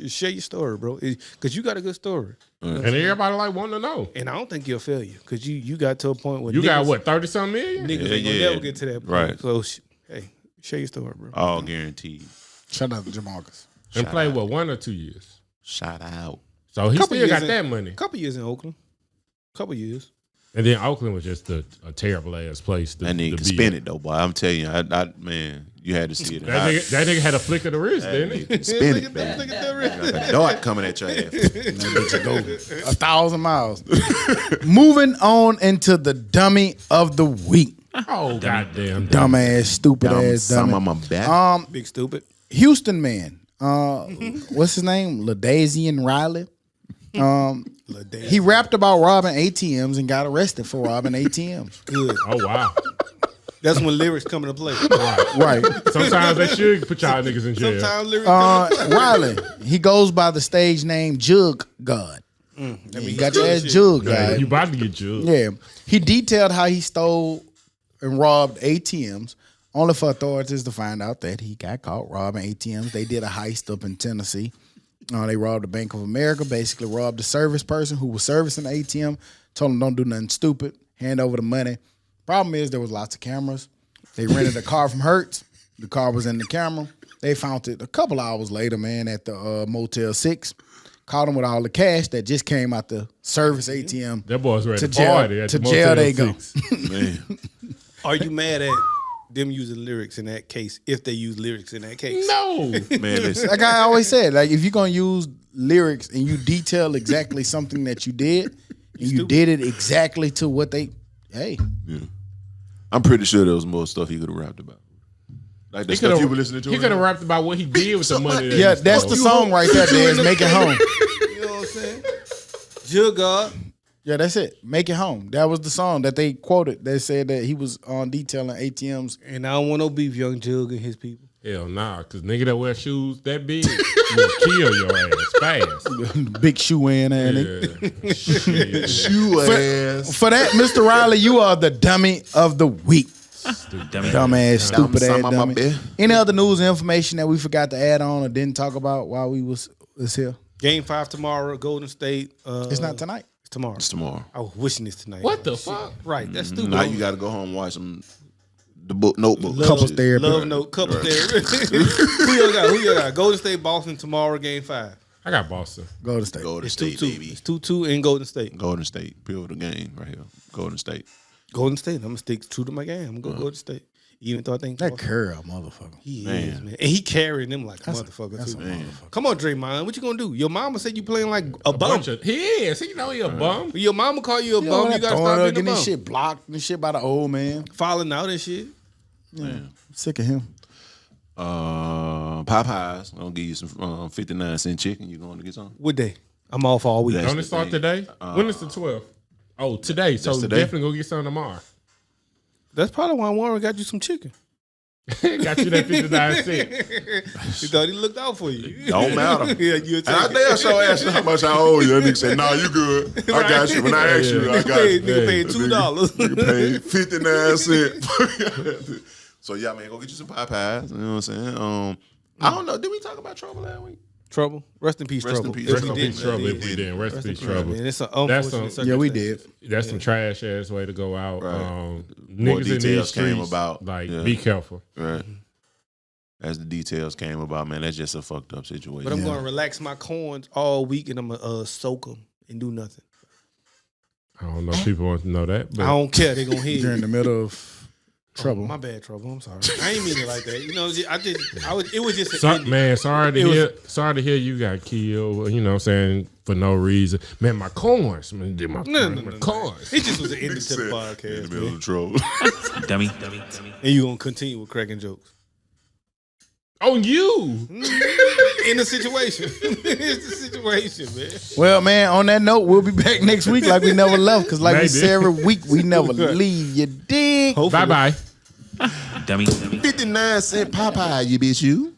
Share your story, bro, because you got a good story. And everybody wanting to know. And I don't think you'll fail you because you got to a point where you got what 30-something million. Niggas ain't gonna never get to that point. Right. So hey, share your story, bro. All guaranteed. Shout out to Jamarcus. And play 1 or 2 years. Shout out. So he Couple still got years that money. Couple years in Oakland. Couple years. And then Oakland was just a terrible ass place. That nigga could spin it though, boy. I'm telling you, man, you had to see it. That nigga had a flick of the wrist, didn't he? Spin it, man. Look at that wrist. Like a dart coming at your ass. 1,000 miles. Moving on into the dummy of the week. Oh, goddamn. Dumbass, stupid ass Some dummy. on my back. Big stupid. Houston man. What's his name? Ladazian Riley. He rapped about robbing ATMs and got arrested for robbing ATMs. Good. Oh, wow. That's when lyrics come into play. Right. Sometimes they should put y'all niggas in jail. Sometimes lyrics come into play. Riley. He goes by the stage name Jug God. You got your ass Jug God. You about to get jugged. Yeah. He detailed how he stole and robbed ATMs, only for authorities to find out that he got caught robbing ATMs. They did a heist up in Tennessee. They robbed the Bank of America, basically robbed the service person who was servicing the ATM, told him don't do nothing stupid, hand over the money. Problem is there was lots of cameras. They rented a car from Hertz. The car was in the camera. They found it a couple hours later, man, at the Motel 6. Caught him with all the cash that just came out the service ATM. That boy's ready to jail, party at to the jail Motel they go. 6. Man. Are you mad at them using lyrics in that case if they use lyrics in that case? No. Man, listen. Like I always said, like if you're gonna use lyrics and you detail exactly something that you did, and you did it exactly to what they, Yeah. I'm pretty sure there was more stuff he could have rapped about. Like the stuff you were listening to. He could have rapped about what he did with the money. That yeah, he that's stole. the song right there. Dez, Make It Home. You know what I'm saying? Jugard. Yeah, that's it. Make It Home. That was the song that they quoted. They said that he was on detailing ATMs. And I don't want no beef, Young Jug and his people. Hell nah, because nigga that wear shoes that big will kill your ass fast. Big shoe in and Yeah. Shit. Shoe ass. For that, Mr. Riley, you are the dummy of the week. Dumbass, stupid ass Some on my dummy. bed. Any other news and information that we forgot to add on or didn't talk about while we was here? Game 5 tomorrow, Golden State. It's not tonight. It's tomorrow. It's tomorrow. I was wishing it's tonight. What the fuck? Right, that's stupid. Now you got to go home and watch the notebook. Couples therapy. Love note, couple therapy. Who you got? Golden State, Boston tomorrow, Game 5. I got Boston. Go to state. Golden It's State, 2-2. baby. It's 2-2 in Golden State. Golden State. Pivotal game right here. Golden State. Golden State. I'm gonna stick true to my game. I'm gonna go to State. Even though I think That Curl, motherfucker. he is, Man. man. And he carrying them like a motherfucker too. Come on, Draymond. What you gonna do? Your mama said you playing like a bum. He is. He know he a bum. Your mama call you a bum. You gotta stop being a getting bum. this shit blocked and shit by the old man. Falling out and shit. Sick of him. Popeyes. I'll give you some 59-cent chicken. You going to get some? What day? I'm off all week. That's Don't it the start thing. today? When is the 12th? Oh, today. So today? definitely go get some tomorrow. That's probably why Warren got you some chicken. Got you that 59 cents. He thought he looked out for you. Don't matter. Yeah, you And I damn sure asked you how much I owe you. That nigga said, nah, you good. I got you. When I asked you, I got you. Nigga paid $2. Nigga paid 59 cents. So, yeah, man, go get you some Popeyes. You know what I'm saying? I don't know. Did we talk about Trouble last week? Trouble. Rest in peace, Rest in Trouble. peace, If Rest we in didn't, peace, trouble. man. If we didn't, rest in peace, trouble. Man, it's an That's unfortunate some- Yeah, we circumstance. did. That's some trash ass way to go out. Right. Niggas More in these details came streets, about. like, Yeah. be careful. Right. As the details came about, man, that's just a fucked up situation. But I'm going to relax my corns all week and I'm going to soak them and do nothing. I don't know if people want to know that, I but don't care. They're going to hear You're in you. the middle of trouble. My bad, Trouble. I'm sorry. I ain't mean it like that. You know, it was just So, an man, sorry to It hear you got killed, you know what I'm saying, for no reason. Man, my corns, man, did my corns. It just was an ending to the in the podcast, middle man. of trouble. Dummy. And you going to continue with cracking jokes. On you. in the situation. It's the situation, man. Well, man, on that note, we'll be back next week like we never left. Because like we Maybe. say every week, we never leave. You dig? Bye bye. Dummy. 59 cent Popeye, you bitch, you.